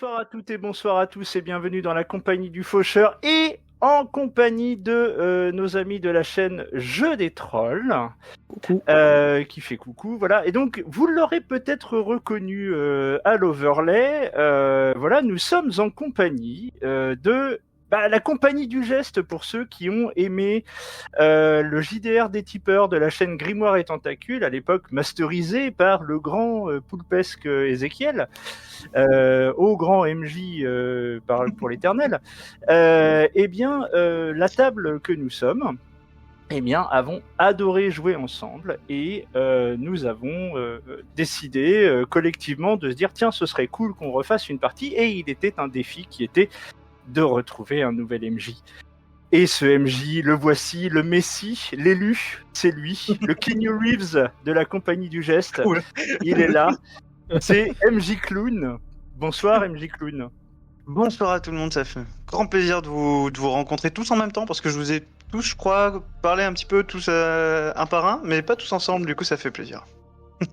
Bonsoir à toutes et bonsoir à tous et bienvenue dans la compagnie du Faucheur et en compagnie de nos amis de la chaîne Jeux des Trolls, Coucou. qui fait coucou, voilà. Et donc, vous l'aurez peut-être reconnu à l'overlay, voilà, nous sommes en compagnie de la compagnie du geste pour ceux qui ont aimé le JDR des tipeurs de la chaîne Grimoire et Tentacules, à l'époque masterisé par le grand poulpesque Ézéchiel, au grand MJ pour l'éternel. La table que nous sommes, avons adoré jouer ensemble et nous avons décidé collectivement de se dire tiens, ce serait cool qu'on refasse une partie, et il était un défi qui était de retrouver un nouvel MJ. Et ce MJ, le voici, le Messie, l'élu, c'est lui, le Keanu Reeves de la compagnie du geste. Cool. Il est là, c'est MJ Clown. Bonsoir MJ Clown. Bonsoir à tout le monde, ça fait grand plaisir de vous rencontrer tous en même temps, parce que je vous ai tous, je crois, parlé un petit peu tous un par un, mais pas tous ensemble, du coup ça fait plaisir.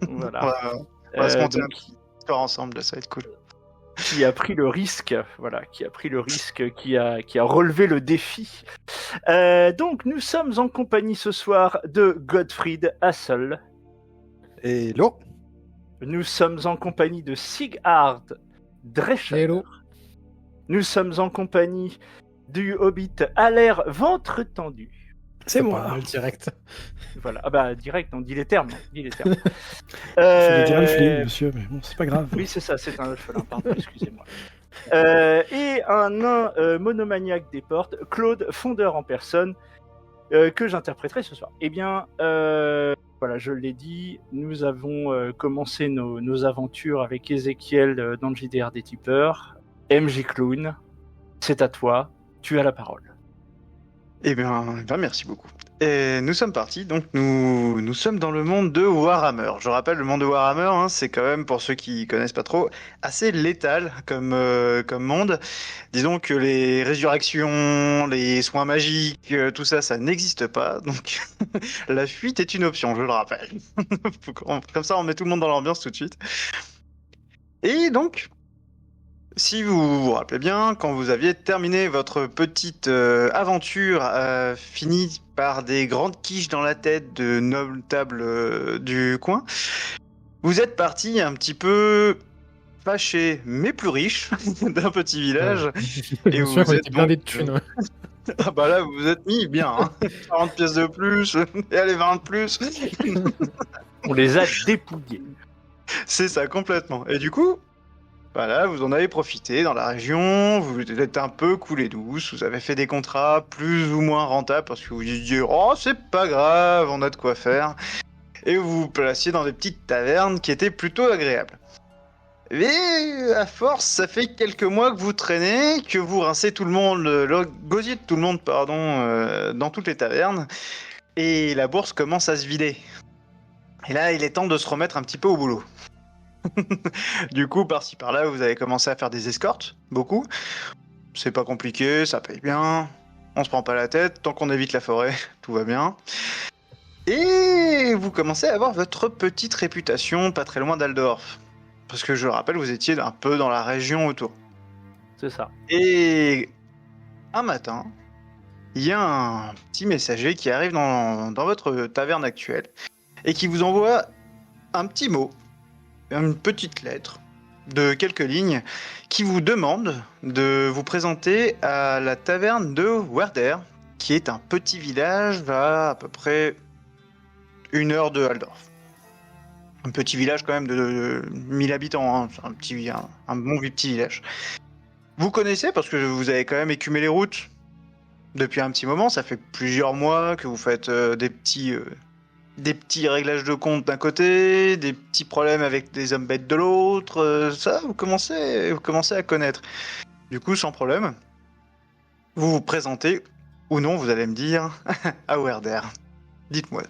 Voilà. on va se monter un petit histoire ensemble, ça va être cool. Qui a pris le risque, qui a relevé le défi. Donc nous sommes en compagnie ce soir de Gottfried Hassel. Hello. Nous sommes en compagnie de Sighard Drescher. Hello. Nous sommes en compagnie du Hobbit à l'air ventre tendu. C'est moi, le direct. Voilà, direct, on dit les termes. Je voulais dire Alfling, monsieur, mais bon, c'est pas grave. Oui, c'est ça, c'est un Alphelin, pardon, excusez-moi. Et un nain monomaniaque des portes, Claude, fondeur en personne, que j'interpréterai ce soir. Voilà, je l'ai dit, nous avons commencé nos aventures avec Ézéchiel dans le JDR des tipeurs. MJ Clown, c'est à toi, tu as la parole. Eh bien, merci beaucoup. Et nous sommes partis, donc nous sommes dans le monde de Warhammer. Je rappelle, le monde de Warhammer, c'est quand même, pour ceux qui connaissent pas trop, assez létal comme monde. Disons que les résurrections, les soins magiques, tout ça, ça n'existe pas. Donc la fuite est une option, je le rappelle. Comme ça, on met tout le monde dans l'ambiance tout de suite. Et donc, si vous vous rappelez bien, quand vous aviez terminé votre petite aventure finie par des grandes quiches dans la tête de notables du coin, vous êtes parti un petit peu fâché mais plus riche d'un petit village. Et vous êtes blindé de thunes. Ah bah là, vous vous êtes mis bien, hein. 40 pièces de plus, et allez 20 de plus. On les a dépouillés. C'est ça, complètement. Et du coup, voilà, vous en avez profité dans la région, vous êtes un peu coulé douce, vous avez fait des contrats plus ou moins rentables parce que vous disiez « Oh, c'est pas grave, on a de quoi faire ». Et vous vous placiez dans des petites tavernes qui étaient plutôt agréables. Mais à force, ça fait quelques mois que vous traînez, que vous rincez tout le monde, le gosier de tout le monde, pardon, dans toutes les tavernes, et la bourse commence à se vider. Et là, il est temps de se remettre un petit peu au boulot. Du coup, par-ci par-là, vous avez commencé à faire des escortes, beaucoup. C'est pas compliqué, ça paye bien, on se prend pas la tête, tant qu'on évite la forêt, tout va bien. Et vous commencez à avoir votre petite réputation pas très loin d'Aldorf. Parce que je le rappelle, vous étiez un peu dans la région autour. C'est ça. Et un matin, il y a un petit messager qui arrive dans votre taverne actuelle et qui vous envoie un petit mot, une petite lettre de quelques lignes qui vous demande de vous présenter à la taverne de Werder, qui est un petit village à peu près 1 heure de Aldorf. Un petit village quand même de 1000 habitants, hein. C'est un bon petit village. Vous connaissez parce que vous avez quand même écumé les routes depuis un petit moment, ça fait plusieurs mois que vous faites des petits réglages de compte d'un côté, des petits problèmes avec des hommes bêtes de l'autre, ça, vous commencez à connaître. Du coup, sans problème, vous vous présentez, ou non, vous allez me dire, à Werder. Dites-moi.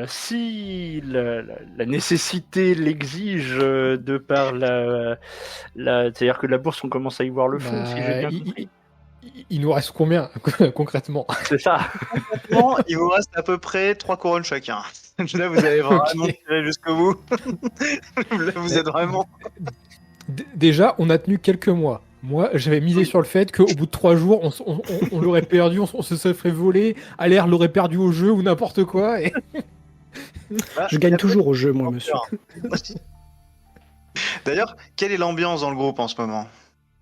Si la nécessité l'exige de par c'est-à-dire que la bourse, on commence à y voir le fond, si j'ai bien compris. il nous reste combien concrètement? C'est ça. Bon, il vous reste à peu près 3 couronnes chacun. Là, vous avez vraiment Ok. tiré jusqu'au bout. Là, vous êtes vraiment... Déjà, on a tenu quelques mois. Moi, j'avais misé sur le fait qu'au bout de 3 jours, on l'aurait perdu, on se serait volé, Alaire l'aurait perdu au jeu ou n'importe quoi. Et... Ah, Je gagne toujours au jeu, moi, monsieur. D'ailleurs, quelle est l'ambiance dans le groupe en ce moment?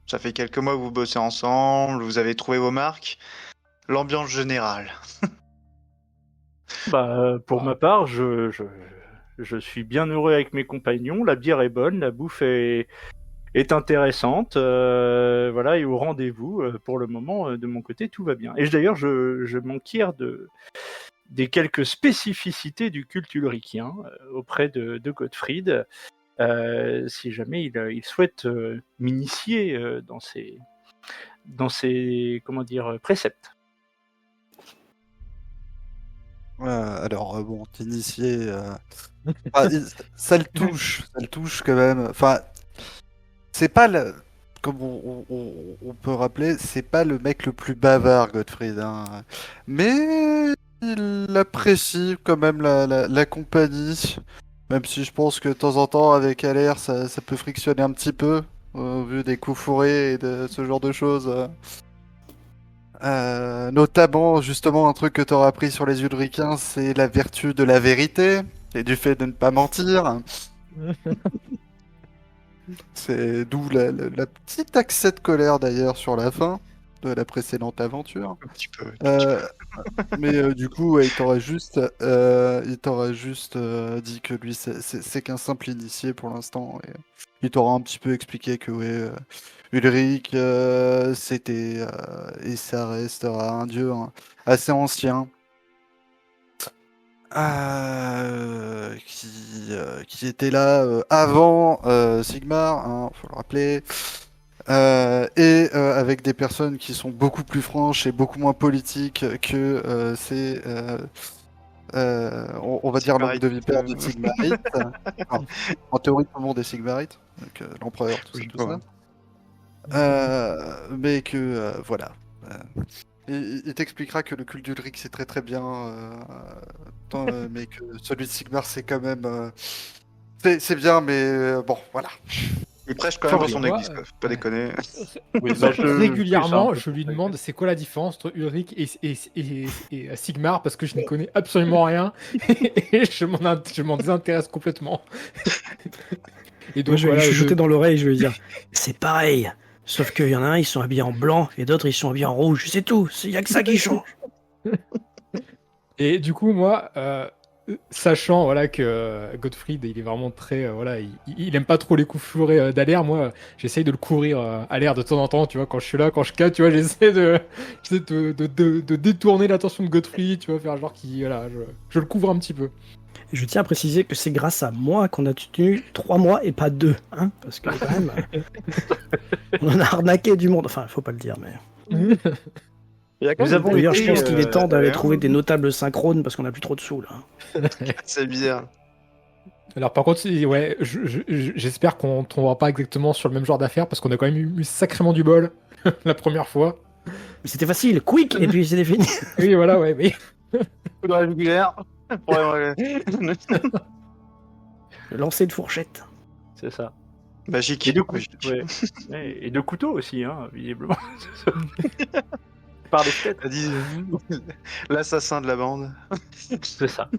Ça fait quelques mois que vous bossez ensemble, vous avez trouvé vos marques. L'ambiance générale. Pour ma part, je suis bien heureux avec mes compagnons. La bière est bonne, la bouffe est intéressante. Voilà, et au rendez-vous. Pour le moment, de mon côté, tout va bien. Et d'ailleurs, je m'enquiers des quelques spécificités du culte ulricien auprès de Gottfried. Si jamais il souhaite m'initier dans ses comment dire, préceptes. Alors, bon, t'initier... ça le touche quand même. Enfin, c'est pas le... Comme on peut rappeler, c'est pas le mec le plus bavard, Gottfried, hein. Mais il apprécie quand même la compagnie. Même si je pense que de temps en temps, avec Alaire, ça peut frictionner un petit peu, au vu des coups fourrés et de ce genre de choses. Notamment, justement, un truc que tu auras appris sur les Ulricains, c'est la vertu de la vérité et du fait de ne pas mentir. C'est d'où la petite accès de colère d'ailleurs sur la fin de la précédente aventure. Un petit peu. Mais du coup, ouais, il t'aurait juste dit que lui, c'est qu'un simple initié pour l'instant. Et il t'aura un petit peu expliqué que ouais, Ulrich, c'était et ça restera un dieu assez ancien. Qui était là avant Sigmar, hein, faut le rappeler. Et avec des personnes qui sont beaucoup plus franches et beaucoup moins politiques que on va dire l'angle de vipère de Sigmarite. En théorie, tout le monde est Sigmarite, donc l'empereur, tout ça. Mais que voilà. Il t'expliquera que le culte d'Ulrich c'est très très bien, mais que celui de Sigmar c'est quand même. C'est bien, mais bon, voilà. Il prêche quand même dans son moi, église, quoi. Faut pas déconner. Oui, Régulièrement, c'est ça. je lui demande c'est quoi la différence entre Ulrich et Sigmar parce que je n'y connais absolument rien et je m'en désintéresse complètement. Et Moi, je vais voilà, lui chuchoter dans l'oreille, je vais lui dire c'est pareil, sauf qu'il y en a un, ils sont habillés en blanc et d'autres, ils sont habillés en rouge. C'est tout, il n'y a que ça qui change. Et du coup, moi, sachant voilà que Gottfried, il est vraiment très voilà, il aime pas trop les coups fourrés d'Alaire. Moi, j'essaye de le courir à l'air de temps en temps, tu vois, quand je suis là, quand je cate, tu vois, j'essaie de détourner l'attention de Gottfried, tu vois, faire genre qui voilà, je le couvre un petit peu. Je tiens à préciser que c'est grâce à moi qu'on a tenu 3 mois et pas 2, hein, parce que quand même, on en a arnaqué du monde. Enfin, faut pas le dire, mais. Nous avons D'ailleurs, je été, pense qu'il est temps d'aller d'ailleurs. trouver des notables synchrones parce qu'on a plus trop de sous là. C'est bizarre. Alors par contre, ouais, j'espère qu'on tombera pas exactement sur le même genre d'affaires parce qu'on a quand même eu sacrément du bol la première fois. Mais c'était facile, quick, et puis c'était fini. Oui, voilà, ouais, oui. Coup de régulière. Le lancer de fourchette. C'est ça. Magique. Et de, Magique. et de couteaux aussi, hein, visiblement. Par les têtes. T'as dit l'assassin de la bande. C'est ça.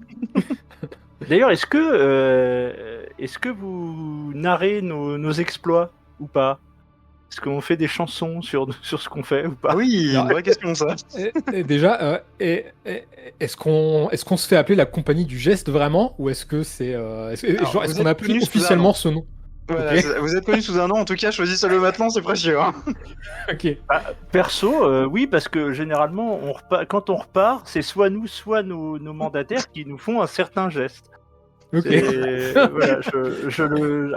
D'ailleurs, est-ce que vous narrez nos exploits ou pas? Est-ce qu'on fait des chansons sur ce qu'on fait ou pas? Ah oui, une vraie question ça. Et déjà, est-ce qu'on se fait appeler la compagnie du geste vraiment ou est-ce que c'est Alors, est-ce vous qu'on êtes a pris connus sous un officiellement nom. ce nom? Voilà, Ok. vous êtes connu sous un nom, en tout cas, choisissez-le maintenant, c'est précieux. Hein. Ok. Perso, oui, parce que généralement, quand on repart, c'est soit nous, soit nos mandataires qui nous font un certain geste. Ok. Voilà,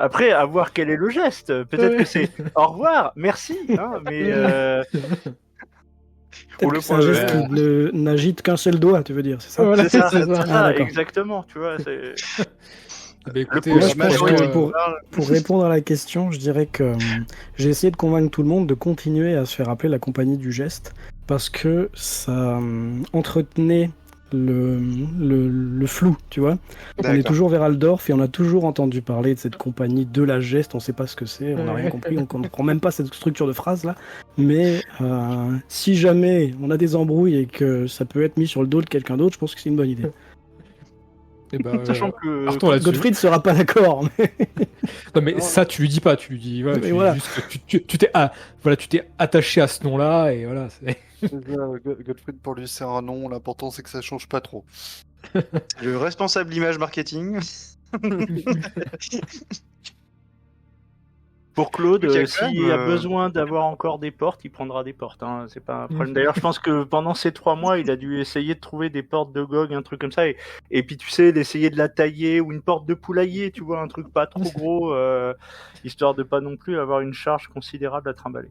après, à voir quel est le geste. Peut-être que c'est au revoir, merci, hein, mais Ou Peut-être le que c'est un point geste vert. qui n'agite qu'un seul doigt, tu veux dire, c'est ça? Voilà, c'est ça, c'est c'est ça. ça, d'accord. exactement, tu vois. Bah, écoutez, Le Moi, je pense franchement, que pour répondre à la question, je dirais que j'ai essayé de convaincre tout le monde de continuer à se faire appeler la compagnie du geste parce que ça entretenait le flou, tu vois. On est D'accord. toujours vers Aldorf et on a toujours entendu parler de cette compagnie de la geste, on sait pas ce que c'est, on n'a rien compris, on comprend même pas cette structure de phrase là. Mais si jamais on a des embrouilles et que ça peut être mis sur le dos de quelqu'un d'autre, je pense que c'est une bonne idée. eh ben, Sachant que partons là-dessus. Gottfried sera pas d'accord. Mais... Non, mais ça, tu lui dis pas, tu lui dis, voilà, Mais tu lui dis voilà. juste que tu t'es attaché à ce nom-là, et voilà. Gottfried, pour lui, c'est un nom. L'important, c'est que ça change pas trop. Le responsable image marketing. pour Claude, Donc, il y a quand s'il même, a besoin d'avoir encore des portes, il prendra des portes. Hein. C'est pas un problème. D'ailleurs, je pense que pendant ces 3 mois, il a dû essayer de trouver des portes de GOG, un truc comme ça. Et puis, tu sais, d'essayer de la tailler ou une porte de poulailler, tu vois, un truc pas trop gros, histoire de pas non plus avoir une charge considérable à trimballer.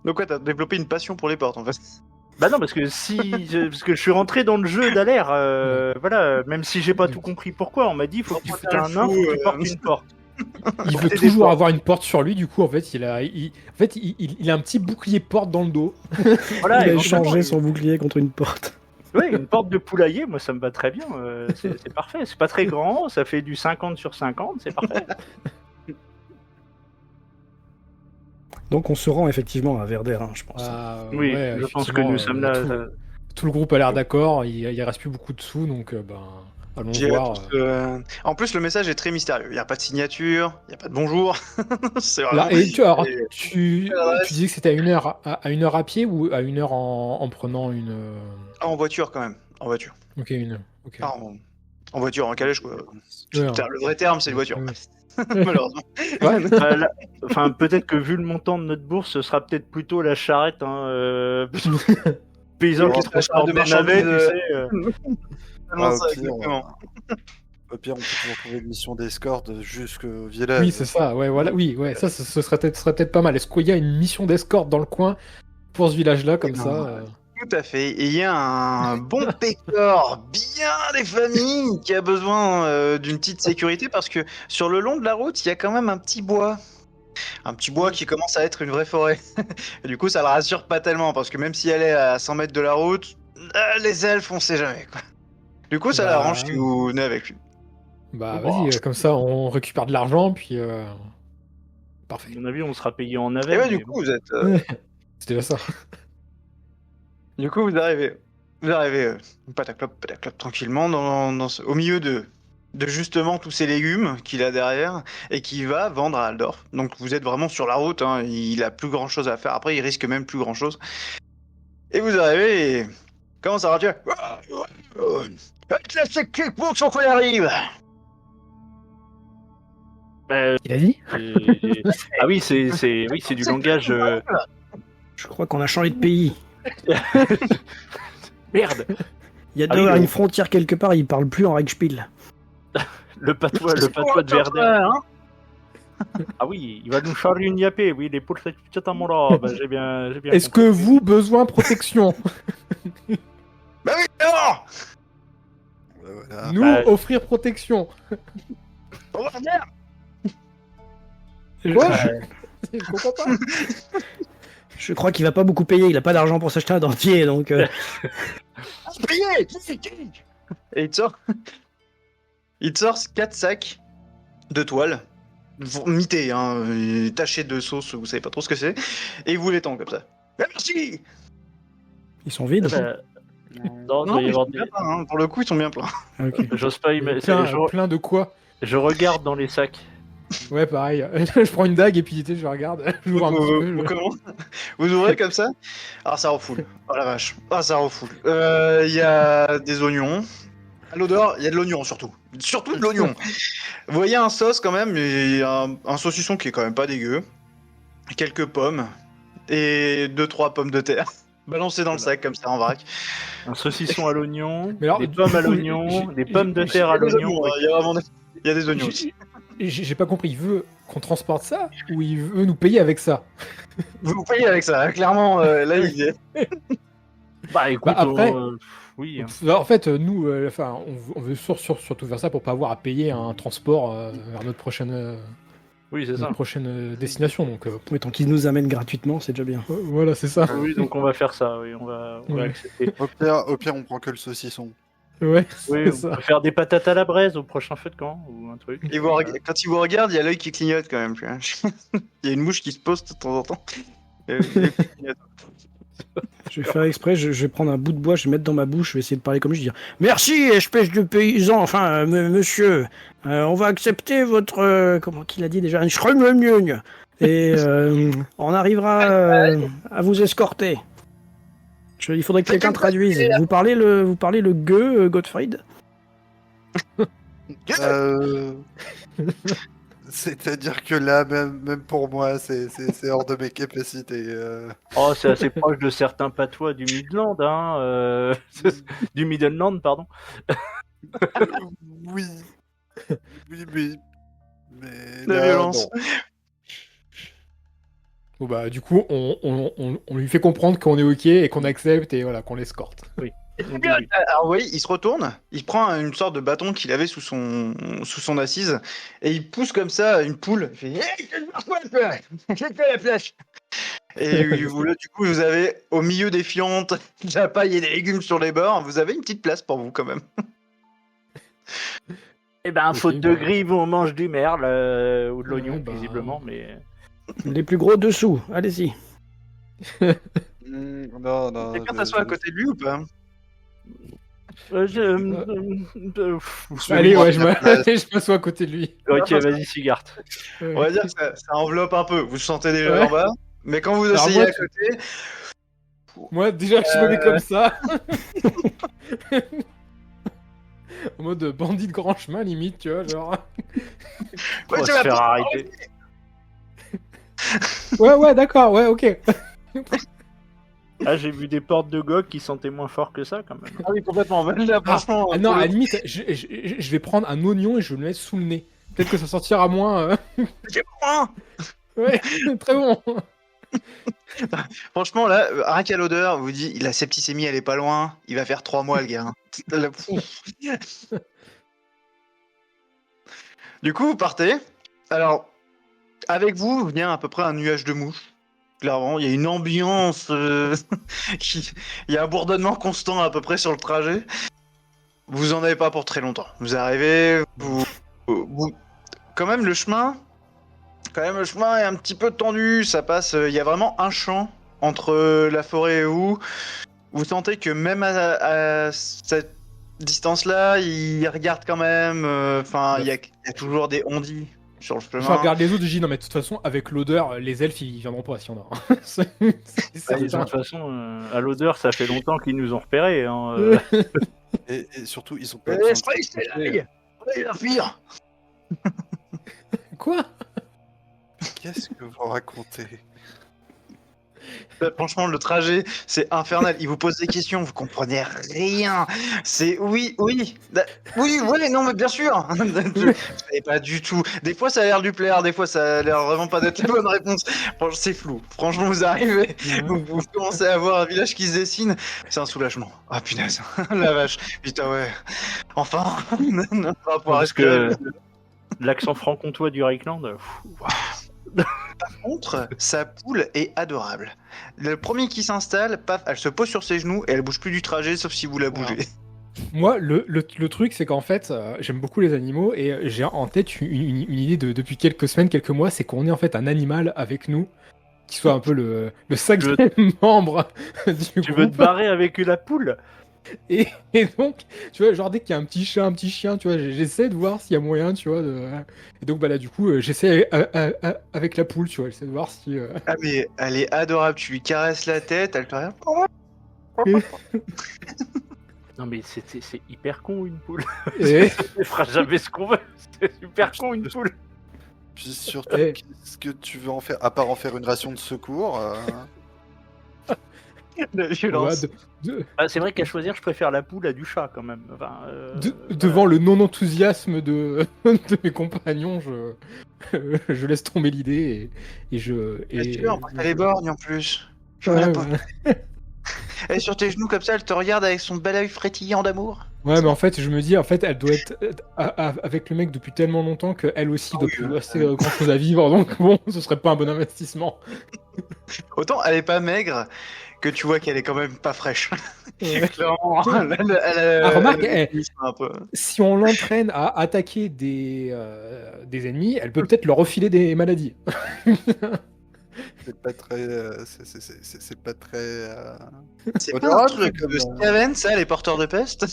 Donc ouais, t'as développé une passion pour les portes en fait. Bah non, parce que parce que je suis rentré dans le jeu d'Aler, voilà, même si j'ai pas tout compris pourquoi, on m'a dit, faut que tu fasses un nain, faut que tu portes une porte. Il veut Porter des toujours portes. avoir une porte sur lui, du coup, en fait, il a un petit bouclier porte dans le dos. Voilà, il a éventuellement, échangé son bouclier contre une porte. Ouais, une porte de poulailler, moi ça me va très bien, c'est parfait. C'est pas très grand, ça fait du 50 sur 50, c'est parfait. Donc on se rend effectivement à Verder, hein, je pense. Ah, Oui, ouais, je pense que effectivement, nous sommes là. Tout le groupe a l'air d'accord, il reste plus beaucoup de sous, donc allons J'irai voir. tous, En plus, le message est très mystérieux. Il n'y a pas de signature, il n'y a pas de bonjour. C'est vraiment. Là, et alors, Et- tu disais que c'était à 1 heure à pied ou à 1 heure en prenant une. En voiture quand même. En voiture. Ok, une. Ok. Ah, en voiture, en calèche quoi. Ouais, Putain, le vrai terme, c'est une voiture. Ouais. Malheureusement. Ouais, Enfin, peut-être que vu le montant de notre bourse, ce sera peut-être plutôt la charrette. Paysan qui La transporte charrette de des navets, tu marchandises, sais. Tellement ça, au pire, exactement. Au pire, on peut toujours trouver une mission d'escorte jusqu'au village. oui, c'est ça. Ouais, voilà. Oui, ouais, ça, ce serait peut-être pas mal. Est-ce qu'il y a une mission d'escorte dans le coin pour ce village-là, comme Non. ça Tout à fait. Et il y a un bon pécor, bien des familles, qui a besoin d'une petite sécurité parce que sur le long de la route, il y a quand même un petit bois. Un petit bois qui commence à être une vraie forêt. Et du coup, ça le rassure pas tellement parce que même si elle est à 100 mètres de la route, les elfes, on sait jamais quoi. Du coup, ça Bah, l'arrange si vous venez avec lui. Bah, Bon. vas-y, comme ça, on récupère de l'argent, puis. Parfait. À mon avis, on sera payé en Et navette. ouais, du mais coup, vous êtes. C'était déjà ça. Du coup, vous arrivez pataclop, tranquillement au milieu de justement tous ces légumes qu'il a derrière et qui va vendre à Aldorf. Donc vous êtes vraiment sur la route, hein, il a plus grand chose à faire. Après, il risque même plus grand chose. Et vous arrivez et comment ça va, tu laisse les clics pour qu'on y arrive. Il a dit Ah oui, c'est du langage. Je crois qu'on a changé de pays. Merde. Il y a Ah dû oui, avoir le- une frontière quelque part, il parle plus en Reichspiel. Le patois de Verder. Ah oui, il va nous charger une yapée. Oui, les poules Tatamora. Bah, j'ai bien. Est-ce que compris. vous, besoin protection Bah oui, non. Voilà. Nous, Bah, offrir protection. On va venir. Quoi Euh, Je comprends pas. Je crois qu'il va pas beaucoup payer, il a pas d'argent pour s'acheter un dentier, donc... Payez, clic. Et il te sort 4 sacs de toile, mités, hein, tachés de sauce, vous savez pas trop ce que c'est, et il vous les tend comme ça. Merci. Ils sont vides. Bah, non, il doit y ils avoir sont des. bien pleins, hein, pour le coup, ils sont bien pleins. Ok. J'ose pas imaginer. Plein de quoi Je regarde dans les sacs. Ouais, pareil. Je prends une dague et puis tu sais, je regarde. J'ouvre un petit peu. Vous ouvrez comme ça. Alors ça refoule. Oh la vache. Ah ça refoule. Il y a des oignons. À l'odeur, il y a de l'oignon surtout. Surtout de l'oignon. Vous voyez un sauce quand même, et un saucisson qui est quand même pas dégueu. Quelques pommes. Et 2-3 pommes de terre. Balancées dans le sac comme ça en vrac. Un saucisson à l'oignon, Mais alors, des pommes à l'oignon, des pommes de terre à Il y a des l'oignon. oignons, hein, il y a vraiment il y a des oignons aussi. J'ai pas compris. Il veut qu'on transporte ça ou il veut nous payer avec ça Vous payez avec ça, hein, clairement, là il est. Bah écoute, Bah, après- Oui. En fait, nous, on veut surtout faire ça pour pas avoir à payer un transport vers notre prochaine destination. Donc, Mais tant qu'ils nous amènent gratuitement, c'est déjà bien. voilà, c'est ça. Oui, donc on va faire ça. Oui, on va Ouais. accepter. Au pire, on prend que le saucisson. Ouais, Oui, c'est on ça. peut faire des patates à la braise au prochain feu de camp ou un truc. Quand il vous regarde, il y a l'œil qui clignote quand même. Tu vois. Il y a une mouche qui se pose de temps en temps. Je vais faire exprès, je vais prendre un bout de bois, je vais mettre dans ma bouche, je vais essayer de parler comme je vais dire. Merci, espèce de paysan, enfin, monsieur, on va accepter votre. Comment qu'il a dit déjà? Un schrumlumlung. Et on arrivera à vous escorter. Il faudrait que quelqu'un traduise. Vous parlez le gueux, Gottfried? C'est-à-dire que là, même pour moi, c'est hors de mes capacités. Oh, c'est assez proche de certains patois du Midland, hein. Du Midland, pardon. Oui. Oui. Mais La là, violence. non. Bon, bah, du coup, on lui fait comprendre qu'on est OK et qu'on accepte et voilà, qu'on l'escorte. Oui. Alors oui, il se retourne, il prend une sorte de bâton qu'il avait sous son assise et il pousse comme ça une poule. Il fait hey, j'ai fait la flèche. Et là, du coup, vous avez au milieu des fientes, de la paille et des légumes sur les bords. Vous avez une petite place pour vous quand même. Eh ben, Ok, faute de bah. grive, on mange du merle ou de l'oignon, Ouais, bah. visiblement, mais. Les plus gros dessous, allez-y. Non. Quelqu'un s'assoit à côté de lui ou pas? Allez, ouais, je la place. je m'assois à côté de lui. Ok, vas-y, Sigart. On va dire que ça enveloppe un peu. Vous le sentez déjà Ouais. en bas. Mais quand vous Alors asseyez moi, à côté, Moi, déjà, je me mets comme ça. En mode bandit de grand chemin, limite, tu vois, genre. On va se faire arrêter. Ouais, d'accord, ouais, ok. Ah, j'ai vu des portes de GOG qui sentaient moins fort que ça, quand même. ah oui, complètement. Là, franchement, Ah non, à la limite, je vais prendre un oignon et je vais le mettre sous le nez. Peut-être que ça sortira moins. c'est bon. Ouais, très bon. Franchement, là, rien qu'à l'odeur, vous dit, la septicémie, elle est pas loin. Il va faire 3 mois, le gars. Du coup, vous partez. Alors, avec vous vient à peu près un nuage de mouches. Clairement, il y a une ambiance. Il y a un bourdonnement constant à peu près sur le trajet. Vous en avez pas pour très longtemps. Vous arrivez, quand même le chemin est un petit peu tendu. Ça passe. Il y a vraiment un champ entre la forêt et vous. Vous sentez que même à cette distance-là, il regarde quand même. Enfin, il y a toujours des ondits sur le chemin. Je regarde les autres, je dis non, mais de toute façon, avec l'odeur, les elfes ils viendront pas si on a. C'est Ah, certain. de toute façon, à l'odeur, ça fait longtemps qu'ils nous ont repérés. Hein, Et surtout, ils sont pas. La pire. Quoi? Qu'est-ce que vous racontez? Franchement, le trajet, c'est infernal. Il vous pose des questions, vous comprenez rien. C'est oui, non, mais bien sûr. Je savais pas du tout. Des fois, ça a l'air de lui plaire, des fois, ça a l'air vraiment pas d'être la bonne réponse. Franchement, c'est flou. Franchement, vous arrivez, vous commencez à voir un village qui se dessine. C'est un soulagement. Ah punaise, la vache. Putain, ouais. Enfin, on va pouvoir parce que respirer. l'accent franc-comtois du Reichland. Par contre, sa poule est adorable. Le premier qui s'installe, paf, elle se pose sur ses genoux et elle bouge plus du trajet sauf si vous la bougez. Moi, le truc, c'est qu'en fait, j'aime beaucoup les animaux et j'ai en tête une idée depuis quelques semaines, quelques mois, c'est qu'on ait en fait un animal avec nous qui soit un peu le sacré membre du Tu groupe. veux te barrer avec la poule? Et donc, tu vois, genre dès qu'il y a un petit chat, un petit chien, tu vois, j'essaie de voir s'il y a moyen, tu vois. Et donc, bah là, du coup, j'essaie avec la poule, tu vois, j'essaie de voir si. Ah mais elle est adorable, tu lui caresses la tête, elle te regarde. Non, mais c'est hyper con, une poule. Et... Elle fera jamais ce qu'on veut. C'est super con, une poule. Puis surtout, Eh. qu'est-ce que tu veux en faire? À part en faire une ration de secours La violence. Ah, c'est vrai qu'à choisir, je préfère la poule à du chat, quand même. Enfin, Devant le non-enthousiasme de mes compagnons, je laisse tomber l'idée et je. Tu veux, après, t'as les borgnes en plus. Ouais, Voilà, ouais. Elle est sur tes genoux comme ça, elle te regarde avec son bel œil frétillant d'amour. Ouais, mais en fait, je me dis, en fait, elle doit être avec le mec depuis tellement longtemps qu'elle aussi doit plus rester grand chose à vivre, donc bon, ce serait pas un bon investissement. Autant elle est pas maigre que tu vois qu'elle est quand même pas fraîche. Ouais. Clairement, Remarque, un peu. Si on l'entraîne à attaquer des ennemis, elle peut peut-être leur refiler des maladies. C'est pas très. C'est pas très. C'est On pas dirait un un truc truc de comme, Skaven, ça, les porteurs de peste?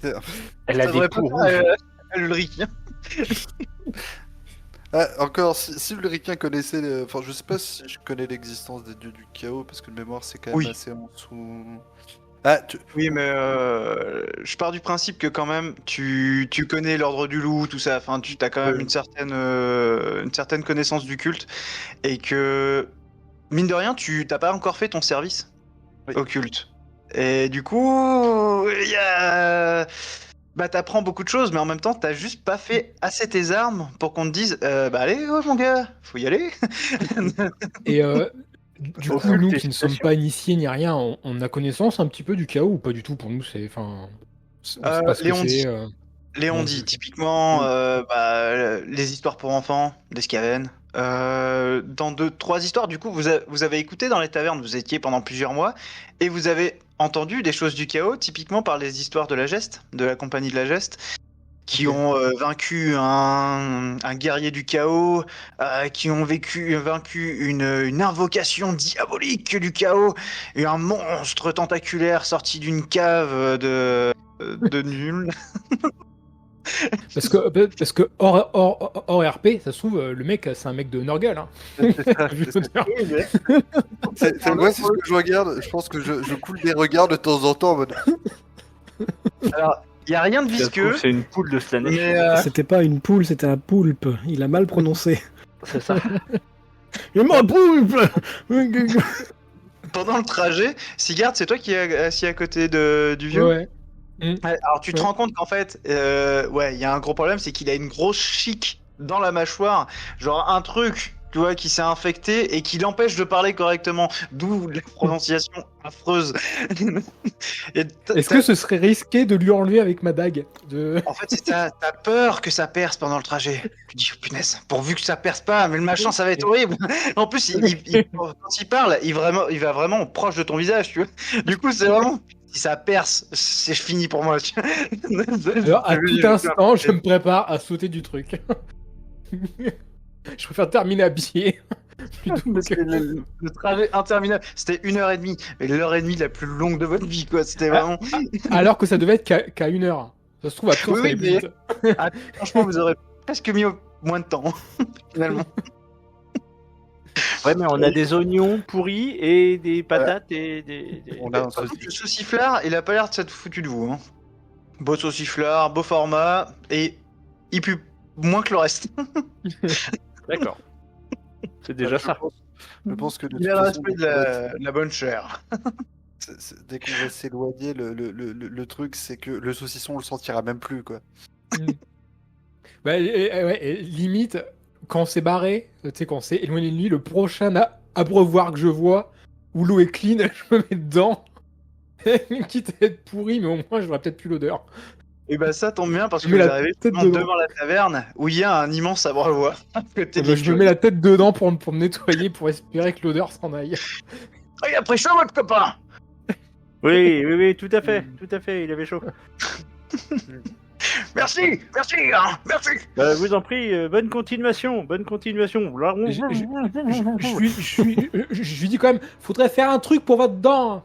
Elle a Ça des devrait pas coups faire, rouges. Ulrich. Ah, encore, si Ulricain connaissait. Enfin, je sais pas si je connais l'existence des dieux du chaos, parce que le mémoire, c'est quand même Oui. assez en dessous. Ah, Oui, mais je pars du principe que quand même, tu connais l'ordre du loup, tout ça. Enfin, tu as quand même Oui. une certaine connaissance du culte. Et que, mine de rien, tu t'as pas encore fait ton service Oui. au culte. Et du coup, il y a... Bah, t'apprends beaucoup de choses, mais en même temps, t'as juste pas fait assez tes armes pour qu'on te dise bah allez, ouais, mon gars, faut y aller. Et du Au coup, culte nous et qui ne sommes station. pas initiés ni rien, on a connaissance un petit peu du chaos ou pas du tout pour nous, c'est. Enfin. On sait pas ce que Léon dit. c'est. Léon Léon dit, dit. typiquement, les histoires pour enfants, des Skaven. Dans 2-3 histoires, du coup, vous avez écouté dans les tavernes, vous étiez pendant plusieurs mois, et vous avez entendu des choses du chaos, typiquement par les histoires de la Geste, de la compagnie de la Geste, qui Ok. ont vaincu un guerrier du chaos, qui ont vaincu une invocation diabolique du chaos, et un monstre tentaculaire sorti d'une cave de nul. Parce que hors RP, ça se trouve, le mec, c'est un mec de Norgal. Hein. Je veux dire. Moi, c'est ce que je regarde. Je pense que je coule des regards de temps en temps en mode. Alors, il n'y a rien de Ça se trouve, visqueux, c'est une poule de Slanesh. mais C'était pas une poule, c'était un poulpe. Il a mal prononcé. C'est ça. Il m'a poulpe. pendant le trajet, Sigurd, c'est toi qui es assis à côté du vieux? Ouais. Ouais, alors tu te Ouais. rends compte qu'en fait, ouais, il y a un gros problème, c'est qu'il a une grosse chic dans la mâchoire, genre un truc, tu vois, qui s'est infecté et qui l'empêche de parler correctement, d'où la prononciation affreuse. Et Est-ce que ce serait risqué de lui enlever avec ma dague en fait, t'as peur que ça perce pendant le trajet. Tu dis, oh, punaise, pourvu que ça perce pas, mais le machin, ça va être horrible. En plus, quand il parle, il va vraiment proche de ton visage, tu vois. Du coup, c'est vraiment, si ça perce, c'est fini pour moi. Tu vois. Alors, à tout instant, je me prépare à sauter du truc. Je préfère terminer à pied. plutôt Parce que que- le trajet interminable, c'était 1h30, mais l'heure et demie la plus longue de votre vie, quoi. C'était vraiment. Alors que ça devait être qu'à 1 heure. Ça se trouve, à tout Oui, ça allait mais- plus vite. Franchement, vous aurez presque mis moins de temps, finalement. Ouais, mais on a des oignons pourris et des patates et des. On a un Par contre, souci. le sauciflard, il a pas l'air de s'être foutu de vous. Hein. Beau sauciflard, beau format, et il pue moins que le reste. D'accord. C'est déjà ça. Je pense que de Il toute a le façon, respect de la bonne chair. dès qu'on va s'éloigner, le truc, c'est que le saucisson, on le sentira même plus, quoi. Bah, ouais, limite, quand on s'est barré, tu sais, quand on s'est éloigné de lui, le prochain abreuvoir que je vois, où l'eau est clean, je me mets dedans. Quitte à être pourri, mais au moins j'aurais peut-être plus l'odeur. Et bah ça tombe bien parce que Je mets vous la arrivez tête justement dedans. devant la taverne où il y a un immense abreuvoir à côté de Je me mets la tête dedans pour me nettoyer, pour espérer que l'odeur s'en aille. Oh, il a pris chaud votre copain. Oui, tout à fait, il avait chaud. Merci, hein, merci. Vous en prie, bonne continuation. Je lui dis quand même, faudrait faire un truc pour votre dent.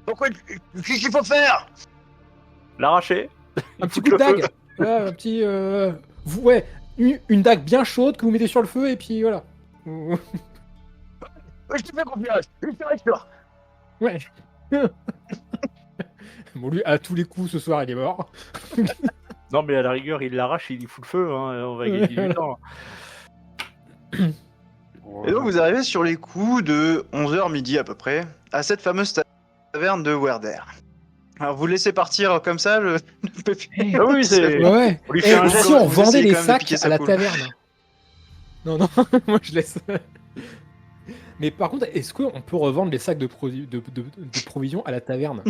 Pourquoi qu'est-ce qu'il faut faire? L'arracher. Un petit coup de dague. Voilà, un petit. Ouais, une dague bien chaude que vous mettez sur le feu et puis voilà. Ouais, je te fais confiance, je te rassure. Ouais. Bon, lui, à tous les coups, ce soir, il est mort. Non, mais à la rigueur, il l'arrache, il y fout le feu. Hein, on va gagner du temps. Et donc vous arrivez sur les coups de 11h midi à peu près, à cette fameuse taverne de Werder. Alors vous laissez partir comme ça le pépé. Ah oui, c'est. Ouais. On lui fait un Et geste. si on vous vendait essayez les quand même de piquer sacs sa à la poule. taverne. Non, moi je laisse. Mais par contre, est-ce qu'on peut revendre les sacs de provisions à la taverne?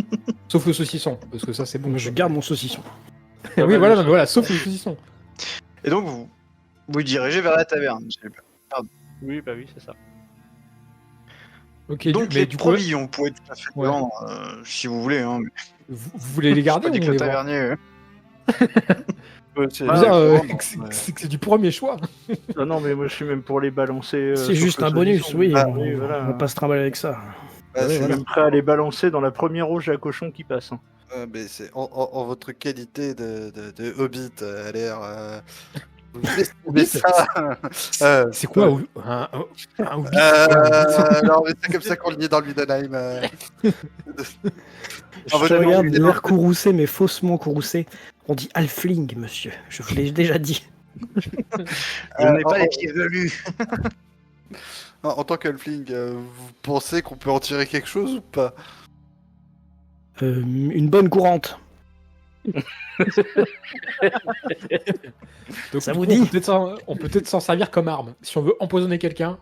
Sauf le saucisson, parce que ça c'est bon. Moi, je garde mon saucisson. Oui, voilà, non, mais voilà, sauf le saucisson. Et donc vous vous dirigez vers la taverne. Oui, bah oui, c'est ça. Ok, Donc mais les du coup, provisions, vous pouvez tout à fait les Ouais. vendre si vous voulez. Hein. vous voulez les garder Pas dit ou que on le les vend? tavernier. Ouais, c'est- Je veux dire, ouais, c'est du premier choix. Non, mais moi je suis même pour les balancer. C'est sur juste le un bonus, saucisson. oui. Ah, oui, On voilà. va pas se trimballer avec ça. bah, Ouais, c'est- Je suis même prêt à les balancer dans la première rouge à cochon qui passe. Hein. mais c'est en votre qualité de hobbit à l'air. Hobbit ça. C'est quoi un hobbit? Non, mais c'est comme ça qu'on le dit dans le Middenheim. Je votre regarde idée, l'air courroucé, mais faussement courroucé. On dit halfling, monsieur. Je vous l'ai déjà dit. On n'est pas en- les pieds velus. En tant qu'elfling, vous pensez qu'on peut en tirer quelque chose ou pas? Une bonne courante. Donc, Ça du vous coup, dit on peut peut-être s'en servir comme arme. Si on veut empoisonner quelqu'un.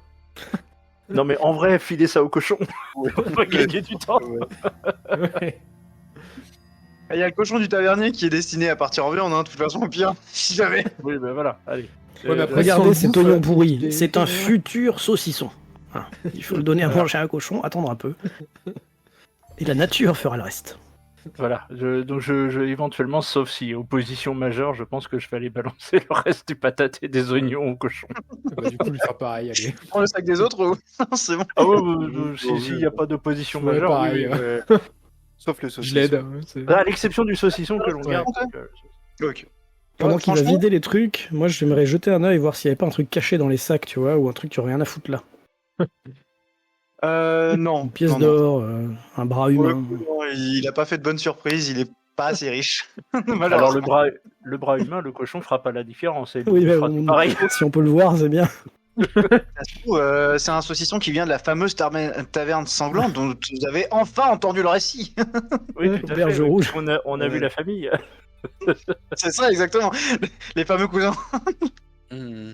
Non, mais en vrai, filer ça au cochon. On va gagner du temps. Ouais. Il y a le cochon du tavernier qui est destiné à partir en viande, hein, de toute façon, au pire, si jamais. Oui, bah voilà, allez. Ouais, mais après, Regardez si on cet le bouffe, oignon pourri. des- C'est un futur saucisson. Hein. Il faut le donner à manger à un cochon, attendre un peu. Et la nature fera le reste. Voilà. Donc, éventuellement, sauf si opposition majeure, je pense que je vais aller balancer le reste du patate et des oignons au cochon. Bah, du coup, lui faire pareil, allez. Tu prends le sac des autres ou c'est bon. Ah ouais, s'il n'y a pas d'opposition Ouais, majeure, pareil, oui, oui, Sauf les saucisses. Je l'aide. Hein, c'est- à l'exception du saucisson que l'on Ouais. garde. Ok. Pendant Ouais, qu'il va franchement- vider les trucs, moi j'aimerais jeter un œil voir s'il n'y avait pas un truc caché dans les sacs, tu vois, ou un truc qui aurait rien à foutre là. Non. Une pièce non, non. d'or, un bras Pour le humain. coup, non, il a pas fait de bonne surprise, il est pas assez riche. Alors Malheureusement. le bras humain, le cochon fera pas la différence. Et Oui, il mais fera tout pareil. si on peut le voir, c'est bien. Ça se trouve, c'est un saucisson qui vient de la fameuse taverne sanglante dont vous avez enfin entendu le récit. Oui, tout à Auberge fait. Oui. rouge. On a vu la famille. C'est ça, exactement. Les fameux cousins. Hmm.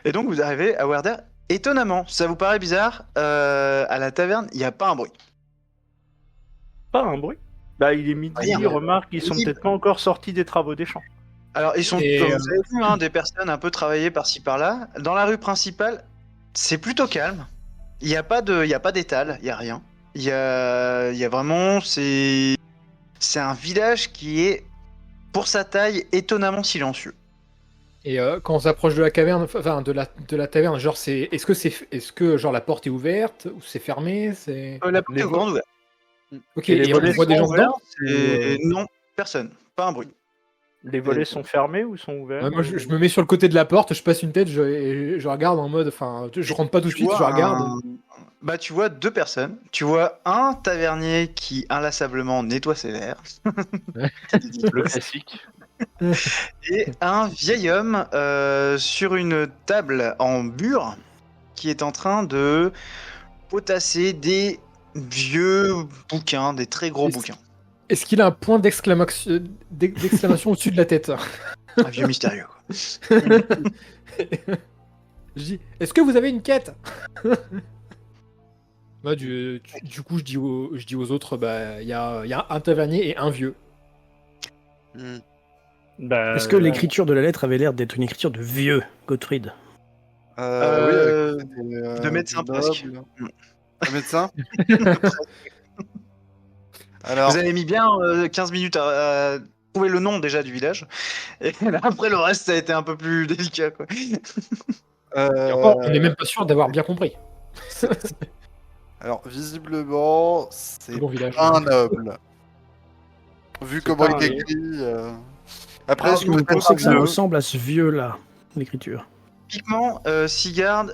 Et donc, vous arrivez à Werder. Étonnamment, ça vous paraît bizarre, à la taverne, il n'y a pas un bruit. Pas un bruit. Bah, il est midi, Rien. remarque, ils sont Oui. peut-être pas encore sortis des travaux des champs. Alors, ils sont, Et, comme vous avez vu, hein, des personnes un peu travaillées par-ci par-là. Dans la rue principale, c'est plutôt calme. Il n'y a pas d'étal, il n'y a rien. Il y a vraiment, c'est un village qui est, pour sa taille, étonnamment silencieux. Et quand on s'approche de la caverne, enfin de la taverne, genre est-ce que genre la porte est ouverte ou c'est fermé, c'est La porte est grande ouverte. ok. et les Et on volets voit des gens sont dedans. Et non, personne, pas un bruit. Les volets sont fermés ou sont ouverts? Ouais, moi je me mets sur le côté de la porte, je passe une tête, je regarde en mode, enfin je rentre pas tout de Tu suite, je vois regarde. Bah, tu vois deux personnes. Tu vois un tavernier qui inlassablement nettoie ses verres. Le classique. Et un vieil homme sur une table en bure qui est en train de potasser des vieux bouquins, des très gros Est-ce- bouquins. Est-ce qu'il a un point d'exclamation au-dessus de la tête? Un vieux mystérieux. Quoi. Je dis, est-ce que vous avez une quête? Bah, du coup, je dis aux autres, bah, il y a un tavernier et un vieux. Hmm. Bah, Est-ce que l'écriture de la lettre avait l'air d'être une écriture de vieux, Gottfried? Oui, avec de médecin des presque. nobles. Un médecin. Alors, Vous avez mis bien 15 minutes à trouver le nom déjà du village. Et là, après, le reste, ça a été un peu plus délicat. Quoi. Et encore, on n'est même pas sûr d'avoir bien compris. alors visiblement, c'est Bon village. un noble. Vu comment pas il un- est écrit. Après, Ah, est-ce que Vous peut-être pensez que ça un- ressemble à ce vieux-là, l'écriture? Typiquement, Sigard,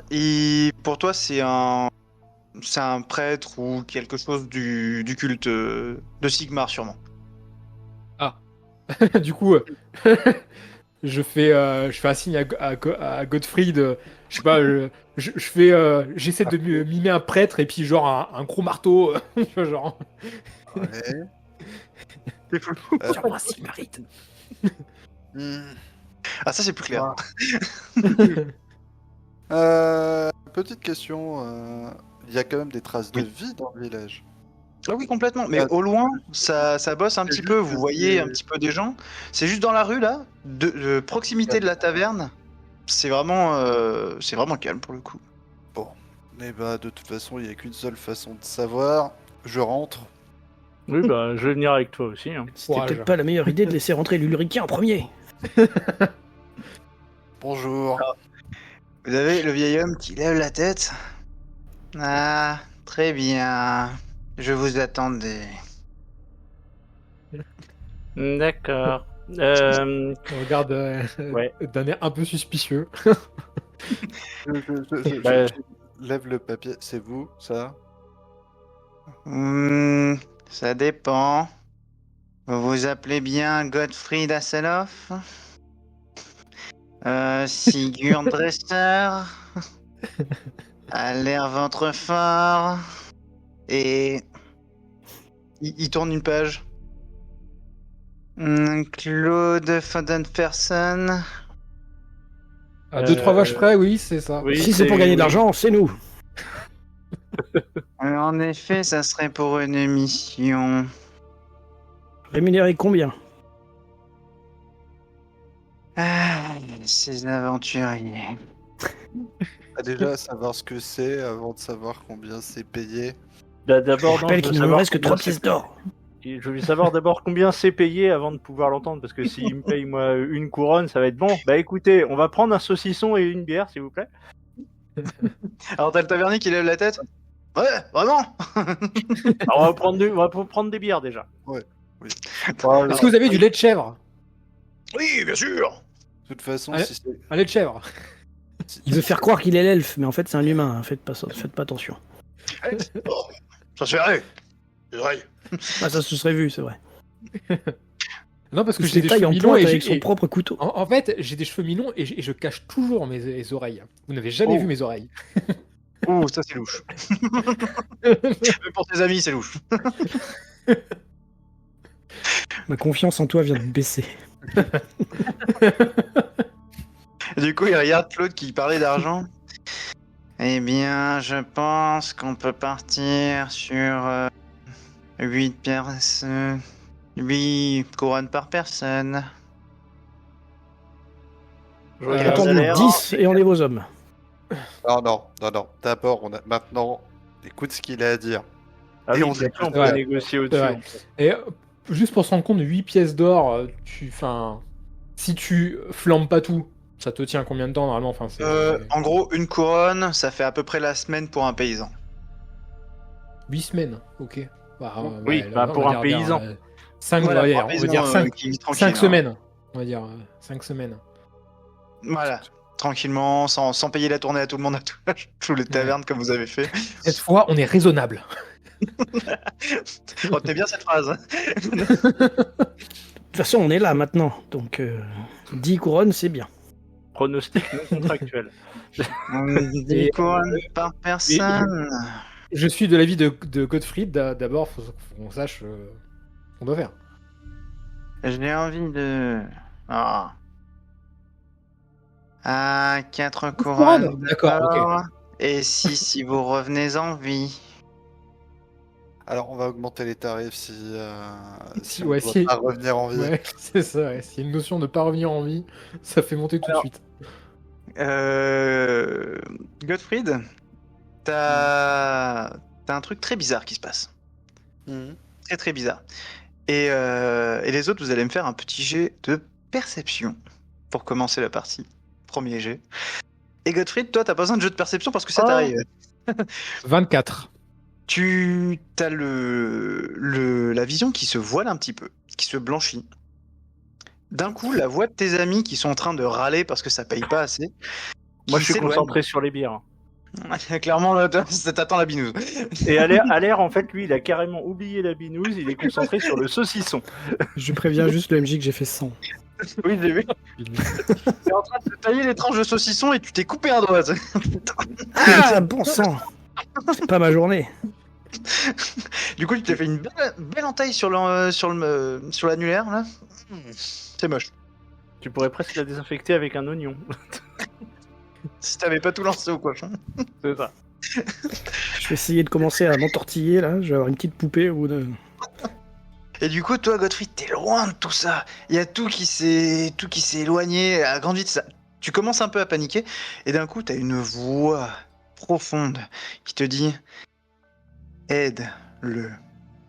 pour toi, c'est un prêtre ou quelque chose du culte de Sigmar, sûrement. Du coup, je fais un signe à Gottfried. Je sais pas, j'essaie de mimer un prêtre et puis genre un gros marteau. Tu vois, genre. Ouais. Sur un Sigmarite. Hmm. Ah, ça, c'est plus clair. Petite question, il y a quand même des traces de vie dans le village. Ah oui, complètement. Mais Ah. au loin, ça bosse un C'est petit juste peu. que Vous voyez c'est- un petit peu des gens. C'est juste dans la rue, là, de proximité de la taverne. C'est vraiment calme pour le coup. Mais bah, de toute façon, il n'y a qu'une seule façon de savoir. Je rentre. Oui, bah, je vais venir avec toi aussi. Hein. C'était Courage. peut-être pas la meilleure idée de laisser rentrer l'Ulriquien en premier. Bonjour. Vous avez le vieil homme qui lève la tête. Ah, très bien. Je vous attendais. D'accord. On regarde Ouais. d'un air un peu suspicieux. Bah, Je lève le papier. C'est vous, ça? Ça dépend. Vous vous appelez bien Gottfried Hasselhoff? Sigurd Dresser? A l'air ventre fort? Et... Il tourne une page. Claude Fodenperson? À 2-3 vaches près, oui, c'est ça. oui, Si c'est pour gagner de oui. l'argent, c'est nous. En effet, ça serait pour une mission. Rémunéré combien? Ah, ces aventuriers. Déjà, savoir ce que c'est avant de savoir combien c'est payé. D'abord, Je non, rappelle je veux qu'il ne nous savoir reste que combien 3 c'est- pièces d'or. Et je veux savoir d'abord combien c'est payé avant de pouvoir l'entendre, parce que s'il me paye moi une couronne, ça va être bon. Bah écoutez, on va prendre un saucisson et une bière, s'il vous plaît. Alors t'as le tavernier qui lève la tête? Ouais, vraiment? Alors, on va prendre des bières déjà. Est-ce que vous avez du lait de chèvre? Oui, bien sûr. De toute façon, Allez. si c'est... Un lait de chèvre. Il veut faire croire qu'il est l'elfe, mais en fait c'est un humain. Hein. Faites pas attention. Oh, ça se verrait. C'est vrai. Ah, ça se serait vu, c'est vrai. Non, parce que Il j'ai se des taille cheveux en mi-longs pointe et avec j'ai... son et- propre couteau. En fait, j'ai des cheveux mi-longs et je cache toujours mes oreilles. Vous n'avez jamais Oh. vu mes oreilles. Oh, ça c'est louche. Même pour tes amis, c'est louche. Ma confiance en toi vient de baisser. Du coup, il regarde Claude qui parlait d'argent. Eh bien, je pense qu'on peut partir sur 8 couronnes par personne. Je regarde Attends-nous, l'air. 10 et on est vos hommes. Non. D'abord, maintenant, écoute ce qu'il a à dire. Ah Et oui, on c'est est vrai, on plus- peut ouais. négocier au-dessus. Ouais. Et juste pour se rendre compte, 8 pièces d'or, si tu flambes pas tout, ça te tient combien de temps normalement? Enfin, En gros, une couronne, ça fait à peu près la semaine pour un paysan. 8 semaines, ok. Bah, Oui, bah, pour un paysan. 5, Voilà, on pour un va paysan, dire 5, qui vit tranquille, 5 hein. semaines. On va dire 5 semaines. Voilà, tranquillement, sans payer la tournée à tout le monde, à tous les tavernes comme vous avez fait. Cette fois, on est raisonnable. Retenez bien cette phrase. De toute façon, on est là maintenant. Donc 10 couronnes, c'est bien. Pronostic non contractuel. 10 couronnes par personne. Je suis de l'avis de Gottfried. D'abord, faut qu'on sache ce qu'on doit faire. J'ai envie de... Ah, 4 couronnes. D'accord, ok. Et si vous revenez en vie. Alors, on va augmenter les tarifs si on Ouais, doit si- pas revenir en vie. Ouais, c'est ça. Ouais. S'il y a une notion de pas revenir en vie, ça fait monter tout de suite. Gottfried, t'as un truc très bizarre qui se passe. Mhm. Très très bizarre. Et les autres, vous allez me faire un petit jet de perception pour commencer la partie. Premier jet. Et Gottfried, toi, t'as pas besoin de jeu de perception parce que ça Oh. t'arrive. 24. Tu as la vision qui se voile un petit peu, qui se blanchit. D'un coup, la voix de tes amis qui sont en train de râler parce que ça paye pas assez. Moi, qui je suis s'éloigne. concentré sur les bières. Clairement, là, t'attends la binouse. Et à l'air, en fait, lui, il a carrément oublié la binouse, il est concentré sur le saucisson. Je préviens juste le MJ que j'ai fait 100. Oui, j'ai vu. T'es en train de te tailler les tranches de saucisson et tu t'es coupé un doigt. Ah, bon sang. C'est pas ma journée. Du coup, tu t'es fait une belle entaille sur l'annulaire, là. C'est moche. Tu pourrais presque la désinfecter avec un oignon. Si t'avais pas tout lancé au cochon. C'est ça. Je vais essayer de commencer à m'entortiller là. Je vais avoir une petite poupée au bout de. Et du coup, toi, Godfrey, t'es loin de tout ça. Il y a tout qui s'est éloigné à grande vitesse. Tu commences un peu à paniquer, et d'un coup, t'as une voix profonde qui te dit aide-le.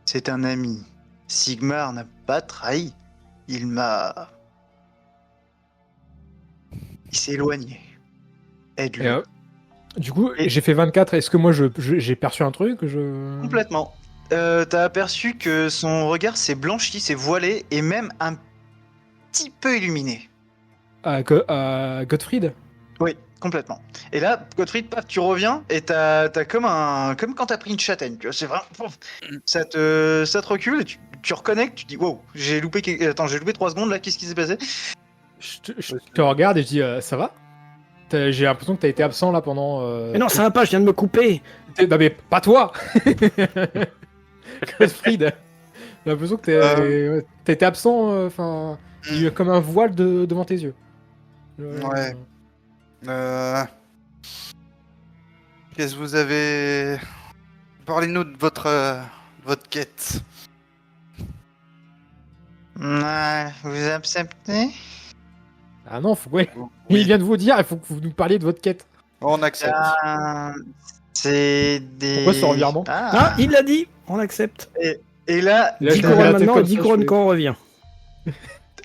C'est un ami. Sigmar n'a pas trahi. Il s'est éloigné. Aide-le. Du coup, Et- j'ai fait 24. Est-ce que moi, j'ai perçu un truc Complètement. T'as aperçu que son regard s'est blanchi, s'est voilé, et même un petit peu illuminé. Gottfried? Oui, complètement. Et là, Gottfried, paf, tu reviens et t'as comme quand t'as pris une châtaigne, tu vois, c'est vraiment, ça te recule et tu reconnais que tu dis, wow, j'ai loupé 3 secondes là, qu'est-ce qui s'est passé? Je te regarde et je dis, ça va? J'ai l'impression que t'as été absent là pendant. Mais non, ça va pas, je viens de me couper. Non mais pas toi. Gottfried. J'ai l'impression que t'as été absent. Enfin, il y a eu comme un voile devant tes yeux. Ouais. Qu'est-ce que vous avez... Parlez-nous de votre quête. Ouais, vous acceptez? Ah non, ouais. Oui. Il vient de vous dire, il faut que vous nous parliez de votre quête. On accepte. C'est des... Pourquoi ce revirement? Ah, il l'a dit, on accepte. Et là, 10 Là, je couronnes t'avais la tête maintenant et comme 10 ça, couronnes je fais- quand on revient.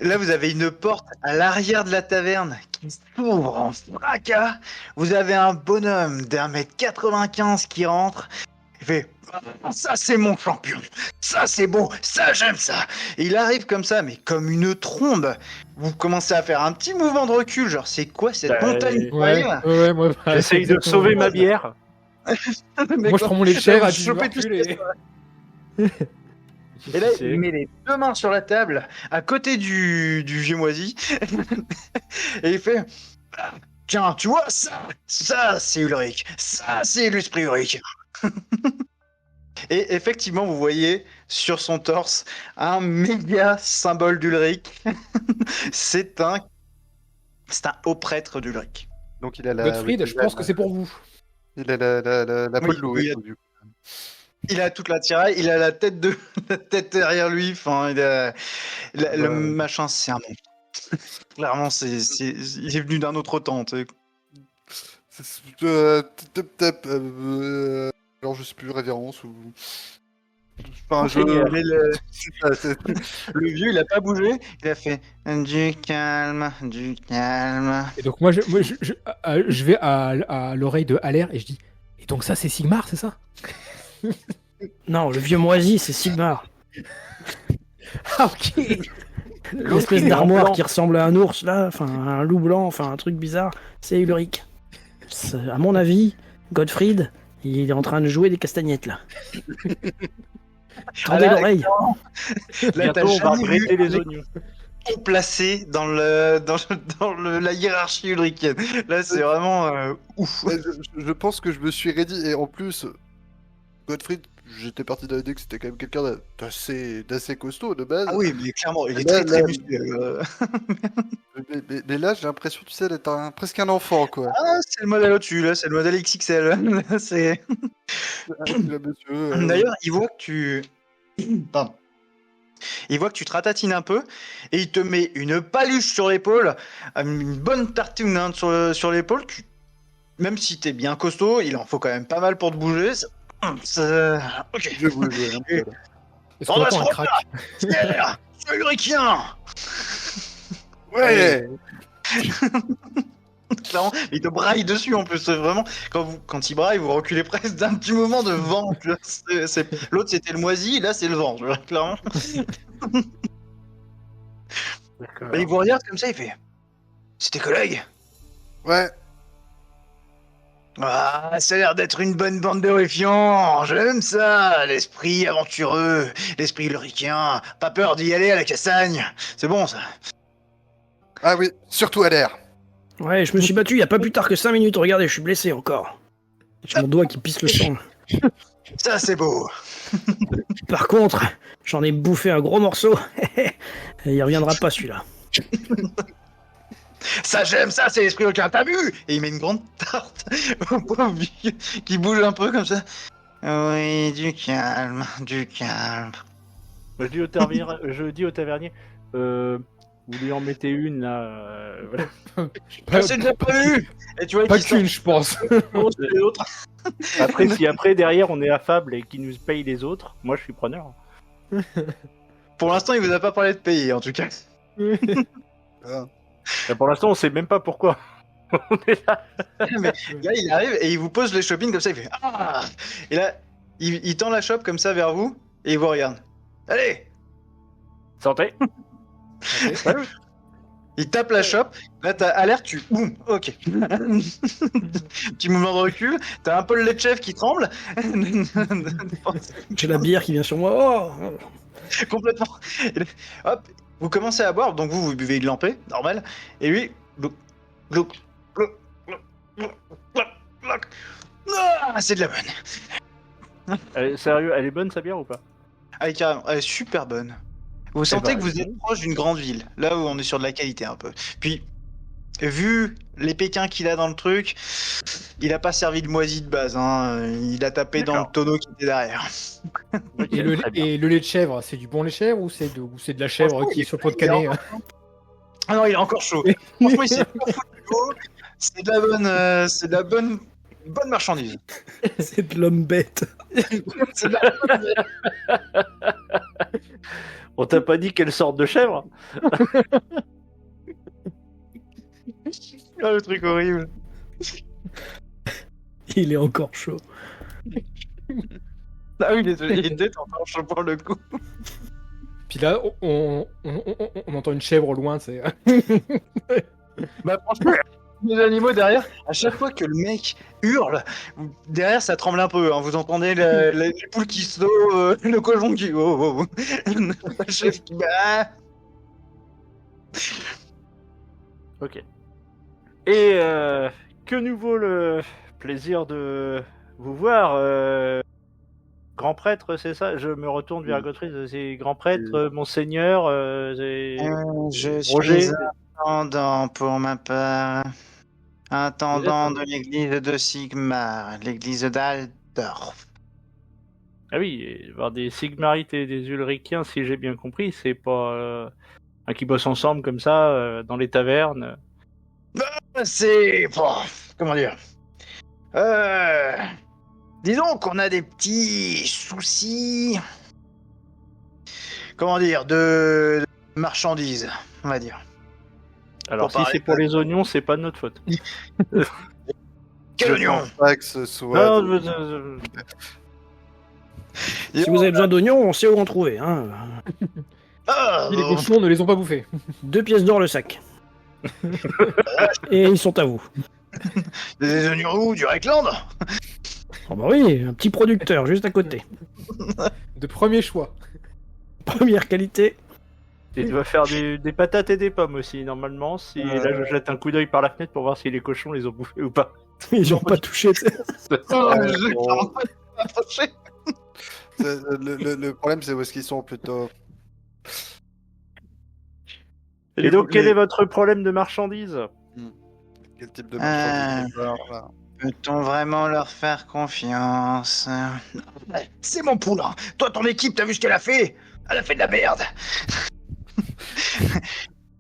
là, vous avez une porte à l'arrière de la taverne qui s'ouvre en fracas. Vous avez un bonhomme d'1m95 qui rentre. Il fait « Ça, c'est mon champion. Ça, c'est beau. Ça, j'aime ça. » Et il arrive comme ça, mais comme une trombe. Vous commencez à faire un petit mouvement de recul. Genre, c'est quoi cette montagne Ouais, incroyable? ouais, moi. J'essaye de exactement. sauver ma bière. Mais Moi, je prends mon lait de chèvre, vous à 10 chopez tout reculer. Et là, il met les 2 mains sur la table, à côté du vieux moisi, et il fait tiens, tu vois, ça c'est Ulrich, ça c'est l'esprit Ulrich. Et effectivement, vous voyez sur son torse un méga symbole d'Ulrich. c'est un haut prêtre d'Ulrich. Donc il a la... Gottfried, je pense que c'est pour vous. Il a la peau Oui, de loup. oui, du coup. Il a toute la tiraille, il a la tête derrière lui, enfin, le machin, c'est un monstre. Clairement, il est venu d'un autre temps, tu sais. Alors je sais plus, révérence ou... Enfin, Le vieux, il a pas bougé, il a fait du calme, du calme. Et donc, moi, je vais à l'oreille de Haller et je dis, et donc ça, c'est Sigmar, c'est ça? Non, le vieux moisi, c'est Sigmar. Ah, ok. L'espèce il est en d'armoire blanc. qui ressemble à un ours, là, enfin, un loup blanc, enfin, un truc bizarre, c'est Ulrich. À mon avis, Gottfried, il est en train de jouer des castagnettes, là. Tendez là, l'oreille. Là, t'as Bientôt, on va jamais vu regretter les un oignons. mec placé dans la hiérarchie ulrichienne. Là, c'est vraiment ouf. je pense que je me suis raidi et en plus, Gottfried, j'étais parti de l'idée que c'était quand même quelqu'un d'assez costaud de base. Ah oui, mais clairement, il est Là, très très là, musclé. Mais là, j'ai l'impression, tu sais, d'être presque un enfant, quoi. Ah, c'est le modèle au-dessus, là, c'est le modèle XXL. Là, c'est... Là, monsieur, D'ailleurs, il voit que tu... Pardon. Il voit que tu te ratatines un peu, et il te met une paluche sur l'épaule, une bonne tartine hein, sur l'épaule. Même si t'es bien costaud, il en faut quand même pas mal pour te bouger. Ok. je voulais jouer un peu, là. Est-ce On qu'on va attend se un crack? C'est ulrichien. Ouais. Clairement, il te braille dessus en plus. C'est vraiment, quand il braille, vous reculez presque d'un petit moment de vent. Tu vois. L'autre c'était le moisi, là c'est le vent. Tu vois, clairement. Et il vous regarde comme ça, il fait c'est tes collègues? Ouais. Ah, ça a l'air d'être une bonne bande de ruffians. J'aime ça, l'esprit aventureux, l'esprit ulrichien. Pas peur d'y aller à la Cassagne. C'est bon ça. Ah oui, surtout à l'air. Ouais, je me suis battu il y a pas plus tard que 5 minutes, regardez, je suis blessé encore. J'ai mon doigt qui pisse le sang. Ça c'est beau. Par contre, j'en ai bouffé un gros morceau. Et il reviendra pas celui-là. Ça j'aime, ça c'est l'esprit aucun, t'as vu? Et il met une grande tarte au pauvre vieux qui bouge un peu comme ça. Oui, du calme, du calme. Je dis au tavernier, vous lui en mettez une là. Voilà. Pas, C'est déjà prévu. Et tu vois, pas il sort qu'une, je pense. les autres. Après, si après derrière on est affable et qu'il nous paye les autres, moi je suis preneur. Pour l'instant, il vous a pas parlé de payer en tout cas. Ah. Et pour l'instant, on sait même pas pourquoi. On est là. Mais là, il arrive et il vous pose les shopping comme ça, il fait ah. Et là, il tend la chope comme ça vers vous et il vous regarde. Allez. Santé. Il tape la chope, là t'as alerte, tu boum, ok. Petit mouvement de recul, t'as un peu le lait de chèvre qui tremble. J'ai la bière qui vient sur moi. Oh Complètement. Et là, hop, vous commencez à boire, donc vous buvez une lampée, normal. Et lui, glouc, glouc, glouc, glouc, glouc, glouc, glouc. Ah, c'est de la bonne. Sérieux, elle est bonne sa bière ou pas? Ah, carrément, elle est super bonne. Vous sentez que vous êtes proche d'une grande ville, là où on est sur de la qualité un peu. Puis, vu les pékins qu'il a dans le truc, il a pas servi de moisi de base, hein. Il a tapé dans le tonneau qui était derrière. Ok, Et très bien. le lait de chèvre, c'est du bon lait de chèvre ou c'est de la chèvre qui est sur le pot de canet? Ah non, il est encore chaud. Franchement, il s'est pas foutu de l'eau. C'est de la bonne marchandise. C'est de l'homme bête. C'est de la- On t'a pas dit quelle sorte de chèvre? Ah, le truc horrible. Il est encore chaud. Ah oui, il était encore chaud pour le coup. Puis là, on entend une chèvre au loin, c'est. Bah franchement, les animaux derrière, à chaque fois que le mec hurle, derrière ça tremble un peu, hein. Vous entendez les poules qui sauvent, le cochon qui... Oh, oh, oh. Le chef qui... Bah... Ok. Et que nous vaut le plaisir de vous voir, grand prêtre, c'est ça? Je me retourne vers Gottfried, c'est grand prêtre, monseigneur, c'est je Roger. suis intendant pour ma part. Intendant de l'église de Sigmar, l'église d'Aldorf. Ah oui, et voir des Sigmarites et des Ulrichiens, si j'ai bien compris, c'est pas qui bossent ensemble comme ça dans les tavernes. C'est... bon, comment dire disons qu'on a des petits soucis... Comment dire, de marchandises, on va dire. Alors Pour si c'est pour les oignons, c'est pas de notre faute. Quel Je oignon pense pas que ce soit. Non, Si vous avez besoin d'oignons, on sait où en trouver. Hein. Ah, Et les cochons ne les ont pas bouffés. 2 pièces d'or le sac. Et ils sont à vous. des oignons où? Du Reckland? Oh bah oui, un petit producteur juste à côté. De premier choix. Première qualité. Et tu vas faire des patates et des pommes aussi, normalement. Si là, je jette un coup d'œil par la fenêtre pour voir si les cochons les ont bouffés ou pas. Ils ont pas touché. Tu sais. Oh, Ouais, je bon. vraiment pas approché. Le problème, c'est où est-ce qu'ils sont plutôt. Et donc, quel est votre problème de marchandises? Quel type de marchandise là. Peut-on vraiment leur faire confiance? C'est mon poulain. Toi, ton équipe, t'as vu ce qu'elle a fait? Elle a fait de la merde.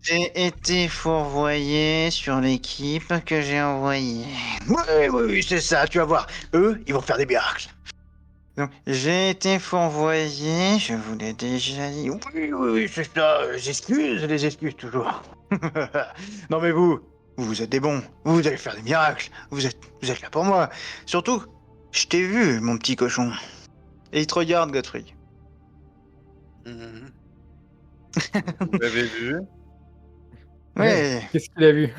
J'ai été fourvoyé sur l'équipe que j'ai envoyée. Oui, c'est ça, tu vas voir. Eux, ils vont faire des miracles. Donc, j'ai été fourvoyé, je vous l'ai déjà dit. Oui, c'est ça. J'excuse les excuses toujours. Non, mais vous êtes des bons. Vous allez faire des miracles. Vous êtes là pour moi. Surtout, je t'ai vu, mon petit cochon. Et il te regarde, Godfrey. Mhm. Vous l'avez vu. Ouais, Qu'est-ce qu'il a vu?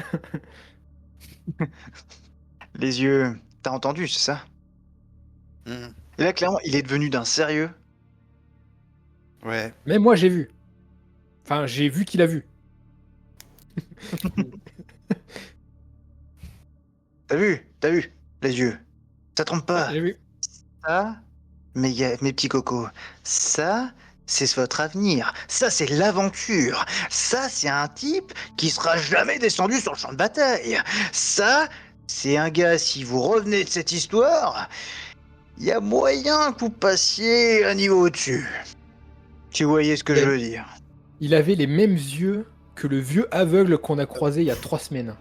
les yeux. T'as entendu, c'est ça? Mhm. Et là, clairement, il est devenu d'un sérieux. Ouais. Mais moi, j'ai vu. Enfin, j'ai vu qu'il a vu. T'as vu, les yeux. Ça trompe pas. J'ai vu. Ça, mes petits cocos, ça, c'est votre avenir. Ça, c'est l'aventure. Ça, c'est un type qui sera jamais descendu sur le champ de bataille. Ça, c'est un gars, si vous revenez de cette histoire, il y a moyen que vous passiez un niveau au-dessus. Si vous voyez ce que je veux dire. Il avait les mêmes yeux que le vieux aveugle qu'on a croisé il y a 3 semaines.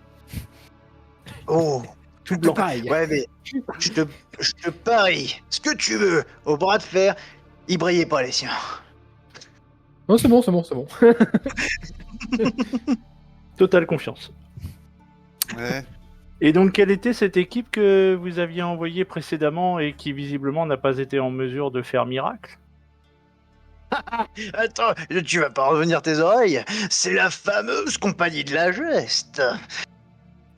Oh, Tout blanc. Pareil. ouais, mais je te parie ce que tu veux au bras de fer, il brillait pas les siens. Non, c'est bon. Totale confiance. Ouais. Et donc, quelle était cette équipe que vous aviez envoyée précédemment et qui visiblement n'a pas été en mesure de faire miracle? Attends, tu vas pas revenir tes oreilles. C'est la fameuse compagnie de la geste.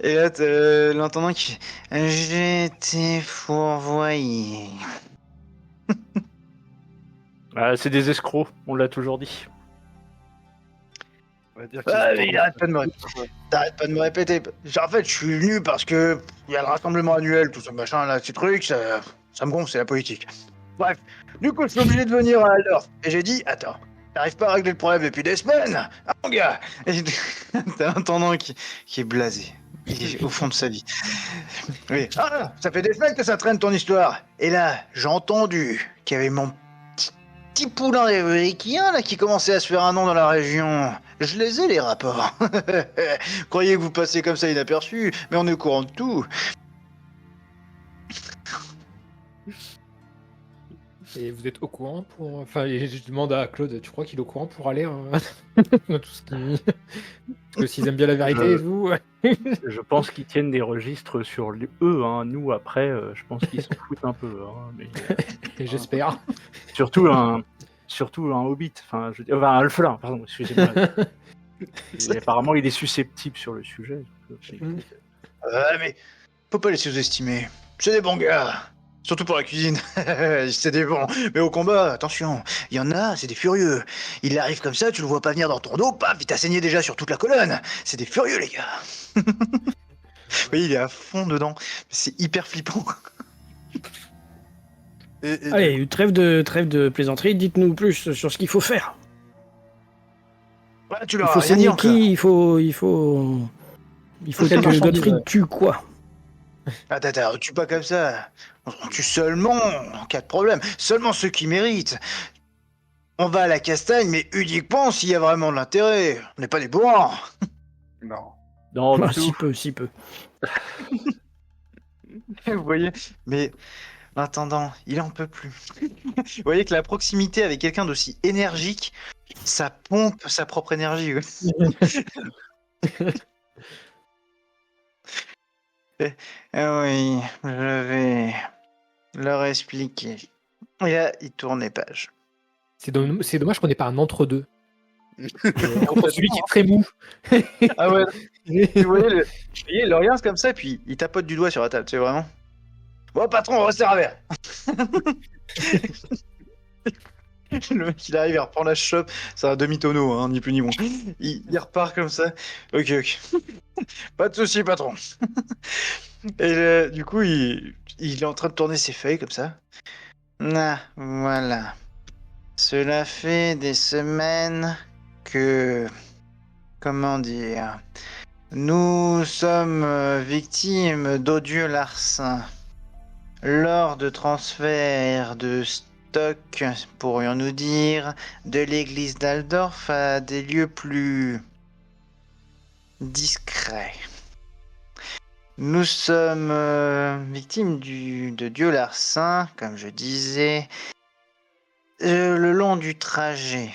Et là, t'as l'entendant qui... J'ai été fourvoyé. Ah, c'est des escrocs, on l'a toujours dit. On va dire Ah, mais il arrête pas de me répéter. T'arrêtes pas de me répéter. En fait, je suis venu parce que il y a le rassemblement annuel, tout ce machin là, ces trucs, ça me gonfle, c'est la politique. Bref, du coup, je suis obligé de venir à Aldorf. Et j'ai dit, attends, t'arrives pas à régler le problème depuis des semaines, ah, mon gars. Et t'as un intendant qui est blasé. Il est au fond de sa vie. Oui. Ah, ça fait des semaines que ça traîne ton histoire. Et là, j'ai entendu qu'il y avait mon petit poulain américain là qui commençait à se faire un nom dans la région. Je les ai les rapports. Croyez que vous passez comme ça inaperçu, mais on est au courant de tout. Et vous êtes au courant pour... Enfin, je demande à Claude, tu crois qu'il est au courant pour aller dans tout ce qui... Parce que s'ils aiment bien la vérité, vous... Je pense qu'ils tiennent des registres sur eux, hein. Nous, après, je pense qu'ils s'en foutent un peu. Hein, mais, J'espère. surtout un hobbit, enfin, un elfelin, pardon, excusez-moi. Et apparemment, il est susceptible sur le sujet. Mais faut pas les sous-estimer. C'est des bons gars. Surtout pour la cuisine. C'est des bons. Mais au combat, attention. Il y en a, c'est des furieux. Il arrive comme ça, tu le vois pas venir dans ton dos, paf, il t'a saigné déjà sur toute la colonne. C'est des furieux, les gars. Oui, il est à fond dedans. C'est hyper flippant. Et Allez, trêve de plaisanterie, dites-nous plus sur ce qu'il faut faire. Ouais, tu Il leur faut as rien dit saigner encore. qui, il faut Quel que marchand Godfrey de- tue quoi. Attends, on tue pas comme ça. On tue seulement en cas de problème. Seulement ceux qui méritent. On va à la castagne, mais uniquement s'il y a vraiment de l'intérêt. On n'est pas des bourrins. non. Non, Ah, du tout. si peu. Vous voyez. Mais l'intendant, il en peut plus. Vous voyez que la proximité avec quelqu'un d'aussi énergique, ça pompe sa propre énergie. Ouais. Ah oui, je vais leur expliquer. Et là, il tourne les pages. C'est dommage qu'on n'ait pas un entre-deux. Entre celui qui est très mou. Ah ouais. Vous voyez, il le regarde comme ça, puis il tapote du doigt sur la table, tu sais vraiment. Bon, patron, on resserre un verre. Le mec, il arrive, il reprend la chope. C'est un demi-tonneau, hein, ni plus ni moins. Il repart comme ça. Ok. Pas de souci, patron. Et du coup, il est en train de tourner ses feuilles comme ça. Ah, voilà. Cela fait des semaines que... Comment dire... Nous sommes victimes d'odieux larcins. Lors de transfert de stock, pourrions-nous dire, de l'église d'Aldorf à des lieux plus discrets. Nous sommes victimes de dieux larcins, comme je disais, le long du trajet.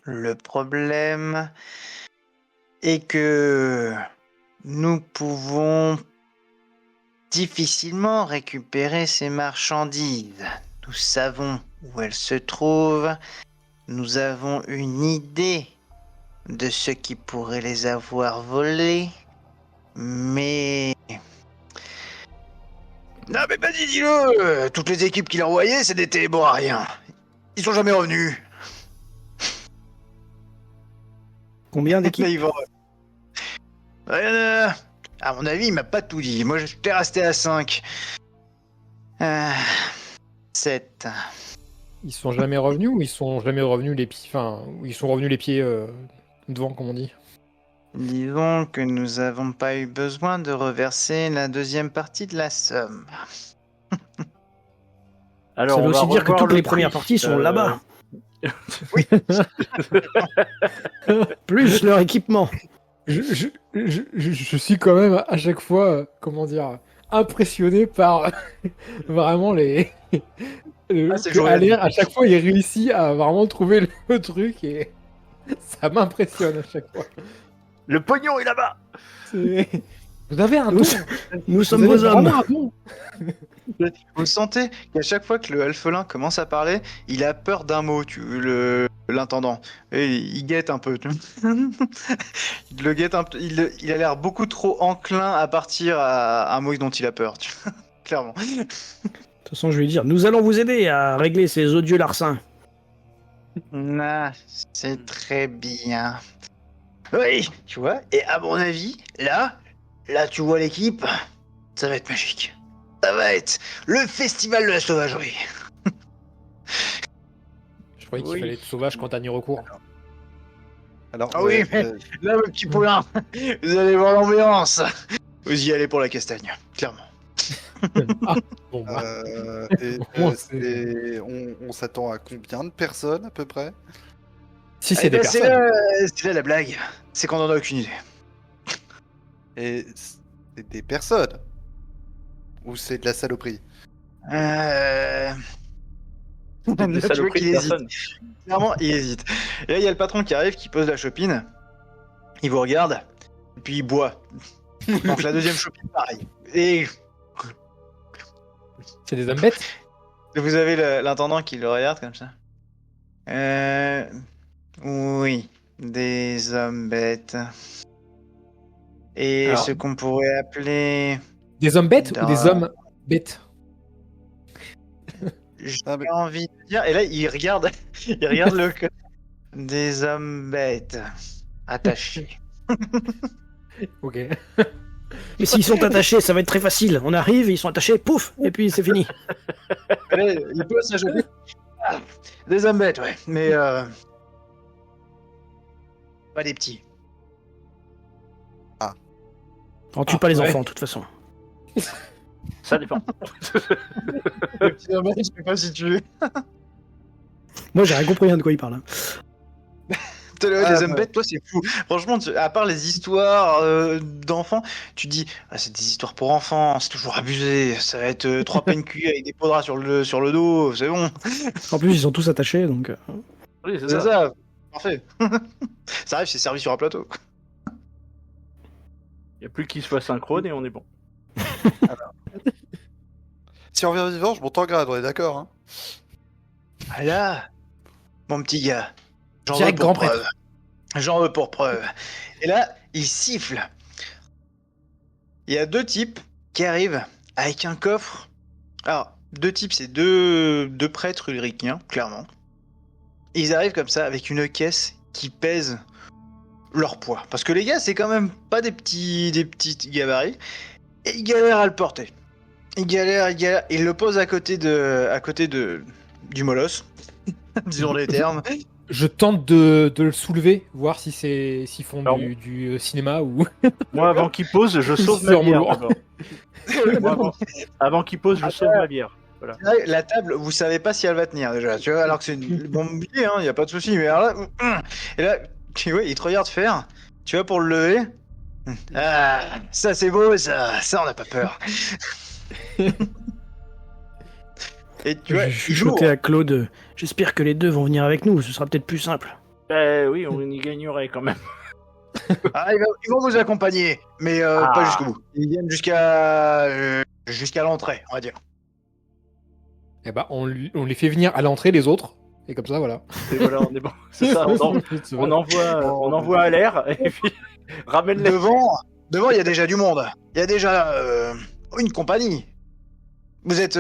Le problème est que nous pouvons difficilement récupérer ces marchandises. Nous savons où elles se trouvent. Nous avons une idée de ceux qui pourraient les avoir volées. Mais... Non mais vas-y, dis-le. Toutes les équipes qu'il a envoyées, c'est des télébots à rien. Ils sont jamais revenus. Combien d'équipes? Là, ils vont... À mon avis, il m'a pas tout dit. Moi, j'étais resté à 5. 7. ils sont jamais revenus ou ils sont jamais revenus les pieds, enfin, ou ils sont revenus les pieds devant, comme on dit. Disons que nous n'avons pas eu besoin de reverser la deuxième partie de la somme. Alors, Ça veut on va aussi dire que revoir toutes le les premières prix, parties sont là-bas. Oui. Plus leur équipement. Je suis quand même à chaque fois, comment dire, impressionné par vraiment les. C'est que Joël. Allaire, à chaque fois, il réussit à vraiment trouver le truc et ça m'impressionne à chaque fois. Le pognon est là-bas. Vous avez un don. Nous sommes Vous vos avez vraiment hommes. un don. Vous sentez qu'à chaque fois que le alphelin commence à parler, il a peur d'un mot, l'intendant. Et il guette un peu. Il le guette un peu. Il a l'air beaucoup trop enclin à partir à un mot dont il a peur. Clairement. De toute façon, je vais lui dire, nous allons vous aider à régler ces odieux larcins. Ah, c'est très bien. Oui, tu vois. Et à mon avis, là, tu vois l'équipe. Ça va être magique. Ça va être le festival de la sauvagerie. Je croyais qu'il Oui. fallait être sauvage quand t'as ni recours. Alors, Ah oui, mais là, mon petit poulain, vous allez voir l'ambiance. Vous y allez pour la castagne, clairement. Bon, bah, et, on s'attend à combien de personnes à peu près? si Eh c'est des ben, personnes. c'est là la blague. C'est qu'on en a aucune idée. Et c'est des personnes? Ou c'est de la saloperie? Là, Des tu vois saloperies qu'il de hésite. personnes. Clairement, il hésite. Et là, il y a le patron qui arrive, qui pose la chopine. Il vous regarde, et puis il boit. Donc la deuxième chopine, pareil. Et C'est des hommes bêtes. vous avez l'intendant qui le regarde comme ça. Oui, des hommes bêtes. Et Alors- ce qu'on pourrait appeler... Des hommes bêtes ou des hommes bêtes? J'ai Ah, mais- envie de dire... Et là, il regarde, il regarde le... Des hommes bêtes. Attachés. Ok. Mais s'ils sont attachés, ça va être très facile. On arrive, ils sont attachés, pouf, et puis c'est fini. Et là, il pose sa chopine. Ah, des hommes bêtes, ouais. Mais... Pas des petits. On tue pas les ouais. enfants, de toute façon. Ça dépend. Les petits hommes bêtes, je sais pas si tu... Moi, j'ai rien compris de quoi il parle. Hein. Des Ah, hommes ouais. bêtes, toi, c'est fou. Franchement, à part les histoires d'enfants, tu dis, ah, c'est des histoires pour enfants, c'est toujours abusé. Ça va être 3 peines cuits avec des pots de ras sur le dos, c'est bon. En plus, ils sont tous attachés, donc... Oui, c'est C'est ça. ça. Parfait. Ça arrive, c'est servi sur un plateau. Il n'y a plus qu'il soit synchrone et on est bon. Si on revient vivant, je monte en grade, on est d'accord, hein? Ah là, mon petit gars, j'en veux Direct pour grand preuve. J'en veux pour preuve. Et là, il siffle. Il y a 2 types qui arrivent avec un coffre. Alors, 2 types, c'est deux prêtres ulrichiens, clairement. Et ils arrivent comme ça avec une caisse qui pèse leur poids. Parce que les gars, c'est quand même pas des petits gabarits. Et ils galèrent à le porter. Ils galèrent. Ils le posent à côté du molosse. Disons les termes. Je tente de le soulever, voir si s'ils font Alors, du cinéma ou. Moi, avant qu'il pose, je sauve ma Sur bière. Molour. d'abord. Moi, avant qu'il pose, je sauve ma bière. Voilà. Là, la table, vous savez pas si elle va tenir déjà, tu vois, alors que c'est une bon mobilier, hein, y a pas de souci. Mais alors là, et là, tu vois, il te regarde faire, tu vois, pour le lever. Ah, ça c'est beau, ça on n'a pas peur. Et tu vois, Je il chuchotais ouvre. à Claude. J'espère que les deux vont venir avec nous, ce sera peut-être plus simple. Oui, on y gagnerait quand même. Ah, ils vont vous accompagner, mais Ah. pas jusqu'au bout. Ils viennent jusqu'à l'entrée, on va dire. Eh ben, on les fait venir à l'entrée, les autres. Et comme ça, voilà. Et voilà, on est bon. C'est ça, on envoie à l'air et puis ramène les. Devant, il y a déjà du monde. Il y a déjà une compagnie. Vous êtes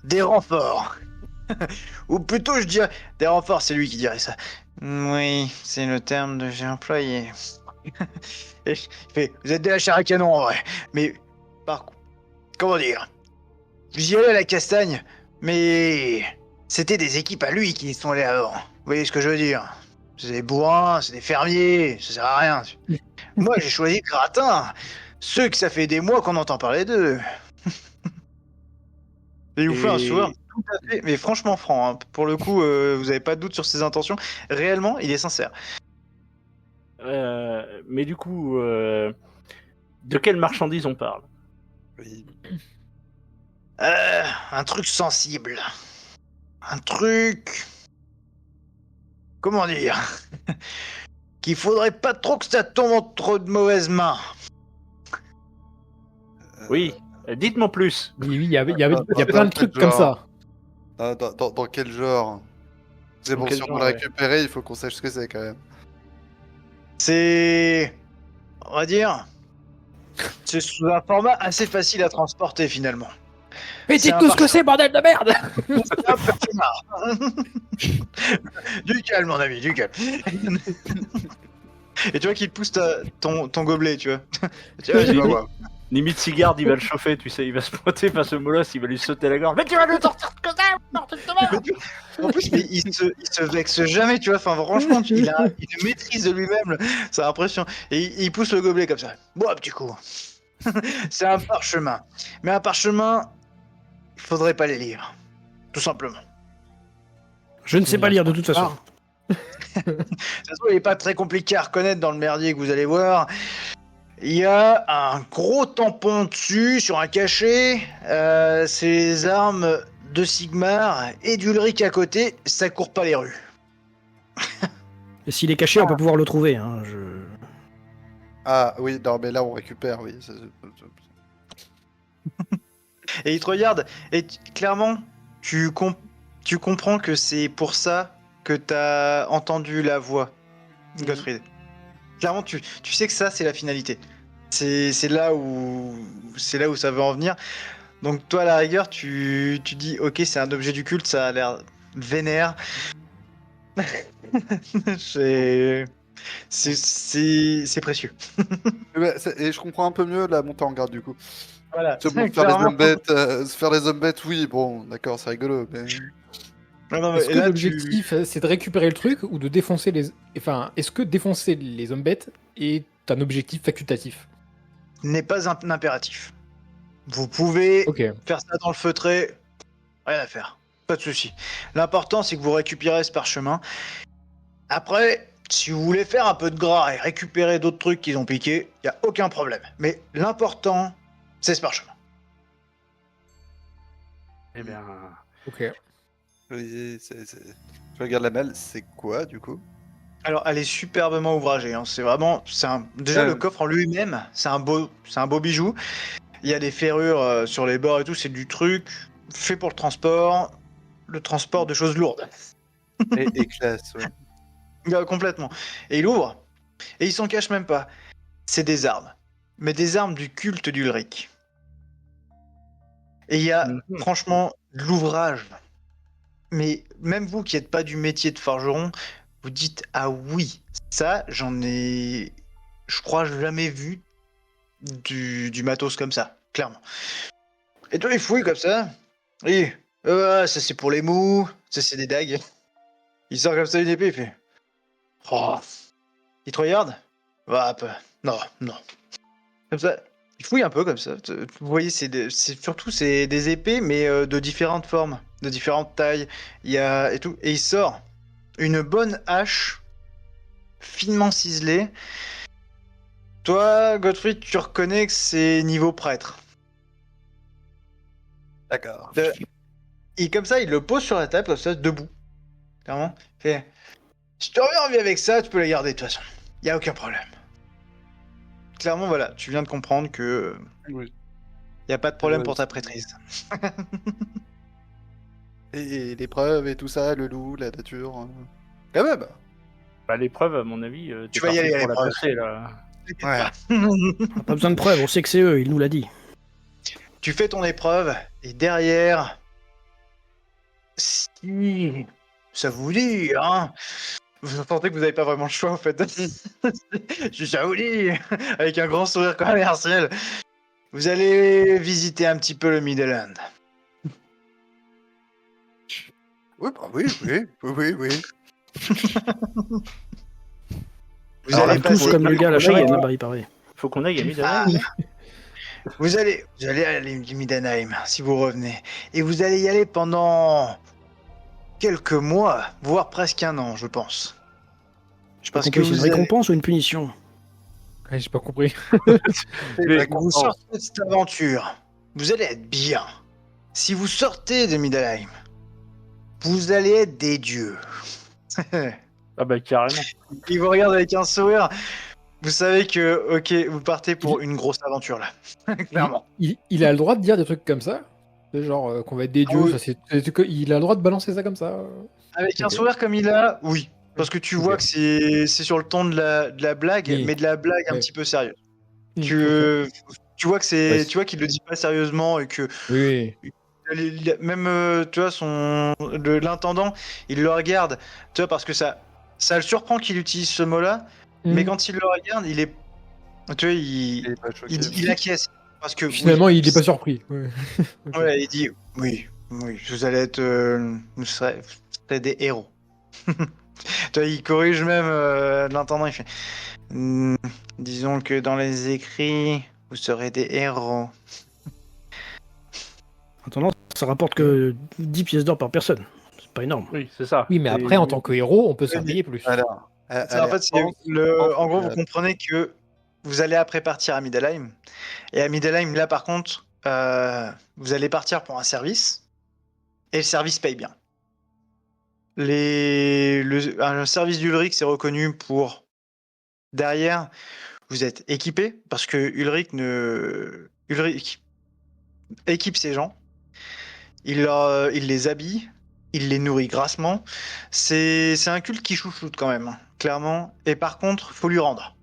des renforts. Ou plutôt, je dirais, des renforts, c'est lui qui dirait ça. Oui, c'est le terme que j'ai employé. Et il fait, vous êtes de la chair à canon, en vrai. Mais, comment dire? J'y allais à la castagne, mais c'était des équipes à lui qui y sont allées avant. Vous voyez ce que je veux dire? C'est des bourrins, c'est des fermiers, ça sert à rien. Moi, j'ai choisi Gratin. Ceux que ça fait des mois qu'on entend parler d'eux. Et il vous fait un sourire tout à fait, mais franchement franc. Hein. Pour le coup, vous avez pas de doute sur ses intentions. Réellement, il est sincère. Mais du coup, de quelle marchandise on parle? Oui. Un truc sensible. Un truc... Comment dire? Qu'il faudrait pas trop que ça tombe entre de mauvaises mains. Oui, dites-moi plus. Oui, il y a Dans plein de quel trucs comme genre ça. Dans quel genre? C'est Dans bon, quel si on genre, veut le ouais. récupérer, il faut qu'on sache ce que c'est quand même. C'est... On va dire... C'est sous un format assez facile à transporter finalement. Mais C'est dites-nous un ce que c'est, bordel de merde! C'est un parchemin. Du calme mon ami, du calme. Et tu vois qu'il te pousse ton gobelet, tu vois. Tu vois, tu vas voir. Limite Sigard, il va le chauffer, tu sais, il va se pointer face au molosse, il va lui sauter la gorge. Mais tu vas le sortir que ça, bordel de merde! En plus, mais il se vexe jamais, tu vois. Enfin, franchement, il a une maîtrise de lui-même. C'est impressionnant. Et il pousse le gobelet comme ça. Bois, petit coup. C'est un parchemin. Mais un parchemin, il faudrait pas les lire. Tout simplement. Je ne sais pas lire de toute façon. De toute façon, il n'est pas très compliqué à reconnaître dans le merdier que vous allez voir. Il y a un gros tampon dessus, sur un cachet. C'est les armes de Sigmar et d'Ulrich à côté. Ça court pas les rues. Et s'il est caché, on peut pouvoir le trouver. Hein. Ah oui, non, mais là on récupère, oui. Et il te regarde. Et clairement, tu comprends que c'est pour ça que t'as entendu la voix, Gottfried. Clairement, tu sais que ça, c'est la finalité. C'est là où ça veut en venir. Donc toi, à la rigueur, tu dis, ok, c'est un objet du culte, ça a l'air vénère. C'est précieux. Et je comprends un peu mieux la montée en garde du coup. Voilà. Se faire les hommes bêtes, oui, bon, d'accord, c'est rigolo, mais... Est-ce que l'objectif, c'est de récupérer le truc ou de défoncer les... Enfin, est-ce que défoncer les hommes bêtes est un objectif facultatif? N'est pas un impératif. Vous pouvez faire ça dans le feutré, rien à faire. Pas de souci. L'important, c'est que vous récupérez ce parchemin. Après, si vous voulez faire un peu de gras et récupérer d'autres trucs qu'ils ont piqués, il n'y a aucun problème. Mais l'important, c'est ce parchemin. Eh bien... Ok. Oui, je regarde la malle, c'est quoi du coup? Alors, elle est superbement ouvragée. Hein. Déjà, le coffre en lui-même, c'est un beau bijou. Il y a des ferrures sur les bords et tout. C'est du truc fait pour le transport de choses lourdes. Et classe, ouais. Complètement. Et il ouvre. Et il s'en cache même pas. C'est des armes. Mais des armes du culte d'Ulrich. Et il y a, franchement, de l'ouvrage. Mais même vous qui n'êtes pas du métier de forgeron, vous dites, ah oui, ça, j'en ai, je crois, jamais vu du matos comme ça, clairement. Et toi, il fouille comme ça. Et ça c'est pour les mous, ça c'est des dagues. Il sort comme ça une épée, il fait. Oh. Il te regarde. Hop. Non. Comme ça. Il fouille un peu comme ça. Vous voyez, c'est des épées, mais de différentes formes, de différentes tailles. Il y a et tout. Et il sort une bonne hache finement ciselée. Toi, Gottfried, tu reconnais que c'est niveau prêtre. D'accord. Et comme ça, il le pose sur la table, comme ça, debout. Clairement. Il fait, si tu reviens en vie avec ça, tu peux la garder de toute façon. Il n'y a aucun problème. Clairement, voilà, tu viens de comprendre que oui. Il n'y a pas de problème pour ta prêtrise. Et l'épreuve et tout ça, le loup, la nature... Quand même. Bah, l'épreuve, à mon avis, tu vas y aller à pour la l'épreuve. passer, là. Ouais. Pas besoin de preuves, on sait que c'est eux, il nous l'a dit. Tu fais ton épreuve, et derrière... Si... Ça vous dit, hein? Vous entendez que vous n'avez pas vraiment le choix, en fait. Ça vous dit, avec un grand sourire commercial. Vous allez visiter un petit peu le Midland. Oui, bah oui. Vous Alors, allez Tous passer... comme le gars à la charrette, Ouais. là-bas, il paraît. Faut qu'on aille à Ah, Middenheim. vous allez aller à Middenheim si vous revenez. Et vous allez y aller pendant quelques mois, voire presque un an, je pense. Je pas Parce compris, que c'est une vous allez- récompense ou une punition? Ouais, j'ai pas compris. Mais Vous sortez de cette aventure, vous allez être bien. Si vous sortez de Middenheim, vous allez être des dieux. Ah bah carrément. Il vous regarde avec un sourire. Vous savez que, ok, vous partez pour une grosse aventure là. Clairement. Il a le droit de dire des trucs comme ça? C'est genre qu'on va être des dieux, oui. ça, il a le droit de balancer ça comme ça? Avec un Ok. sourire comme il a, oui. Parce que tu vois Ok. que c'est sur le ton de la blague, Oui. mais de la blague un Ouais. petit peu sérieuse. Ok. Tu vois que c'est, Ouais. tu vois qu'il le dit pas sérieusement et que Oui. même, tu vois, l'intendant, il le regarde, tu vois, parce que ça le surprend qu'il utilise ce mot-là, mais Mm. quand il le regarde, il est, tu vois, Il est pas choqué. il acquiesce. Parce que Finalement, oui, il est pas surpris. Ouais. Ok. Ouais, il dit oui, vous allez être, vous serez des héros. Tu vois, il corrige même l'intendant, il fait Hmm, disons que dans les écrits, vous serez des héros. Attends, ça rapporte que 10 pièces d'or par personne. C'est pas énorme. Oui, c'est ça. Oui, mais C'est- après, en tant que héros, on peut se faire Oui. payer plus. Alors, En fait, en gros, vous comprenez que vous allez après partir à Middenheim. Et à Middenheim, là, par contre, vous allez partir pour un service. Et le service paye bien. Un service d'Ulrich, c'est reconnu pour... Derrière, vous êtes équipé, parce que Ulrich équipe ses gens. Il les habille, il les nourrit grassement. C'est un culte qui chouchoute quand même, hein, clairement. Et par contre, faut lui rendre.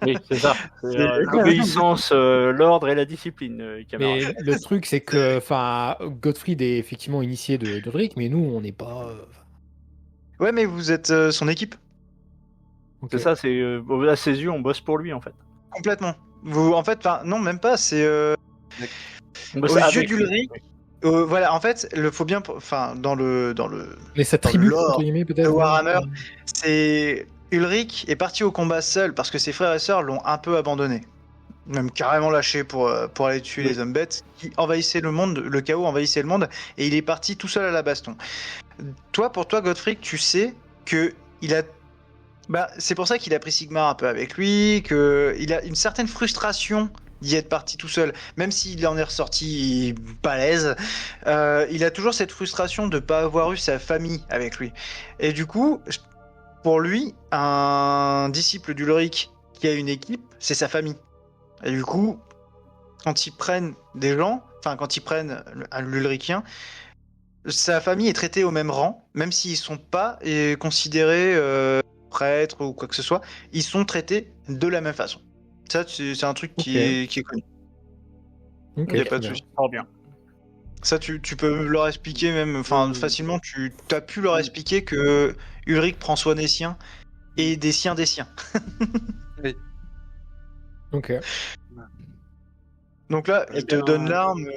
Oui, c'est ça. C'est, l'obéissance, l'ordre et la discipline, camarade. Mais le truc, c'est que, enfin, Gottfried est effectivement initié de Rick, mais nous, on n'est pas. Ouais, mais vous êtes son équipe, Ok. C'est ça, c'est à ses yeux, on bosse pour lui en fait. complètement. Vous, en fait, non, même pas. C'est On bosse aux yeux avec d'Ulrich. lui. Voilà, en fait, il faut bien, enfin, dans le Mais sa dans tribu, l'or entre guillemets, peut-être. de Warhammer, c'est Ulrich est parti au combat seul parce que ses frères et sœurs l'ont un peu abandonné, même carrément lâché pour aller tuer Oui. les hommes bêtes qui envahissaient le monde, le chaos envahissait le monde, et il est parti tout seul à la baston. Pour toi, Gottfried, tu sais que il a, c'est pour ça qu'il a pris Sigmar un peu avec lui, que il a une certaine frustration d'y être parti tout seul, même s'il en est ressorti balèze, il a toujours cette frustration de pas avoir eu sa famille avec lui. Et du coup, pour lui, un disciple d'Ulrich qui a une équipe, c'est sa famille. Et du coup, quand ils prennent des gens, enfin quand ils prennent l'Ulrichien, sa famille est traitée au même rang, même s'ils sont pas considérés prêtres ou quoi que ce soit, ils sont traités de la même façon. Ça, c'est un truc qui est connu. Ok, Il n'y a très pas de bien. souci. Fort bien. Ça, tu peux leur expliquer même, enfin facilement, tu as pu leur expliquer que Ulrich prend soin des siens et des siens des siens. Ok. Donc là, Eh il te bien, donne l'arme,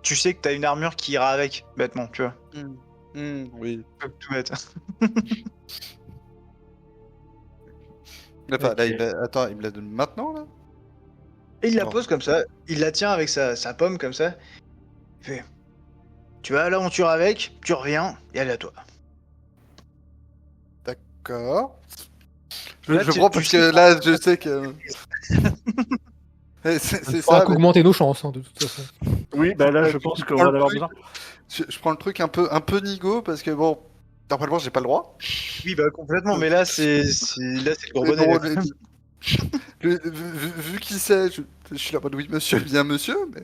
tu sais que t'as une armure qui ira avec, bêtement, tu vois. Oui. Tout bête. Enfin, là, Ok. attends, il me la donne maintenant, là? Et il la Non. pose comme ça, il la tient avec sa pomme comme ça. Il fait, tu vas à l'aventure avec, tu reviens, et elle est à toi. D'accord. Là, Je tu- prends tu parce sais que là, je sais que... c'est Il faudra ça, mais qu'augmenter nos chances, hein, de toute façon. Oui, bah là, je pense qu'on va en avoir besoin. je prends le truc un peu nigo parce que bon, normalement, j'ai pas le droit. Oui, bah complètement, mais là, c'est le gros Mais bonnet. bon, vu qui c'est, je suis là en mode oui, monsieur, bien monsieur, mais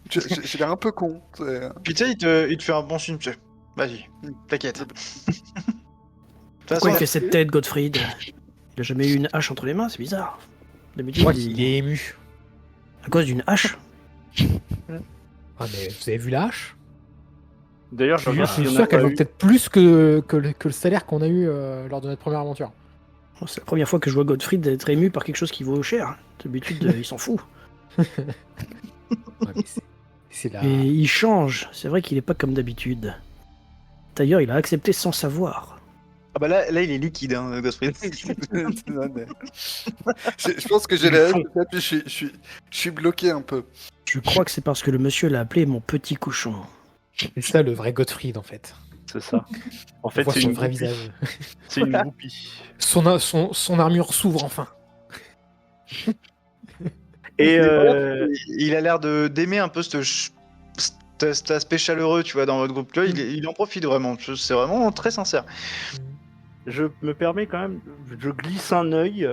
j'ai l'air un peu con. Puis tu sais, il te fait un bon signe, tu sais. Vas-y, t'inquiète. De toute Pourquoi il façon, fait cette tête, Gottfried? Il a jamais eu une hache entre les mains, c'est bizarre. Je D'habitude, crois qu'il est ému. à cause d'une hache. Ah, mais vous avez vu la hache? D'ailleurs, Je je suis regarde s'il y en a sûr qu'elle pas vaut eu. peut-être plus que le salaire qu'on a eu lors de notre première aventure. Oh, c'est la première fois que je vois Gottfried être ému par quelque chose qui vaut cher. D'habitude, il s'en fout. Ouais, mais C'est là. Et il change. C'est vrai qu'il est pas comme d'habitude. D'ailleurs, il a accepté sans savoir. Ah bah là il est liquide, hein, Godfrey. Non, mais- je pense que j'ai la haine, puis je suis bloqué un peu. Je crois que c'est parce que le monsieur l'a appelé mon petit cochon. C'est ça le vrai Gottfried en fait. C'est ça. En On fait, voit c'est son une vrai groupie. visage. C'est une groupie. Son armure s'ouvre enfin. Et Il a l'air d'aimer un peu cet aspect chaleureux, tu vois, dans votre groupe. Tu vois, il en profite vraiment. C'est vraiment très sincère. je me permets quand même, je glisse un œil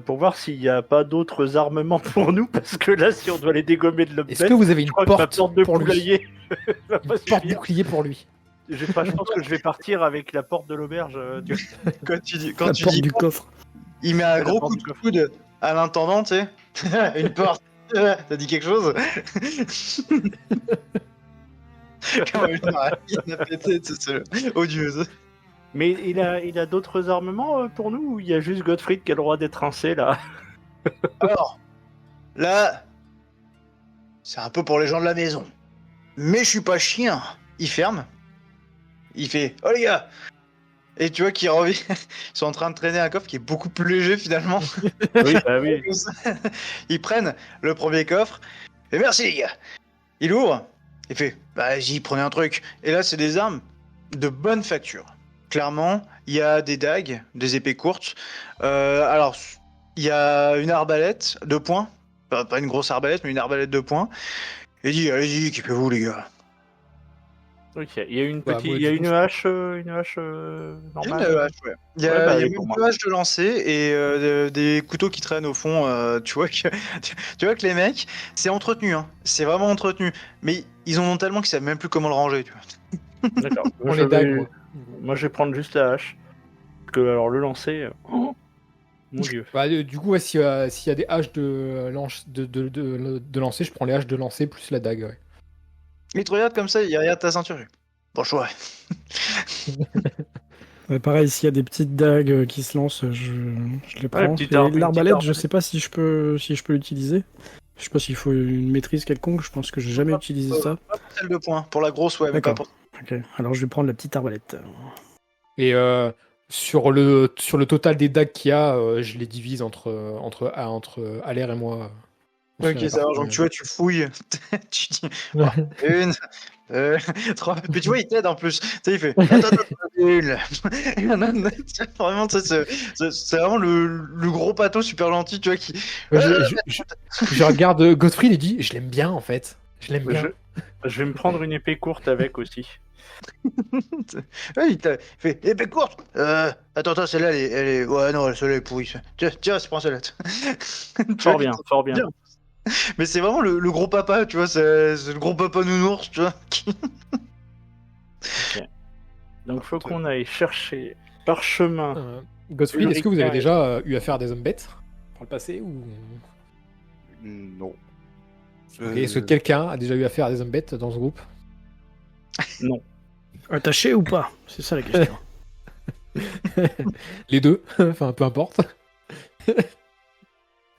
pour voir s'il n'y a pas d'autres armements pour nous, parce que là, si on doit les dégommer de l'objet, Est-ce que vous avez je une crois que ma porte porte de pour lui? poulailler va pas Une porte suffire. bouclier pour lui. Je pense que je vais partir avec la porte de l'auberge. Quand tu dis, La porte du coffre. il met un La gros porte coup du de coude à l'intendant, tu sais. Une porte. T'as dit quelque chose? Comment il a pété, c'est odieuse. Mais il a d'autres armements pour nous, ou il y a juste Gottfried qui a le droit d'être rincé là? Alors, là, c'est un peu pour les gens de la maison. Mais je suis pas chien. Il ferme. Il fait « Oh les gars !» Et tu vois qu'ils revient. Ils sont en train de traîner un coffre qui est beaucoup plus léger finalement. Oui, bah oui. Ils prennent le premier coffre. Et merci les gars. Il ouvre. Il fait bah, vas-y, prenez un truc. Et là, c'est des armes de bonne facture. Clairement, il y a des dagues, des épées courtes. Alors, il y a une arbalète 2 points. Pas une grosse arbalète, mais une arbalète 2 points. Et il dit allez-y, équipez-vous les gars. Ok, il y a une Bah, petite, moi, il y a du une coup, hache, Il y a normale. une hache, ouais. Il y a, Ouais, bah, il y a pour même moi. deux haches de lancer et des couteaux qui traînent au fond. Tu vois que, tu vois que les mecs, c'est entretenu, hein. C'est vraiment entretenu. Mais ils en ont tellement qu'ils savent même plus comment le ranger. Tu vois. D'accord. On Je les dagues, vais- moi. Moi, je vais prendre juste la hache. Parce que alors le lancer, oh, mon dieu. Bah, du coup, ouais, s'il y a des haches de lancer, je prends les haches de lancer plus la dague. Ouais. Il te regarde comme ça, il regarde ta ceinture. Bon choix. Pareil, s'il y a des petites dagues qui se lancent, je les prends. petite Et arme, une l'arbalète, petite je sais pas si je peux l'utiliser. Je sais pas s'il faut une maîtrise quelconque. Je pense que j'ai jamais utilisé ça. Pas pour celle de poing. Pour la grosse, ouais, mais pas D'accord. pour. Ok. Alors je vais prendre la petite arbalète. Et sur le total des dagues qu'il y a, je les divise entre Alaire et moi. Ok, ça marche. Donc tu vois, tu fouilles. Tu dis oh, une, 3. Puis tu vois, il t'aide en plus. Tu sais, il fait attends, une. Vraiment, tu sais, c'est vraiment le gros pato super gentil, tu vois, qui. Je regarde Gottfried et dit je l'aime bien en fait. Je l'aime bien. Je vais me prendre une épée courte avec aussi. Ouais, il fait épée courte. Attends, celle-là, elle est. Ouais, non, celle-là est pourrie. Tiens, je prends celle-là. Fort bien, fort bien. Bien. Mais c'est vraiment le gros papa, tu vois, c'est le gros papa nounours, tu vois. Donc faut qu'on aille chercher par chemin. Gottfried, Le est-ce que vous avez Ricard. déjà eu affaire à des hommes bêtes par le passé ou Non. Est-ce que quelqu'un a déjà eu affaire à des hommes bêtes dans ce groupe? Attaché ou pas? C'est ça la question. Les deux, enfin peu importe.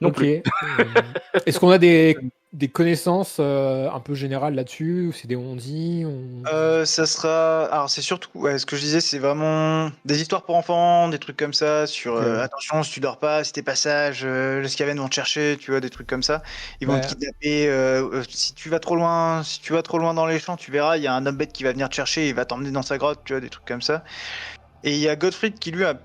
Non Ok. plus. Est-ce qu'on a des connaissances un peu générales là-dessus? Ou c'est des on-dit Ça sera. Alors, c'est surtout. Ouais, ce que je disais, c'est vraiment des histoires pour enfants, des trucs comme ça. Sur Ok. attention, si tu dors pas, si t'es pas sage, les Skaven vont te chercher, tu vois, des trucs comme ça. Ils vont Ouais. te kidnapper. Si tu vas trop loin, dans les champs, tu verras, il y a un homme bête qui va venir te chercher, il va t'emmener dans sa grotte, tu vois, des trucs comme ça. Et il y a Gottfried qui lui a un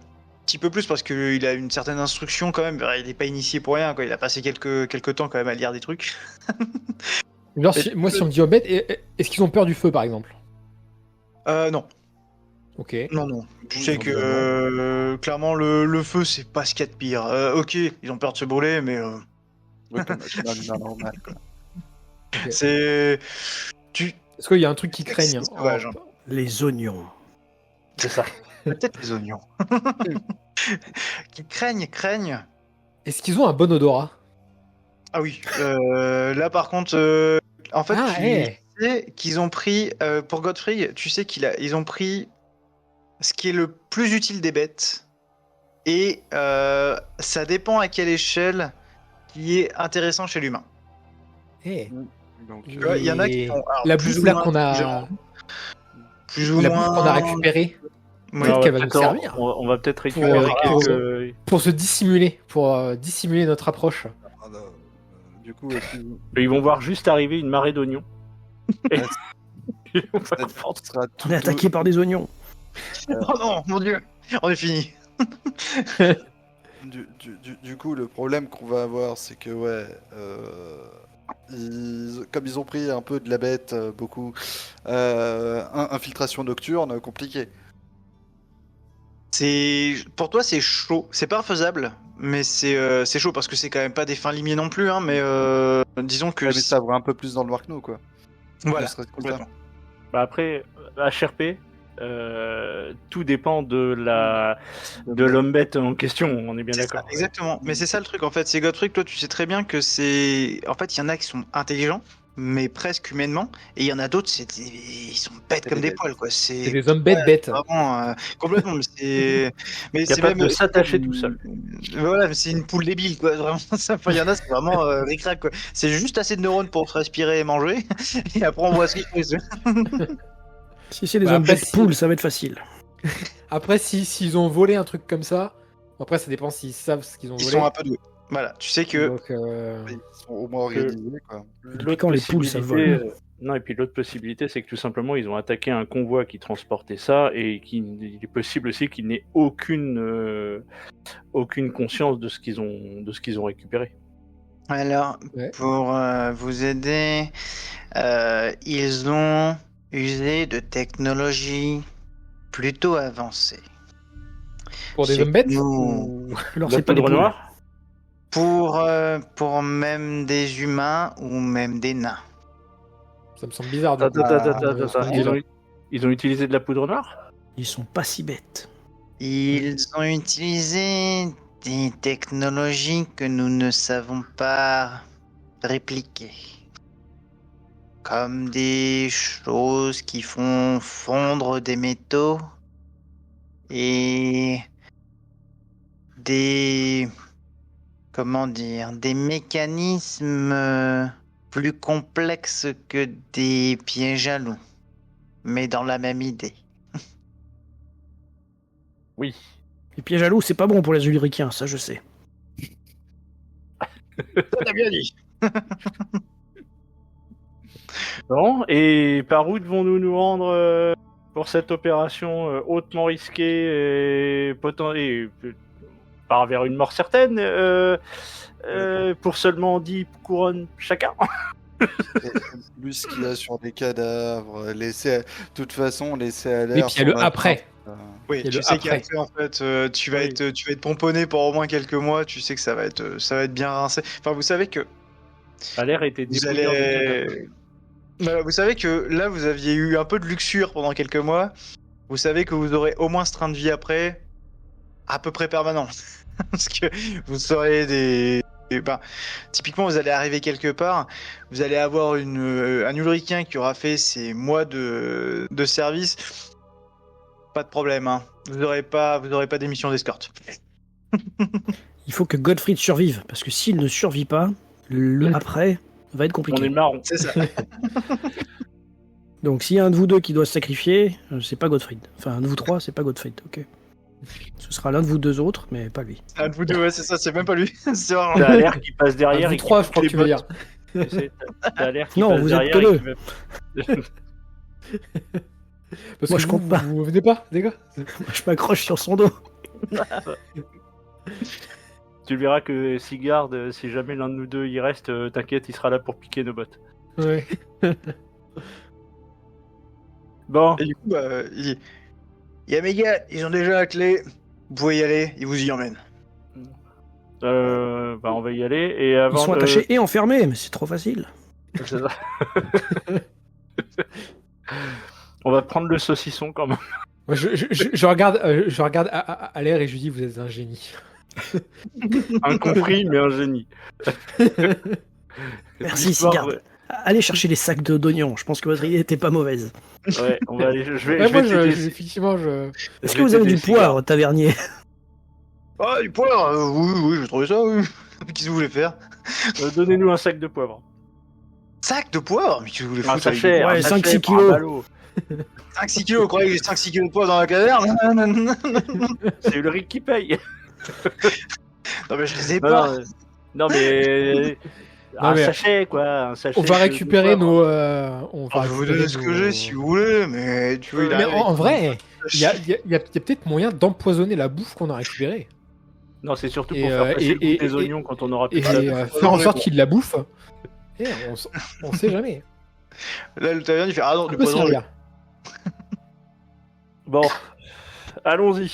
petit peu plus parce qu'il a une certaine instruction quand même. Il est pas initié pour rien, quoi. Il a passé quelques temps quand même à lire des trucs. Genre, moi, si on me dit hommes bêtes, est-ce qu'ils ont peur du feu par exemple? Non. Ok. Non. Tu Oui, sais ils ont que besoin. clairement le feu c'est pas ce qu'il y a de pire. Ok, ils ont peur de se brûler, mais Ouais, comme un humain normal, quoi. Ok. c'est Est-ce qu'il y a un truc qui craignent C'est sauvage, hein. Les oignons. C'est ça. Peut-être les oignons. Qui craignent. Est-ce qu'ils ont un bon odorat? Ah oui. Là par contre, en fait, Ah, tu hey. sais qu'ils ont pris pour Godfrey, tu sais ils ont pris ce qui est le plus utile des bêtes et ça dépend à quelle échelle qui est intéressant chez l'humain. Hey. Donc, Tu vois, il y en a qui font. Alors, La plus bouffe ou là moins qu'on a, intelligent, plus ou la bouffe moins. qu'on a récupérée, Ouais. peut-être on qu'elle va va nous peut-être servir on va peut-être Pour, récupérer pour- quelques. pour se dissimuler, pour dissimuler notre approche. du coup, Ils vont voir juste arriver une marée d'oignons. Et- Ouais, On va ça comprendre. sera tout, On est attaqué par des oignons. Oh non, mon dieu, on est fini. Du coup, le problème qu'on va avoir, c'est que, comme ils ont pris un peu de la bête, beaucoup, infiltration nocturne, compliqué. Pour toi, c'est chaud. C'est pas faisable, mais c'est chaud parce que c'est quand même pas des fins limiers non plus. Hein, mais disons que. Ouais, mais ça va un peu plus dans le noir que nous, quoi. Voilà. Ne serait-ce que ça. Complètement. Bah après, HRP, tout dépend de l'homme bête en question, on est bien C'est ça, d'accord. exactement. Mais c'est ça le truc en fait. C'est Godfrey, toi, tu sais très bien que c'est. En fait, il y en a qui sont intelligents, mais presque humainement, et il y en a d'autres, ils sont bêtes C'est comme des des poils, quoi. C'est des hommes bêtes. Vraiment, complètement. Mais c'est Capable même de s'attacher tout seul. Voilà, mais c'est une poule débile, quoi. Vraiment, ça. Enfin, il y en a, c'est vraiment ric-rac, quoi. C'est juste assez de neurones pour respirer et manger, et après on voit ce qu'ils font. Si c'est des Bah, hommes après, bêtes si- poules, ça va être facile. Après, s'ils ont volé un truc comme ça, après ça dépend s'ils savent ce qu'ils ont Ils volé. sont un peu doués. Voilà, tu sais que. Donc, Ils sont au moins organisés, quoi. L'autre quand les poules, ça possibilité, vole. non, et puis l'autre possibilité, c'est que tout simplement, ils ont attaqué un convoi qui transportait ça, et il est possible aussi qu'ils n'aient aucune conscience de ce qu'ils ont récupéré. Alors, Ouais. pour vous aider, ils ont usé de technologies plutôt avancées. pour des C'est hommes bêtes nous. ou- Alors La c'est pas des poudre poules. noire. Pour même des humains ou même des nains. Ça me semble bizarre. du Attends, coup. attends. Ils ont utilisé de la poudre noire. Ils sont pas si bêtes. Ils ont utilisé des technologies que nous ne savons pas répliquer. Comme des choses qui font fondre des métaux et des... comment dire, des mécanismes plus complexes que des pièges à loups, mais dans la même idée. Oui. Les pièges à loups, c'est pas bon pour les ulricains, ça je sais. T'as bien dit. Bon, et par où devons-nous nous rendre pour cette opération hautement risquée et part vers une mort certaine pour seulement 10 couronnes chacun? Plus qu'il y a sur des cadavres, de toute façon, laisser à l'air. Et puis il y a le son après. atteinte, Oui, Il y a tu le sais après. qu'après, en fait, tu vas Oui. être pomponné pour au moins quelques mois. Tu sais que ça va être bien rincé. Enfin, vous savez que L'air était vous dépouillé du cadavre. allez. Voilà, vous savez que là, vous aviez eu un peu de luxure pendant quelques mois. Vous savez que vous aurez au moins ce train de vie après, à peu près permanent. Parce que vous serez typiquement, vous allez arriver quelque part, vous allez avoir un Ulricain qui aura fait ses mois de service. Pas de problème, hein. Vous aurez pas d'émission d'escorte. Il faut que Godfried survive, parce que s'il ne survit pas, le après va être On est compliqué. marron. C'est ça. Donc s'il y a un de vous deux qui doit se sacrifier, c'est pas Godfried. Enfin, un de vous trois, c'est pas Godfried, ok. Ce sera l'un de vous deux autres, mais pas lui. Un de vous deux, ouais, c'est ça, c'est même pas lui. C'est vraiment. T'as l'air qui passe derrière. Vous et qui trois, pique je crois que les tu veux bottes. dire. Tu sais, t'as l'air qui Non, passe vous êtes derrière que et qui va- Parce Moi, que je compte pas. Vous venez pas, les gars. Je m'accroche sur son dos. Tu verras que Sigard, si jamais l'un de nous deux y reste, t'inquiète, il sera là pour piquer nos bottes. Ouais. Bon, Et du coup, il dit Y'a mes gars, ils ont déjà la clé. Vous pouvez y aller, ils vous y emmènent. bah on va y aller. Et avant Ils sont de- attachés et enfermés, mais c'est trop facile. C'est ça. On va prendre le saucisson quand même. Moi, je regarde à l'air et je lui dis vous êtes un génie. Incompris, mais un génie. Merci, L'histoire Sigard. Allez chercher les sacs d'oignons. Je pense que votre idée était pas mauvaise. Ouais, on va aller. Je vais Ouais, moi, t'aider. effectivement, Est-ce Je que vous vais avez du t'aider, Sigard. poivre, tavernier? Ah, du poivre Oui, j'ai trouvé ça, oui. Qu'est-ce que vous voulez faire? Donnez-nous un sac de poivre. Sac de poivre? Mais tu voulais Un foutre sachet, Ouais, un 5-6 sachet pour un kilos. ballot. 5-6 kilos, vous croyez que j'ai 5-6 kilos de poivre dans la caverne? C'est Ulrich qui paye. Non, mais je les ai Non, pas. non, mais un mais sachet quoi, un sachet. On va de récupérer poivre. nos. On va Je vais vous récupérer donner ce que j'ai si vous voulez, mais tu veux, il Mais arrive en avec- vrai, il y a peut-être moyen d'empoisonner la bouffe qu'on a récupérée. Non, c'est surtout Et, pour faire passer le goût et- des oignons quand on aura plus Et de table. faire en sorte qu'il la bouffe. Et on sait jamais. Là, le taverne, il fait ah non, On du peut poison. servir. Bon, allons-y.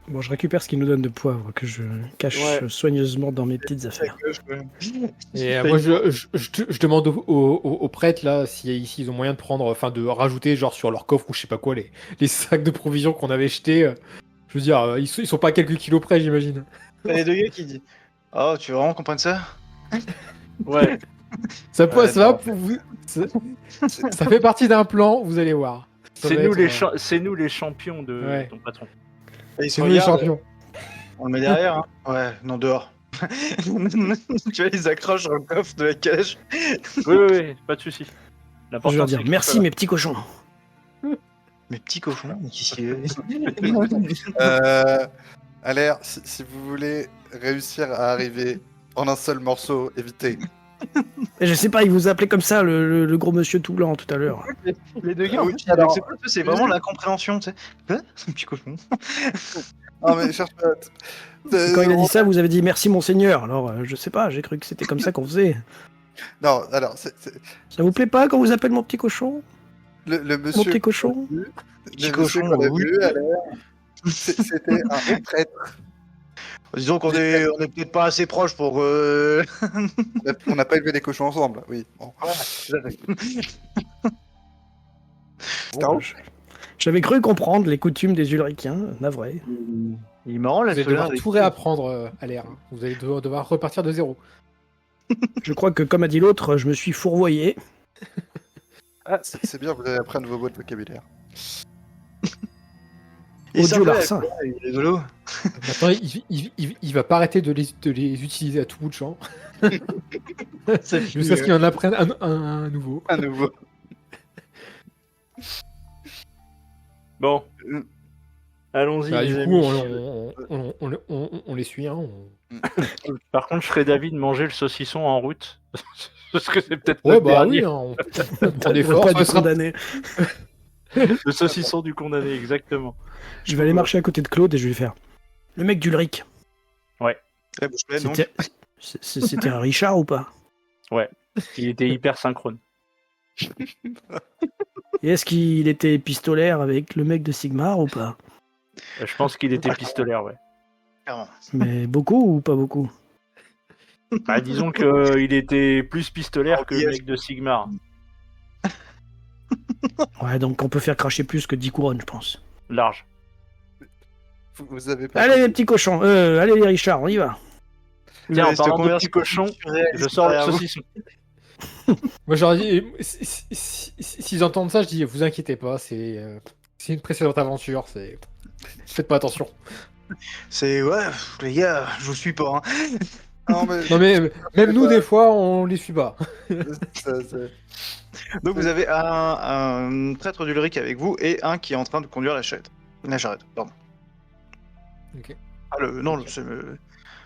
Bon, je récupère ce qu'il nous donne de poivre que je cache Ouais. soigneusement dans mes petites affaires. Et moi, je demande aux prêtres là s'ils ont moyen de prendre, enfin de rajouter genre sur leur coffre ou je sais pas quoi les sacs de provisions qu'on avait jetés. Je veux dire, ils sont pas à quelques kilos près, j'imagine. T'as les deux gars qui disent oh, tu veux vraiment qu'on prenne ça? Ouais. Ça peut, Ouais, ça va non. pour vous. Ça fait partie d'un plan, vous allez voir. Ça C'est va nous, être, c'est nous les champions de Ouais. ton patron. Et ils se c'est nous les regardent, champions. on le met derrière, hein. Ouais, non, dehors. Tu vois, ils accrochent sur le coffre de la cage. Oui, pas de souci. Je L'important, vais leur c'est dire que merci mes petits cochons. Mes petits cochons, mais qu'est-ce qu'il Alaire, si vous voulez réussir à arriver en un seul morceau, évitez. Et je sais pas, il vous appelait comme ça le gros monsieur tout blanc tout à l'heure. Les deux gars, Oui, en fait, alors- c'est pas ça, c'est vraiment l'incompréhension, tu sais. Quoi? Un petit cochon. Non mais cherche pas. Quand il a dit ça, vous avez dit merci monseigneur. Alors je sais pas, j'ai cru que c'était comme ça qu'on faisait. Non, alors Ça vous plaît pas quand vous appelle mon petit cochon? le Mon monsieur. petit cochon? Le Petit monsieur cochon, qu'on a oui. vu, Alaire, c'était un bon prêtre. Disons qu'on est peut-être pas assez proches pour. On n'a pas élevé des cochons ensemble, oui. Bon. Bon, j'avais cru comprendre les coutumes des Ulrichiens, navré. Il est marrant, là, Vous allez devoir tout réapprendre à l'air. Vous allez devoir repartir de zéro. Je crois que comme a dit l'autre, je me suis fourvoyé. Ah, c'est bien, vous allez apprendre vos mots de vocabulaire. Il Au dieu s'appelle- larcin. Il est rigolo. Maintenant, il va pas arrêter de les utiliser à tout bout de champ. Jusqu'à ce qu'il en apprenne un nouveau. À nouveau. Bon. Allons-y. Bah, les du amis. coup, on les suit. Hein, Par contre, je serais d'avis de manger le saucisson en route. Parce que c'est peut-être Ouais, notre bah dernier. oui, hein, on prend des Faut forces. pas ça du sera- condamné. Le saucisson du condamné, exactement. Je vais aller marcher à côté de Claude et je vais lui faire. Le mec d'Ulrich, La bouche pleine, donc. c'était un Richard ou pas? Il était hyper synchrone. Et est-ce qu'il était pistolaire avec le mec de Sigmar ou pas? Je pense qu'il était pistolaire, ouais. Clairement. Mais beaucoup ou pas beaucoup? Bah, disons qu'il était plus pistolaire que le yes. mec de Sigmar. Ouais, donc on peut faire cracher plus que 10 couronnes, je pense. Large. Vous avez pas. Allez les petits cochons, allez les Richards, on y va. Tiens, en Cette parlant de conversation petits cochons, surréaliste je sors le derrière vous. saucisson. Moi, j'aurais dit, s'ils entendent ça, je dis, vous inquiétez pas, c'est une précédente aventure, faites pas attention. C'est ouais, les gars, je vous suis pas. Hein. Non, mais... Non mais même nous, des fois, on les suit pas. Donc vous avez un prêtre d'Ulrich avec vous et un qui est en train de conduire la charrette. La charrette, pardon. Ok. Ah, non,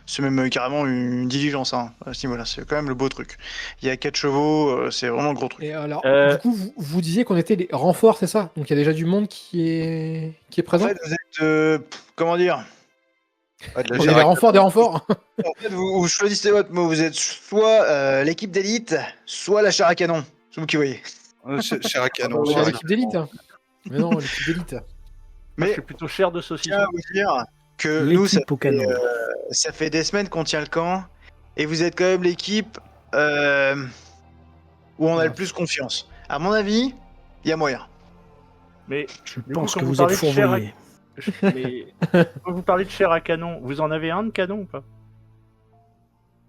c'est même carrément une diligence hein, à ce niveau-là. C'est quand même le beau truc. Il y a 4 chevaux, c'est vraiment le gros truc. Et alors, Euh, du coup, vous disiez qu'on était les renforts, c'est ça? Donc il y a déjà du monde qui est En présent? fait, vous êtes comment dire? Ah, de la On est girafe. les renforts des renforts? En fait, vous choisissez votre mot. Vous êtes soit l'équipe d'élite, soit la chair à canon. C'est vous qui voyez. Cher à canon. On est cher à l'équipe d'élite. Mais non, l'équipe d'élite. Moi, je Mais suis plutôt cher de je saucisson. tiens à vous dire que nous, L'équipe au canon. ça fait des semaines qu'on tient le camp et vous êtes quand même l'équipe où on a le plus confiance. À mon avis, il y a moyen. Mais, Je Du pense coup, que quand vous vous êtes parlez de chair à- fourvoyés. quand vous parlez de chair à canon, vous en avez un de canon ou pas?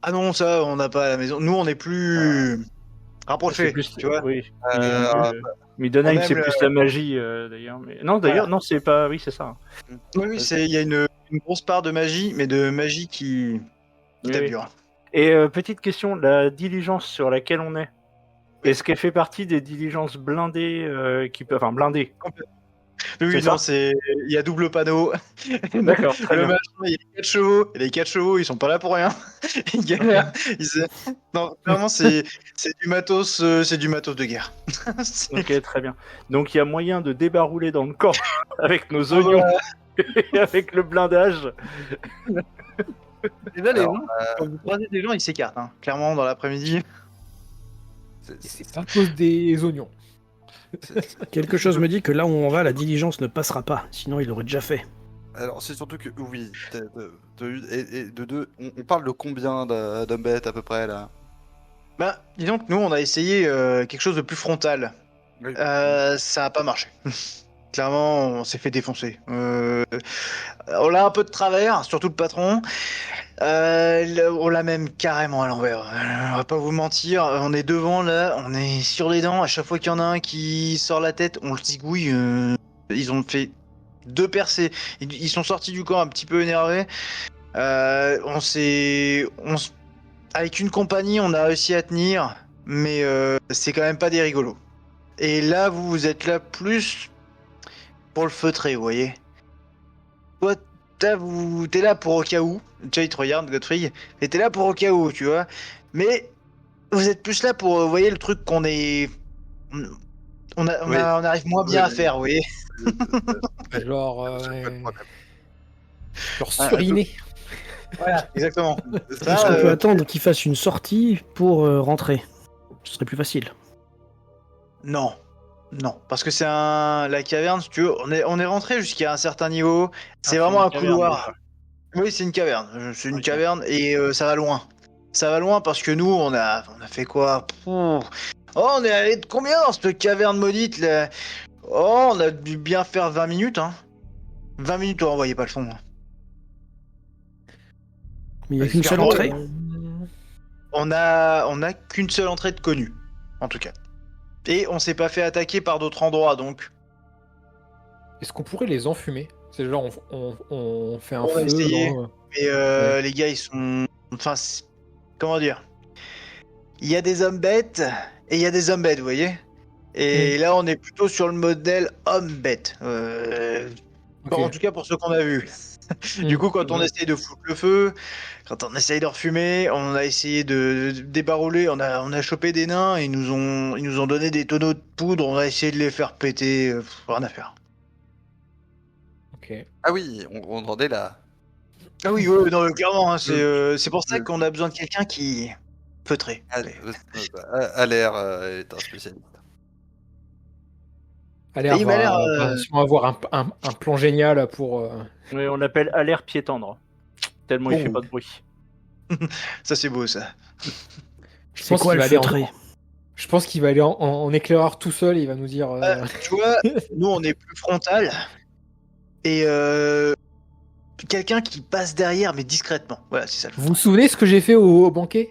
Ah non, ça, on n'a pas à la maison. Nous, on est plus rapprochés, C'est plus, tu vois. Oui. Euh, Midnight, on c'est aime plus la magie d'ailleurs. Mais... Non, d'ailleurs, non, c'est pas. Oui, c'est ça. Oui, il y a une grosse part de magie, mais de magie qui Oui, tape oui. dur. Et petite question, la diligence sur laquelle on est, Est-ce qu'elle fait partie des diligences blindées enfin blindées? Oui, C'est non, ça il y a double panneau. D'accord, très Le bien. machin, il y a les 4 chevaux, et les 4 chevaux, ils sont pas là pour rien. Ils galèrent. Non, vraiment, c'est du matos, c'est du matos de guerre. C'est- Ok, très bien. Donc il y a moyen de débarouler dans le camp avec nos oignons et avec le blindage. Et là, les Alors, gens, quand vous croisez des gens, ils s'écartent, hein. Clairement, dans l'après-midi. C'est à cause des oignons. Quelque chose me dit que là où on va, la diligence ne passera pas. Sinon, il l'aurait déjà fait. Alors, c'est surtout que, oui, et de deux, on parle de combien d'hommes bêtes à peu près là? Bah, disons que nous, on a essayé quelque chose de plus frontal. Oui. Ça a pas marché. Clairement, on s'est fait défoncer. On a un peu de travers, surtout le patron. On l'a même carrément à l'envers. On va pas vous mentir, on est devant là, on est sur les dents. À chaque fois qu'il y en a un qui sort la tête, on le zigouille. Ils ont fait 2 percées. Ils sont sortis du camp un petit peu énervés. Avec une compagnie, on a réussi à tenir, mais c'est quand même pas des rigolos. Et là, vous êtes là plus pour le feutrer, vous voyez. Toi, t'es là pour au cas où. Tu vois, il te regarde, Godfrey. Et t'es là pour au cas où, tu vois. Mais vous êtes plus là pour, vous voyez, le truc qu'on est... On arrive moins bien à faire, vous voyez. Genre, genre Ah, suriner. Voilà, exactement. Est-ce Ça, qu'on peut attendre qu'il fasse une sortie pour rentrer? Ce serait plus facile. Non. Non, parce que c'est la caverne, si tu veux, on est rentré jusqu'à un certain niveau. C'est vraiment une un caverne, couloir. Oui, c'est une caverne. C'est une Ok. caverne et ça va loin. Ça va loin parce que nous, on a fait quoi? Oh, on est allé de combien dans cette caverne maudite là? Oh, on a dû bien faire 20 minutes, hein. 20 minutes, on voyait pas le fond. Hein. Mais il n'y a qu'une seule clairement, entrée. On a qu'une seule entrée de connue, en tout cas. Et on s'est pas fait attaquer par d'autres endroits, donc Est-ce qu'on pourrait les enfumer? C'est genre, on fait un On va feu. essayer. non Mais les gars, ils sont... Enfin, comment dire? Il y a des hommes bêtes et il y a des hommes bêtes, vous voyez? Et là, on est plutôt sur le modèle homme-bête. Ok. En tout cas, pour ce qu'on a vu. Mm. Du coup, quand on Ouais. essaye de foutre le feu, quand on essaye de refumer, on a essayé de débarouler, on a chopé des nains, ils nous ont donné des tonneaux de poudre, on a essayé de les faire péter, rien à faire. Ok. Ah oui, on entendait là. Ah oui, ouais, non, clairement, hein, c'est pour ça qu'on a besoin de quelqu'un qui... Feutré. Alaire est un spécialiste. Alaire il m'a l'air, va sûrement avoir un plan génial pour. Oui, on l'appelle alerte pied tendre. Tellement il Oh. fait pas de bruit. Ça c'est beau ça. Je C'est pense quoi qu'il le va aller feutré? Je pense qu'il va aller en éclaireur tout seul et il va nous dire. Tu vois, nous on est plus frontal et quelqu'un qui passe derrière mais discrètement. Voilà, c'est ça. Vous vous souvenez ce que j'ai fait au banquet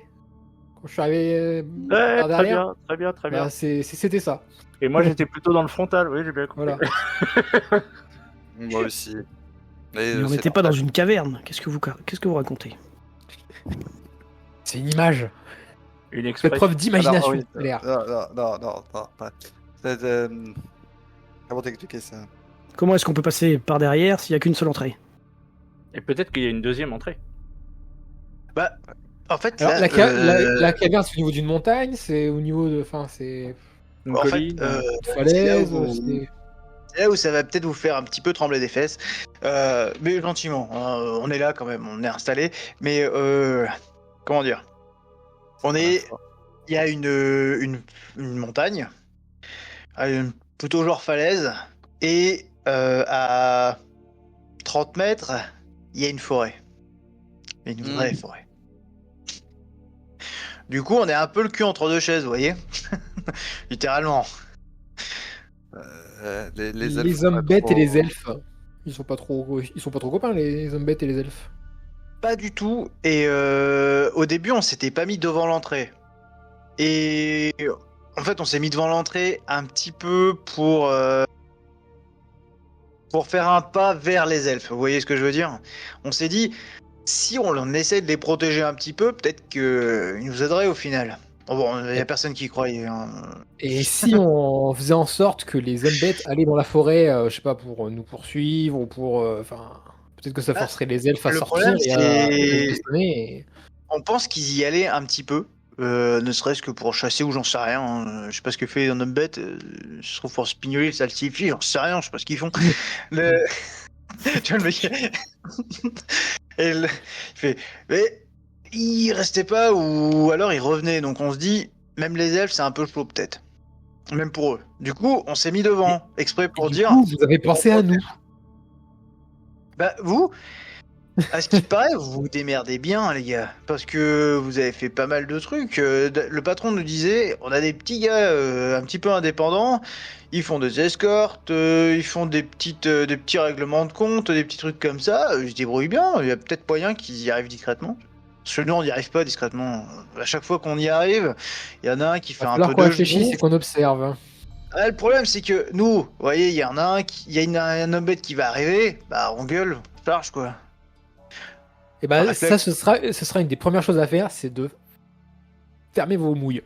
quand je suis arrivé Ouais, par très derrière? bien, très bien, très bien. Bah, c'était ça. Et moi j'étais plutôt dans le frontal, oui, j'ai bien compris. Voilà. Moi aussi. Mais on n'était pas dans une caverne. Qu'est-ce que vous racontez? C'est une image. Une Faites expression. preuve d'imagination, Alors, oui, Alaire. Non. Comment t'expliquer ça? Comment est-ce qu'on peut passer par derrière s'il n'y a qu'une seule entrée? Et peut-être qu'il y a une deuxième entrée. Bah, en fait, Alors, là, la caverne, c'est au niveau d'une montagne, c'est au niveau de. Enfin, c'est Une en fait, colline. une falaise. c'est là où- c'est- c'est là où ça va peut-être vous faire un petit peu trembler des fesses, mais gentiment. Hein, on est là quand même, on est installé, mais comment dire? Il y a une montagne, plutôt genre falaise, et à 30 mètres, il y a une forêt. Une vraie forêt. Du coup, on est un peu le cul entre deux chaises, vous voyez? Littéralement. Les Les hommes bêtes et les elfes. Ils sont pas trop copains, les hommes bêtes et les elfes. Pas du tout. Et au début, on s'était pas mis devant l'entrée. Et en fait, on s'est mis devant l'entrée un petit peu pour faire un pas vers les elfes. Vous voyez ce que je veux dire? On s'est dit, si on essaie de les protéger un petit peu, peut-être qu'ils nous aideraient au final. Oh, bon, il y a personne qui y croyait. Hein. Et si on faisait en sorte que les Undead allaient dans la forêt, je sais pas, pour nous poursuivre ou pour. Enfin, peut-être que ça forcerait les elfes à le sortir problème, et à c'est- espionner. Et... On pense qu'ils y allaient un petit peu, ne serait-ce que pour chasser ou j'en sais rien. Hein. Je sais pas ce que fait un homme bête. Je trouve pour spignoler, le salsifier, j'en sais rien, je sais pas ce qu'ils font. Le... tu vois le mec. Et il fait. Mais il restait pas ou alors il revenait. Donc on se dit, même les elfes, c'est un peu chaud peut-être. Même pour eux. Du coup, on s'est mis devant, exprès pour du dire. coup, vous avez pensé à nous. Bah vous, à ce qui paraît, vous vous démerdez bien, les gars, parce que vous avez fait pas mal de trucs. Le patron nous disait, on a des petits gars un petit peu indépendants, ils font des escortes, ils font des petits règlements de compte, des petits trucs comme ça. Ils se débrouillent bien. Il y a peut-être moyen qu'ils y arrivent discrètement. Parce que nous, on n'y arrive pas discrètement. À chaque fois qu'on y arrive, il y en a un qui fait un peu Alors qu'on de réfléchisse genoux. et qu'on observe. Ah, le problème, c'est que nous, vous voyez, il y en a un, il y a un homme bête qui va arriver, bah on gueule, on charge quoi. Et bah, Réflexe. ça, ce sera une des premières choses à faire, c'est de fermer vos mouilles.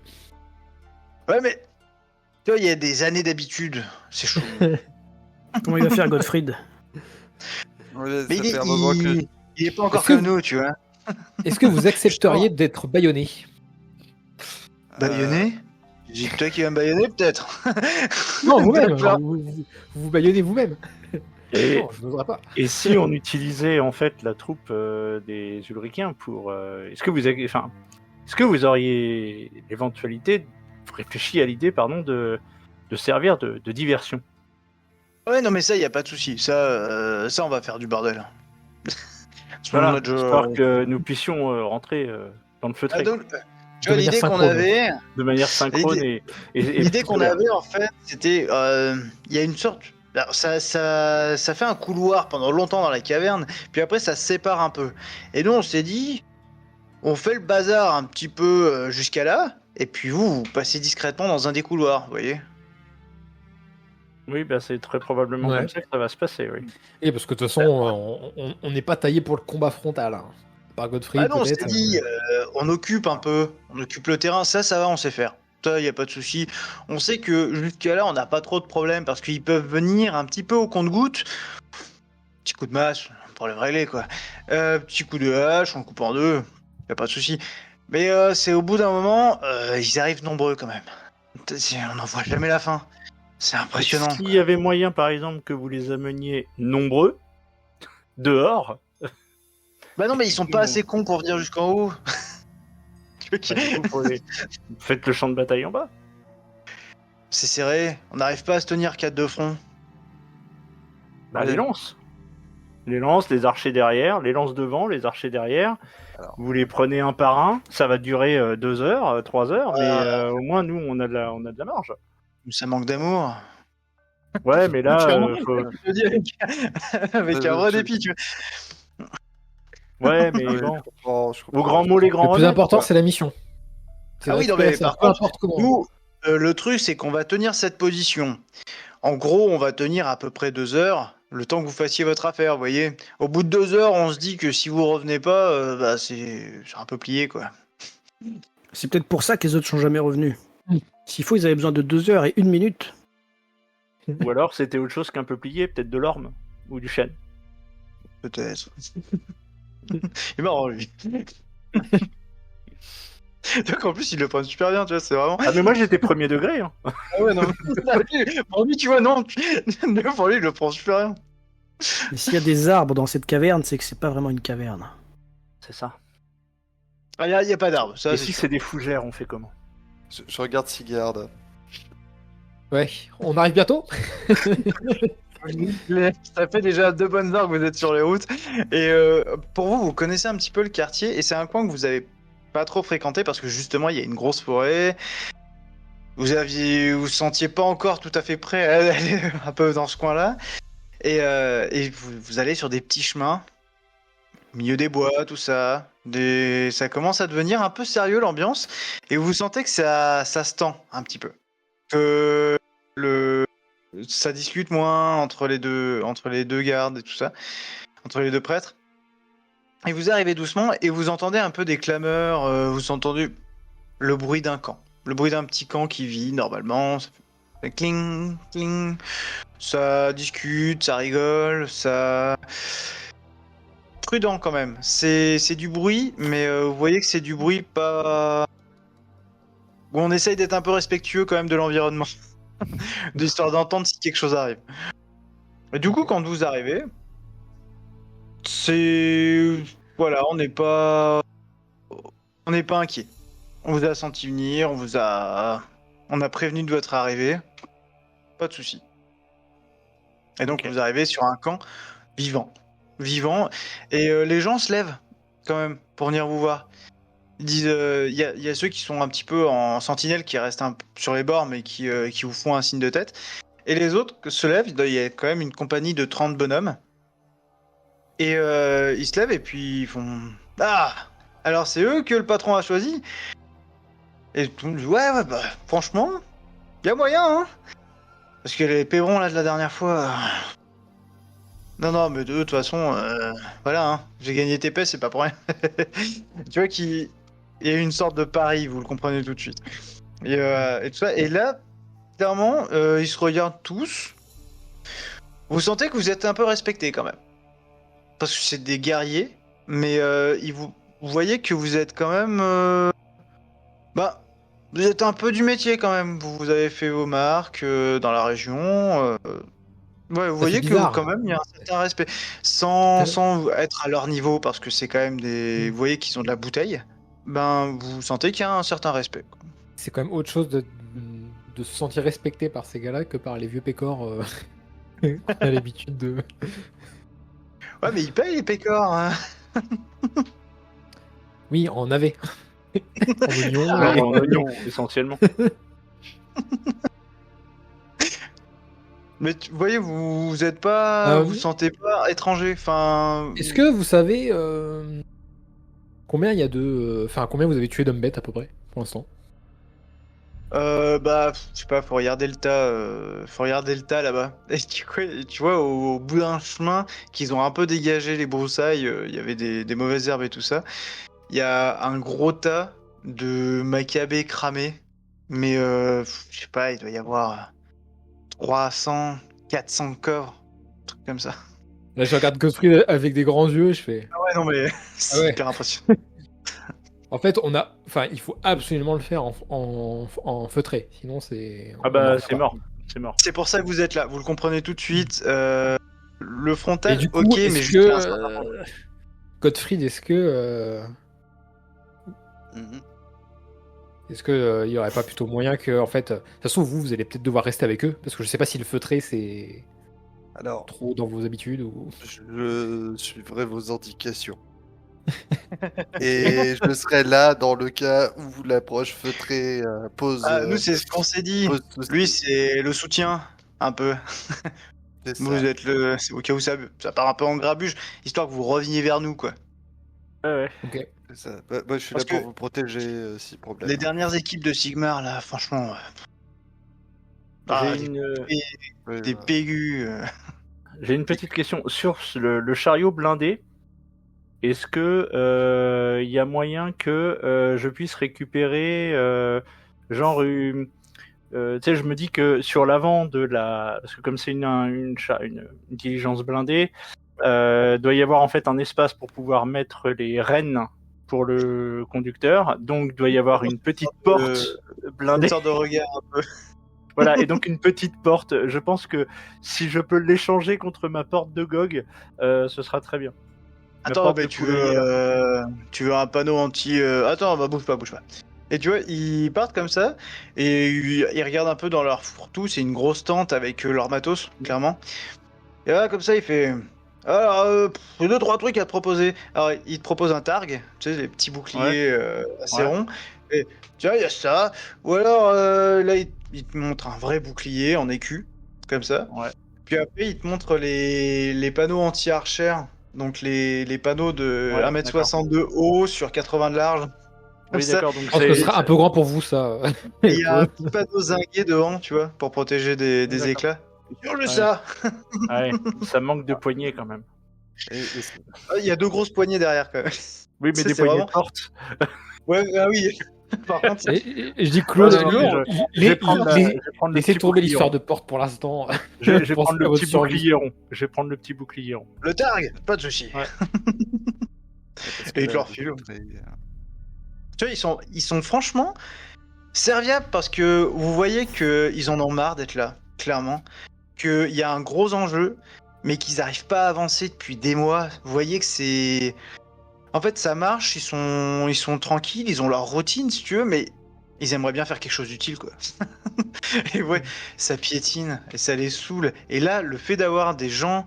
Ouais, mais tu vois, il y a des années d'habitude, c'est chaud. Comment il va faire Gottfried? Ouais, Mais ça il fait un moment que... est pas encore Est-ce que comme vous- nous, tu vois. Est-ce que vous accepteriez d'être baïonné? Baïonné J'ai toi qui vas me baïonner peut-être. Non, vous-même. D'accord. Vous baïonnez vous-même. Et, Non, je n'oserais pas. et si on utilisait en fait la troupe des Ulricains pour, est-ce que vous auriez l'éventualité réfléchi à l'idée, pardon, de servir de diversion? Ouais, non, mais ça, il y a pas de souci. Ça, on va faire du bordel. Voilà, On a déjà- histoire que nous puissions rentrer dans le Ah, feutré donc, tu De vois, manière l'idée qu'on synchrone. avait, de manière synchrone et l'idée qu'on solaire. avait en fait, c'était, il y a une sorte, alors, ça fait un couloir pendant longtemps dans la caverne, puis après ça se sépare un peu. Et nous on s'est dit, on fait le bazar un petit peu jusqu'à là, et puis vous passez discrètement dans un des couloirs, vous voyez. Oui, bah c'est très probablement Ouais. comme ça que ça va se passer, oui. Et parce que de toute façon, on n'est pas taillé pour le combat frontal. Hein. Par Godfrey, Ah non, on s'est peut-être. dit, on occupe un peu, on occupe le terrain, ça va, on sait faire. Ça, y a pas de souci. On sait que jusqu'à là, on n'a pas trop de problèmes parce qu'ils peuvent venir un petit peu au compte-gouttes. Petit coup de masse, problème réglé quoi. Petit coup de hache, on le coupe en deux, y a pas de souci. Mais c'est au bout d'un moment, ils arrivent nombreux quand même. On n'en voit jamais la fin. C'est impressionnant. S'il y avait moyen, par exemple, que vous les ameniez nombreux, dehors, Bah non, mais ils sont pas assez cons pour venir jusqu'en haut. bah, du coup, faites le champ de bataille en bas. C'est serré, on n'arrive pas à se tenir 4 de front. Bah, Ouais. les lances. Les lances, les archers derrière, les lances devant, les archers derrière. Alors. Vous les prenez un par un. Ça va durer 2 heures, 3 heures, mais au moins, nous, on a de la marge. Ça manque d'amour. Ouais, mais là, Clairement. faut... Je le dis avec un vrai dépit, tu vois. ouais, mais Ouais, bon. je comprends. Aux grands mots, les grands Le plus remèdes, important, quoi. c'est la mission. C'est Ah oui, non, récupérer mais ça, par peu contre, importe comment. Nous, le truc, c'est qu'on va tenir cette position. En gros, on va tenir à peu près 2 heures, le temps que vous fassiez votre affaire, vous voyez. Au bout de 2 heures, on se dit que si vous revenez pas, bah, c'est un peu plié, quoi. C'est peut-être pour ça que les autres sont jamais revenus. Mm. S'il faut, ils avaient besoin de 2 heures et 1 minute. Ou alors, c'était autre chose qu'un peu plié, peut-être de l'orme ou du chêne. Peut-être. Il est marrant, lui. Donc en plus, il le prend super bien, tu vois, c'est vraiment... Ah, mais moi, j'étais premier degré. Hein. Ah ouais, non. Pour lui, tu vois, non. Pour lui, il le prend super bien. Et s'il y a des arbres dans cette caverne, c'est que c'est pas vraiment une caverne. C'est ça. Ah, il n'y a pas d'arbre, ça, Et c'est si sûr. c'est des fougères, on fait comment? Je regarde s'il garde. Ouais, on arrive bientôt. Ça fait déjà 2 bonnes heures que vous êtes sur les routes. Et pour vous, vous connaissez un petit peu le quartier. Et c'est un coin que vous avez pas trop fréquenté parce que justement, il y a une grosse forêt. Vous sentiez pas encore tout à fait prêt à aller un peu dans ce coin-là. Et vous allez sur des petits chemins, au milieu des bois, tout ça. Ça commence à devenir un peu sérieux l'ambiance. Et vous sentez que ça se tend un petit peu. Que ça discute moins entre les deux gardes et tout ça, entre les deux prêtres. Et vous arrivez doucement et vous entendez un peu des clameurs, vous entendez le bruit d'un camp. Le bruit d'un petit camp qui vit normalement. Ça fait cling, cling. Ça discute, ça rigole, ça... Prudent quand même. C'est du bruit, mais vous voyez que c'est du bruit pas... Où on essaye d'être un peu respectueux quand même de l'environnement. D'histoire d'entendre si quelque chose arrive. Et du coup, quand vous arrivez, c'est... Voilà, on n'est pas inquiet. On vous a senti venir, on a prévenu de votre arrivée. Pas de souci. Et donc, Ok. vous arrivez sur un camp vivant. Et les gens se lèvent quand même pour venir vous voir. Ils disent, il y a ceux qui sont un petit peu en sentinelle, qui restent sur les bords, mais qui vous font un signe de tête. Et les autres se lèvent, il y a quand même une compagnie de 30 bonhommes. Et ils se lèvent et puis ils font... Ah! Alors c'est eux que le patron a choisi? Et tout le monde dit, ouais, bah, franchement, il y a moyen, hein? Parce que les pébrons, là, de la dernière fois... Non, mais de toute façon, voilà, hein, j'ai gagné TP, c'est pas pour rien. Tu vois qu'il y a une sorte de pari, vous le comprenez tout de suite. Et tout ça. Et là, clairement, ils se regardent tous. Vous sentez que vous êtes un peu respectés quand même. Parce que c'est des guerriers, mais vous voyez que vous êtes quand même... Bah, vous êtes un peu du métier quand même. Vous avez fait vos marques dans la région. Ouais, vous voyez que bizarre. quand même il y a un certain respect, sans être à leur niveau, parce que c'est quand même des... Vous voyez qu'ils ont de la bouteille, ben vous sentez qu'il y a un certain respect. Quoi. C'est quand même autre chose de se sentir respecté par ces gars-là que par les vieux pécores qu'on a l'habitude de... Ouais, mais ils payent les pécores, hein. Oui, en avait. En oignon. En oignon, essentiellement. Mais vous voyez, vous êtes pas... vous oui. sentez pas étranger, enfin... Est-ce que vous savez combien il y a de... Enfin, combien vous avez tué d'hommes bêtes à peu près, pour l'instant? Bah, je sais pas, faut regarder le tas là-bas. Et tu vois, au bout d'un chemin, qu'ils ont un peu dégagé les broussailles, il y avait des mauvaises herbes et tout ça. Il y a un gros tas de macabées cramés. Mais, je sais pas, il doit y avoir 300, 400 corps, un truc comme ça. Là, je regarde Godfrey avec des grands yeux, je fais... Ah ouais, non mais, c'est ouais. hyper impressionnant. En fait, il faut absolument le faire en feutré, sinon c'est... Ah bah, c'est mort. C'est mort. C'est pour ça que vous êtes là, vous le comprenez tout de suite. Le frontal, Et du coup, ok, mais est-ce jusqu'à un certain point. que... Godfrey, est-ce que... Mhm. Est-ce que il y aurait pas plutôt moyen que, en fait, de toute façon, vous allez peut-être devoir rester avec eux, parce que je sais pas si le feutré c'est Alors, trop dans vos habitudes ou... je suivrai vos indications. Et je serai là dans le cas où l'approche feutrée pose. Ah, nous, c'est ce qu'on s'est dit. pose souci. Lui, c'est le soutien, un peu. C'est ça. Vous êtes c'est au cas où ça part un peu en grabuge, histoire que vous reveniez vers nous, quoi. Ouais. Ok. C'est ça. Bah, moi, je suis Parce là pour que vous protéger si problème. Les dernières équipes de Sigmar, là, franchement... J'ai une... Ouais, des pégus... J'ai une petite question sur le chariot blindé. Est-ce que il y a moyen que je puisse récupérer genre tu sais, je me dis que sur l'avant de la, parce que comme c'est une diligence blindée, doit y avoir en fait un espace pour pouvoir mettre les rênes pour le conducteur, donc doit y avoir une petite porte blindée. Une sorte de regard un peu. Voilà, et donc une petite porte. Je pense que si je peux l'échanger contre ma porte de GOG, ce sera très bien. Ma Attends, porte mais de tu couleur. veux un panneau anti... Attends, bah bouge pas. Et tu vois, ils partent comme ça, et ils regardent un peu dans leur fourre-tout, c'est une grosse tente avec leur matos, clairement. Et là, comme ça, il fait... Alors, j'ai 2-3 trucs à te proposer. Alors, il te propose un targ, tu sais, les petits boucliers assez Ouais. ronds. Et tiens, il y a ça. Ou alors, là, il te montre un vrai bouclier en écu, comme ça. Ouais. Puis après, il te montre les panneaux anti-archer. Donc, les panneaux de Ouais, 1m60 de haut sur 80 de large. Comme Oui, ça. d'accord. Donc Je pense que ce sera un peu grand pour vous, ça. Et il y a un petit panneau zingué devant, tu vois, pour protéger des D'accord. éclats. Change Ouais. ça. Ouais, ça manque de poignées quand même. Et Ah, il y a 2 grosses poignées derrière, quand même. Oui, mais Ça, des c'est poignées vraiment- de porte. Ouais, ah oui. Par contre, Et je dis Claude, Non, non, mais je vais prendre les- je vais prendre le laissez petit tomber bouclier l'histoire rond. de porte pour l'instant. Je vais Pensez prendre à le votre petit survie. bouclier rond. Je vais prendre le petit bouclier rond. le targ, pas de souci. Ouais. Parce Et là, leur file. l'autre est- Tu vois, ils sont franchement serviables parce que vous voyez qu'ils en ont marre d'être là, clairement. Qu'il y a un gros enjeu, mais qu'ils n'arrivent pas à avancer depuis des mois. Vous voyez que c'est. En fait, ça marche, ils sont tranquilles, ils ont leur routine, si tu veux, mais ils aimeraient bien faire quelque chose d'utile, quoi. Et ouais, ça piétine et ça les saoule. Et là, le fait d'avoir des gens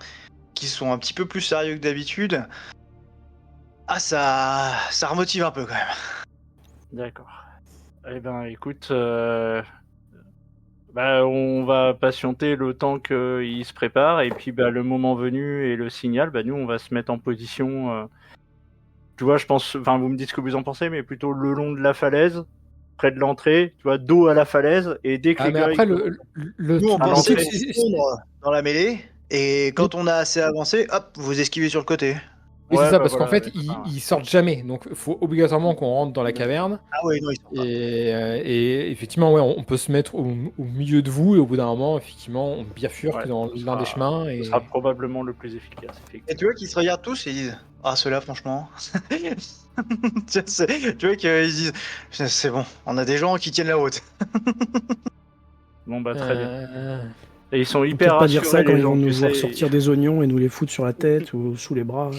qui sont un petit peu plus sérieux que d'habitude, ça remotive un peu quand même. D'accord. Eh ben, écoute, on va patienter le temps qu'il se prépare, et puis le moment venu et le signal, nous, on va se mettre en position. Tu vois, je pense, enfin, vous me dites ce que vous en pensez, mais plutôt le long de la falaise, près de l'entrée, tu vois, dos à la falaise, et dès que Ah, les mais gars, après, ils- Nous, on à pensait l'entrée. se fondre dans la mêlée, et quand on a assez avancé, hop, vous esquivez sur le côté. Oui, Ouais, c'est ça, bah parce qu'en voilà, fait, c'est ça, ouais. ils sortent jamais. Donc, il faut obligatoirement qu'on rentre dans la caverne. Ah ouais, non, ils sont pas. Et effectivement, ouais, on peut se mettre au milieu de vous. Et au bout d'un moment, effectivement, on bifurque Ouais, dans ce l'un des sera- chemins. Ce Et... sera probablement le plus efficace, effectivement. Et tu vois qu'ils se regardent tous et ils disent ah, ceux-là, franchement. Tu vois qu'ils disent c'est bon, on a des gens qui tiennent la route. Bon, très bien. Euh, Et ils sont Faut hyper peut-être pas dire rassurés, ça quand les ils gens, vont nous tu voir sais. sortir des oignons et nous les foutre sur la tête ou sous les bras.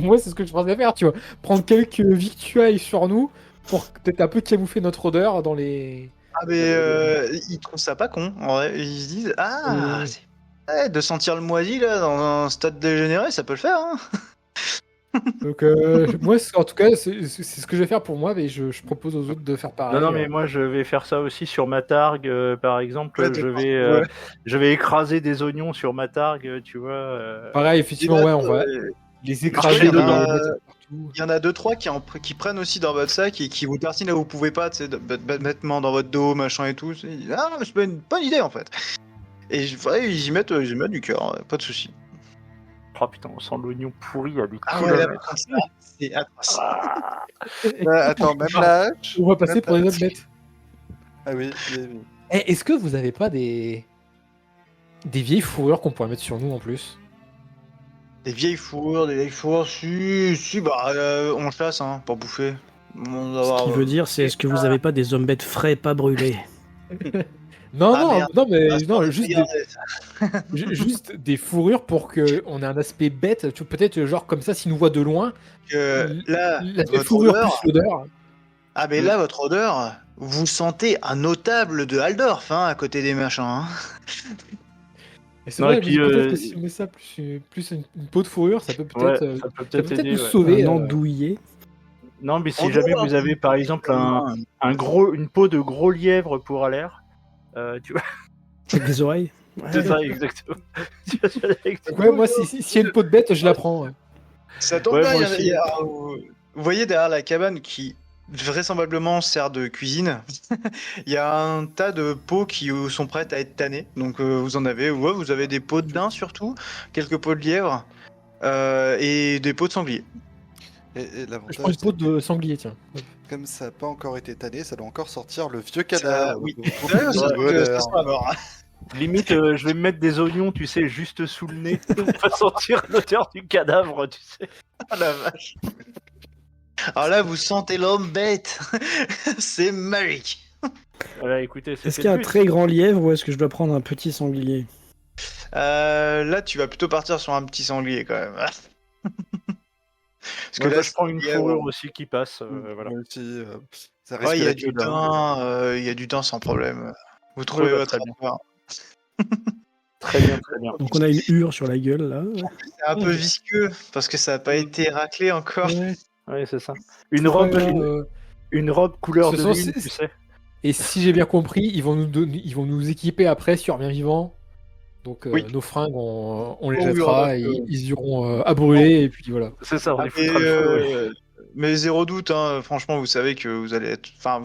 Moi, c'est ce que je pensais faire, tu vois. Prendre quelques victuailles sur nous pour peut-être un peu camoufler notre odeur dans les. Ah, mais ils trouvent ça pas con. En vrai. Ils se disent ah, ouais, de sentir le moisi là dans un stade dégénéré, ça peut le faire. Hein. Donc, moi, en tout cas, c'est ce que je vais faire pour moi, mais je propose aux autres de faire pareil. Non, mais moi je vais faire ça aussi sur ma targue, par exemple. Ouais, Je vais écraser des oignons sur ma targue, tu vois. Pareil, effectivement, ouais, on va les écraser il y en dedans. a- les mettre partout. Il y en a 2-3 qui prennent aussi dans votre sac et qui vous tartinent là où vous pouvez pas, tu sais, bêtement dans votre dos, machin et tout. Ils disent, ah, mais c'est pas une bonne idée en fait. Et ils y mettent du cœur, pas de soucis. Oh putain, on sent l'oignon pourri à des Ah ouais, là, kilomètres. par contre, c'est atroce. Attends, même la hache. On va passer même pour des la- autres bêtes. Ah oui, oui. Eh, est-ce que vous avez pas des vieilles fourrures qu'on pourrait mettre sur nous en plus? Des vieilles fourrures, si, on chasse hein, pour bouffer. On doit Ce avoir, qui veut dire, c'est est-ce que vous avez pas des hommes bêtes frais, pas brûlés? Non, Ah, non, merde. non, mais Ah, non, juste des, regardez. juste des fourrures pour qu'on ait un aspect bête. Tu vois, peut-être genre comme ça, s'ils nous voient de loin, Là, l'aspect votre fourrure odeur, plus l'odeur. ah mais là, votre odeur, vous sentez un notable de Aldorf hein, à côté des machins. Hein. Et c'est Non, vrai, et je puis, me dis peut-être que si on met ça plus une peau de fourrure, ça peut Ouais, peut-être ça peut ça peut-être peut-être aider. nous Ouais. sauver. Un andouillé. Non, mais si On jamais doit vous avez par exemple une peau de gros lièvre pour l'air, tu vois, Avec des oreilles. c'est Ouais. ça exactement. Tu vois, c'est exactement. Ouais, moi, s'il y a une peau de bête, je la prends. Ouais. Ça tombe Ouais, bien, moi aussi. vous voyez derrière la cabane qui vraisemblablement sert de cuisine, il y a un tas de pots qui sont prêtes à être tannées. Donc vous en avez, ouais, vous avez des pots de daim surtout, quelques pots de lièvre et des pots de sanglier. Et Je prends l'avantage, une peau c'est de sanglier, tiens. que comme ça n'a pas encore été tanné, ça doit encore sortir le vieux Ça, cadavre. oui. Donc, D'ailleurs, beaucoup de bonheur. ça sera mort. Limite, je vais me mettre des oignons, tu sais, juste sous le nez pour pas sentir l'odeur du cadavre, tu sais. Ah la vache. Alors là, vous sentez l'homme bête. C'est magique. Voilà, écoutez, c'est Est-ce qu'il y a un très grand lièvre ou est-ce que je dois prendre un petit sanglier? Là, tu vas plutôt partir sur un petit sanglier quand même. Parce que là, je prends une lièvre, fourrure aussi qui passe. Voilà. Moi aussi, ça risque Ouais, il y a d'être du dingue. daim, il y a du daim sans problème. Vous trouvez bah, votre très bien. affaire. Très bien, très bien. Donc on a une hure sur la gueule là. C'est un peu visqueux parce que ça n'a pas été raclé encore. Ouais. Ouais, c'est ça. Une robe, une robe couleur Ce de sont- lune, c'est- tu sais. Et si j'ai bien compris, ils vont nous équiper après sur bien vivant. Donc Oui. nos fringues, on les Oh oui, jettera on va- et ils iront à brûler et puis voilà. C'est ça, on Ah, les foutra le feu. Ouais. mais zéro doute, hein, franchement, vous savez que vous allez être. Enfin,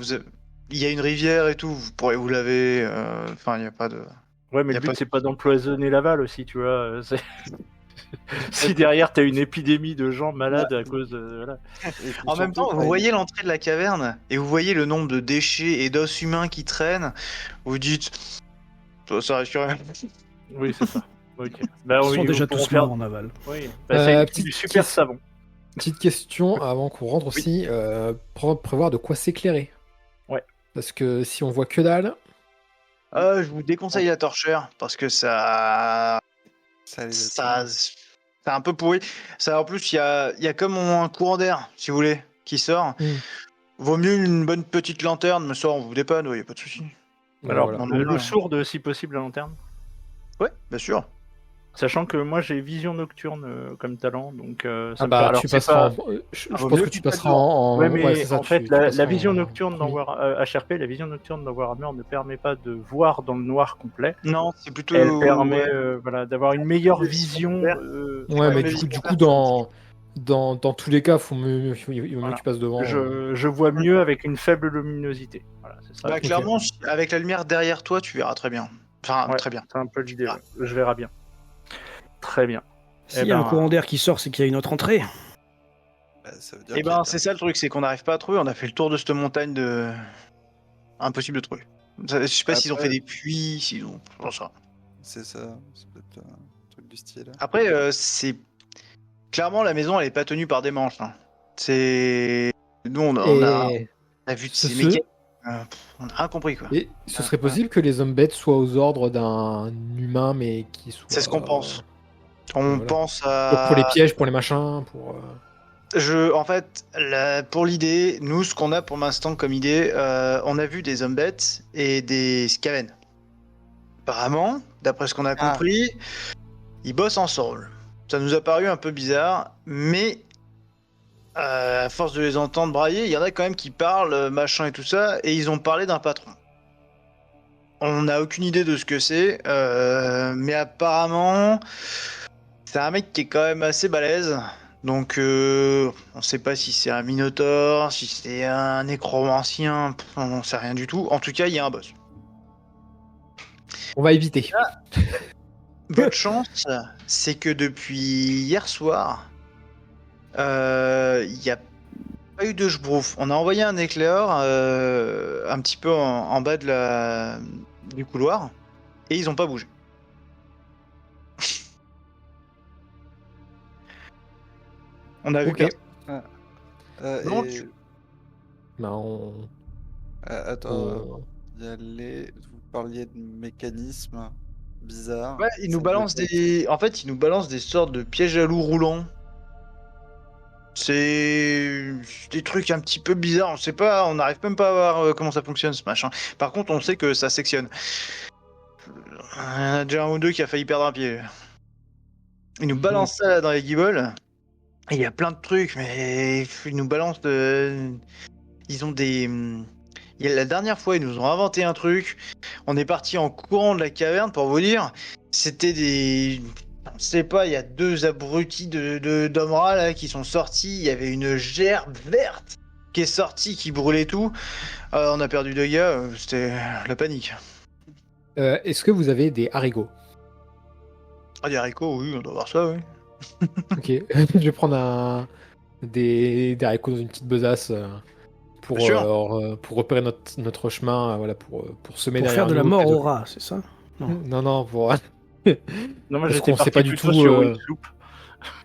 il y a une rivière et tout, vous pourrez vous laver. Enfin, il n'y a pas de. Ouais, mais Y a le but, pas- c'est pas d'empoisonner l'aval aussi, tu vois. C'est Si derrière t'as une épidémie de gens malades à cause de... Voilà. Et puis En même surtout, temps, vous voyez l'entrée de la caverne et vous voyez le nombre de déchets et d'os humains qui traînent. Vous dites, ça rassure. Oui, c'est ça. Ok. Bah, Ils sont oui, déjà nous pourrons tous faire... morts en aval. Oui. Bah, c'est Petite du super question. savon. Petite question avant qu'on rentre aussi, prévoir de quoi s'éclairer. Ouais. Parce que si on voit que dalle, Je vous déconseille la torcheur parce que ça, ça les ça, attire. c'est un peu pourri. Ça, en plus, il y a comme un courant d'air, si vous voulez, qui sort. Vaut mieux une bonne petite lanterne, mais ça, on vous dépanne, il y a pas de souci. Alors, voilà. non, le non. sourde, si possible, à lanterne. Ouais, bien sûr. Sachant que moi, j'ai vision nocturne comme talent, donc ça Ah me bah alors, tu c'est passeras pas- je vaut pense mieux que tu qu'il passeras fasse en... Ouais, mais ouais, c'est ça, en fait, tu la passeras vision en nocturne dans premier. HRP, la vision nocturne dans Warhammer ne permet pas de voir dans le noir complet. Non, c'est plutôt. Elle permet ouais. voilà, d'avoir une meilleure vision. Vert. Ouais, Ouais, mais mais du coup, vite, dans tous les cas, il vaut mieux Voilà. que tu passes devant. Je vois mieux avec une faible luminosité. Voilà, c'est ça. Bah, clairement, avec la lumière derrière toi, tu verras très bien. Enfin, Ouais. très bien. C'est un peu l'idée. Ouais. Je verrai bien. Très bien. S'il y a ben, un courant d'air qui sort, c'est qu'il y a une autre entrée. Bah, ça veut dire Et qu'il y a ben, c'est ça le truc, c'est qu'on n'arrive pas à trouver. On a fait le tour de cette montagne de. Impossible de trouver. Je sais pas s'ils ont Après- fait des puits, s'ils ont. J'en sais rien. C'est ça, c'est peut-être un truc du style. Après, c'est. Clairement, la maison, elle est pas tenue par des manches. Hein. C'est. Nous, on a vu de ces mécaniques. On a rien compris, quoi. Et ce serait possible que les zombettes soient aux ordres d'un humain, mais qui soit... C'est ce qu'on pense. On voilà. pense à. Pour les pièges, pour les machins, pour... En fait, pour l'idée, nous, ce qu'on a pour l'instant comme idée, on a vu des zombettes et des scaven. Apparemment, d'après ce qu'on a compris, ils bossent ensemble. Ça nous a paru un peu bizarre, mais à force de les entendre brailler, il y en a quand même qui parlent, machin et tout ça, et ils ont parlé d'un patron. On n'a aucune idée de ce que c'est, mais apparemment, c'est un mec qui est quand même assez balèze. Donc, on sait pas si c'est un minotaure, si c'est un nécromancien, on sait rien du tout. En tout cas, il y a un boss. On va éviter. Votre chance, c'est que depuis hier soir, il n'y a pas eu de Jbrouf. On a envoyé un éclair un petit peu en bas du couloir, et ils ont pas bougé. On a vu Ok. personne. Non, Et... tu- Bah, on... attends, on- il y a vous parliez de mécanismes bizarres. Ouais, ils nous Ça balancent doit être- des. En fait, ils nous balancent des sortes de pièges à loups roulants. C'est des trucs un petit peu bizarres. On sait pas, on n'arrive même pas à voir comment ça fonctionne ce machin. Par contre, on sait que ça sectionne. Il y en a déjà un ou deux qui a failli perdre un pied. Ils nous balancent ça dans les guibolles. Et il y a plein de trucs, mais ils nous balancent de. Ils ont des. La dernière fois, ils nous ont inventé un truc. On est parti en courant de la caverne pour vous dire. C'était des. Je sais pas, il y a deux abrutis d'hommes rats là qui sont sortis. Il y avait une gerbe verte qui est sortie, qui brûlait tout. On a perdu deux gars, c'était la panique. Est-ce que vous avez des haricots? Ah, des haricots, oui, on doit voir ça, oui. Ok. Je vais prendre des haricots dans une petite besace pour Bien sûr. repérer notre chemin, voilà, pour semer Pour derrière faire de la nous, mort que de- au rat, c'est ça? Non, pour... Non, moi Parce j'étais qu'on sait parti pas du plutôt tout, sur une soupe.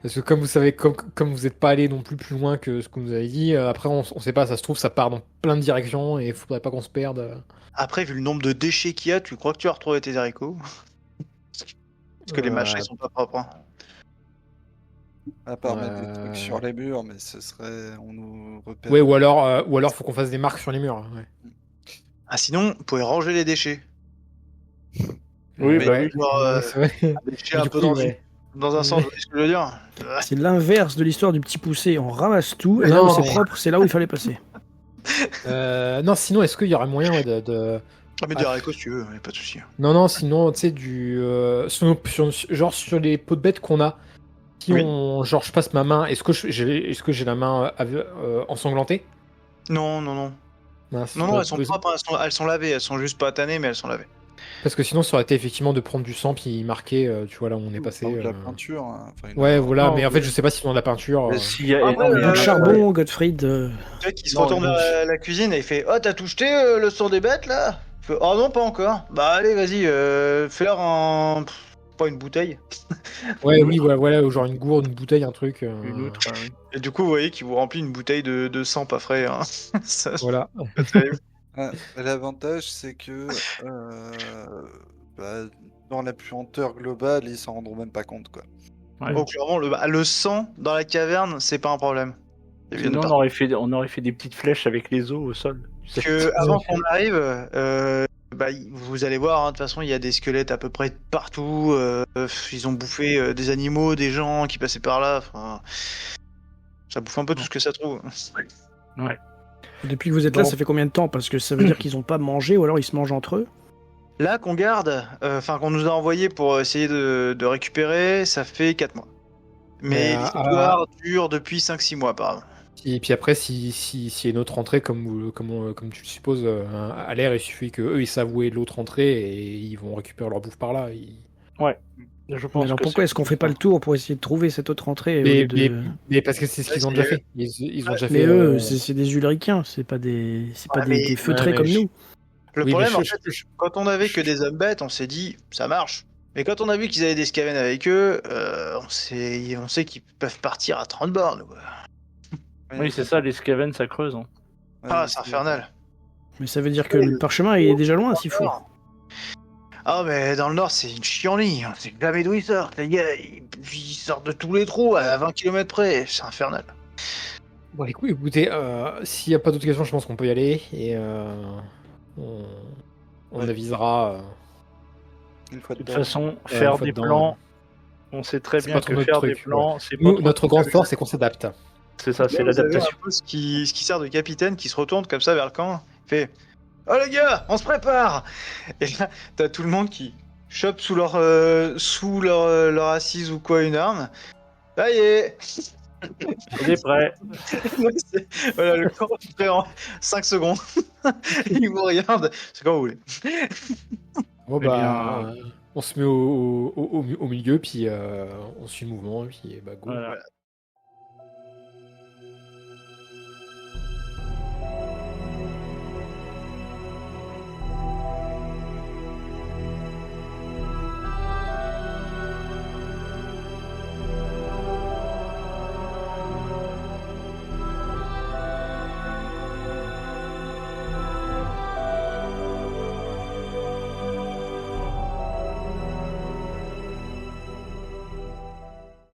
Parce que comme vous savez, comme vous n'êtes pas allé non plus loin que ce que vous avez dit, après on sait pas, ça se trouve, ça part dans plein de directions et il faudrait pas qu'on se perde. Après, vu le nombre de déchets qu'il y a, tu crois que tu vas retrouver tes haricots? Parce que les machins ils sont pas propres. Hein. À part mettre des trucs sur les murs, mais ce serait. On nous repère. Ouais, ou alors faut qu'on fasse des marques sur les murs. Ouais. Ah, sinon, vous pouvez ranger les déchets. Oui, Mais bah oui. genre, Ouais, c'est vrai. des déchets Mais un du peu coup, dans, ouais. dans un sens, vous voyez ce que je veux dire? C'est l'inverse de l'histoire du petit poussé. On ramasse tout, et là Non, où c'est mais- propre, c'est là où il fallait passer. Non, sinon, est-ce qu'il y aurait moyen de... Ah, mais des haricots si tu veux, y a pas de souci. Non, sinon, tu sais, genre sur les pots de bêtes qu'on a, si Oui. genre je passe ma main, est-ce que j'ai la main ensanglantée? Non, Mince, non, bah, elles sont propres, hein, elles sont lavées, elles sont juste pas tannées, mais elles sont lavées. Parce que sinon, ça aurait été effectivement de prendre du sang puis marquer, tu vois, là où on est passé. Ou de la peinture. Hein. Enfin, Ouais, voilà, Non, mais en mais- fait, je sais pas si dans de la peinture. S'il y a, Après, non, mais, Du Euh, charbon, Godfried. Tu vois qu'il se Non, retourne non, vers la cuisine et il fait Oh, t'as tout jeté le sang des bêtes là? Il fait, oh non, pas encore. Bah allez, vas-y, fais-leur un. Pas une bouteille. Ouais, oui, voilà, genre une gourde, une bouteille, un truc. une autre. Oui. Et du coup, vous voyez qu'il vous remplit une bouteille de sang pas frais. Hein. Ça, c'est Voilà. pas terrible. L'avantage, c'est que bah, dans la puanteur globale, ils s'en rendront même pas compte, quoi. Ouais. Oh, clairement, le sang dans la caverne, c'est pas un problème. Il vient de Sinon, partout. on aurait fait des petites flèches avec les os au sol. Tu sais. Que avant qu'on arrive, bah, vous allez voir, hein, de toute façon, il y a des squelettes à peu près partout. Ils ont bouffé des animaux, des gens qui passaient par là. Enfin, ça bouffe un peu tout ce que ça trouve. Depuis que vous êtes là, Bon. ça fait combien de temps? Parce que ça veut dire qu'ils ont pas mangé ou alors ils se mangent entre eux. Là qu'on garde, enfin qu'on nous a envoyé pour essayer de récupérer, ça fait 4 mois. Mais l'histoire dure depuis 5-6 mois apparemment. Et puis après, si y a une autre entrée, comme tu le supposes, à l'air, il suffit qu'eux, ils savent où est l'autre entrée et ils vont récupérer leur bouffe par là. Je Mais pense alors que pourquoi est-ce qu'on fait pas le tour pour essayer de trouver cette autre entrée au Mais, lieu de- mais parce que c'est ce qu'ils ont déjà fait. Ils ont déjà Mais fait. eux, c'est des ulricains, c'est pas des mais- des feutrés mais comme je- nous. Le Oui, problème, mais en fait, quand on avait que des hommes bêtes, on s'est dit ça marche. Mais quand on a vu qu'ils avaient des scaven avec eux, on sait qu'ils peuvent partir à 30 bornes. Quoi. Oui, c'est ça, les Skaven, ça creuse. Hein. Ah, c'est infernal. Mais ça veut dire que le parchemin il est déjà loin s'il faut. Ah, mais dans le nord, c'est une chienlit. On sait jamais d'où ils sortent. Les gars, ils sortent de tous les trous à 20 km près. C'est infernal. Bon, écoutez, s'il n'y a pas d'autres questions, je pense qu'on peut y aller et on avisera. Une fois De toute dedans. façon, faire une fois des dedans, plans, on sait très c'est bien pas trop que notre faire truc, des plans, c'est pas Nous, trop notre grande force, c'est qu'on s'adapte. C'est ça, c'est Là, vous avez l'adaptation. un peu ce qui sert de capitaine qui se retourne comme ça vers le camp. Fait Oh les gars, on se prépare. Et là, t'as tout le monde qui chope sous leur leur assise ou quoi une arme. Ça y est. On est prêt. Voilà, le camp est prêt en 5 secondes. Il vous regarde. C'est quand vous voulez. Bon, Eh bah, on se met au milieu, puis on suit le mouvement, puis bah, go. Voilà.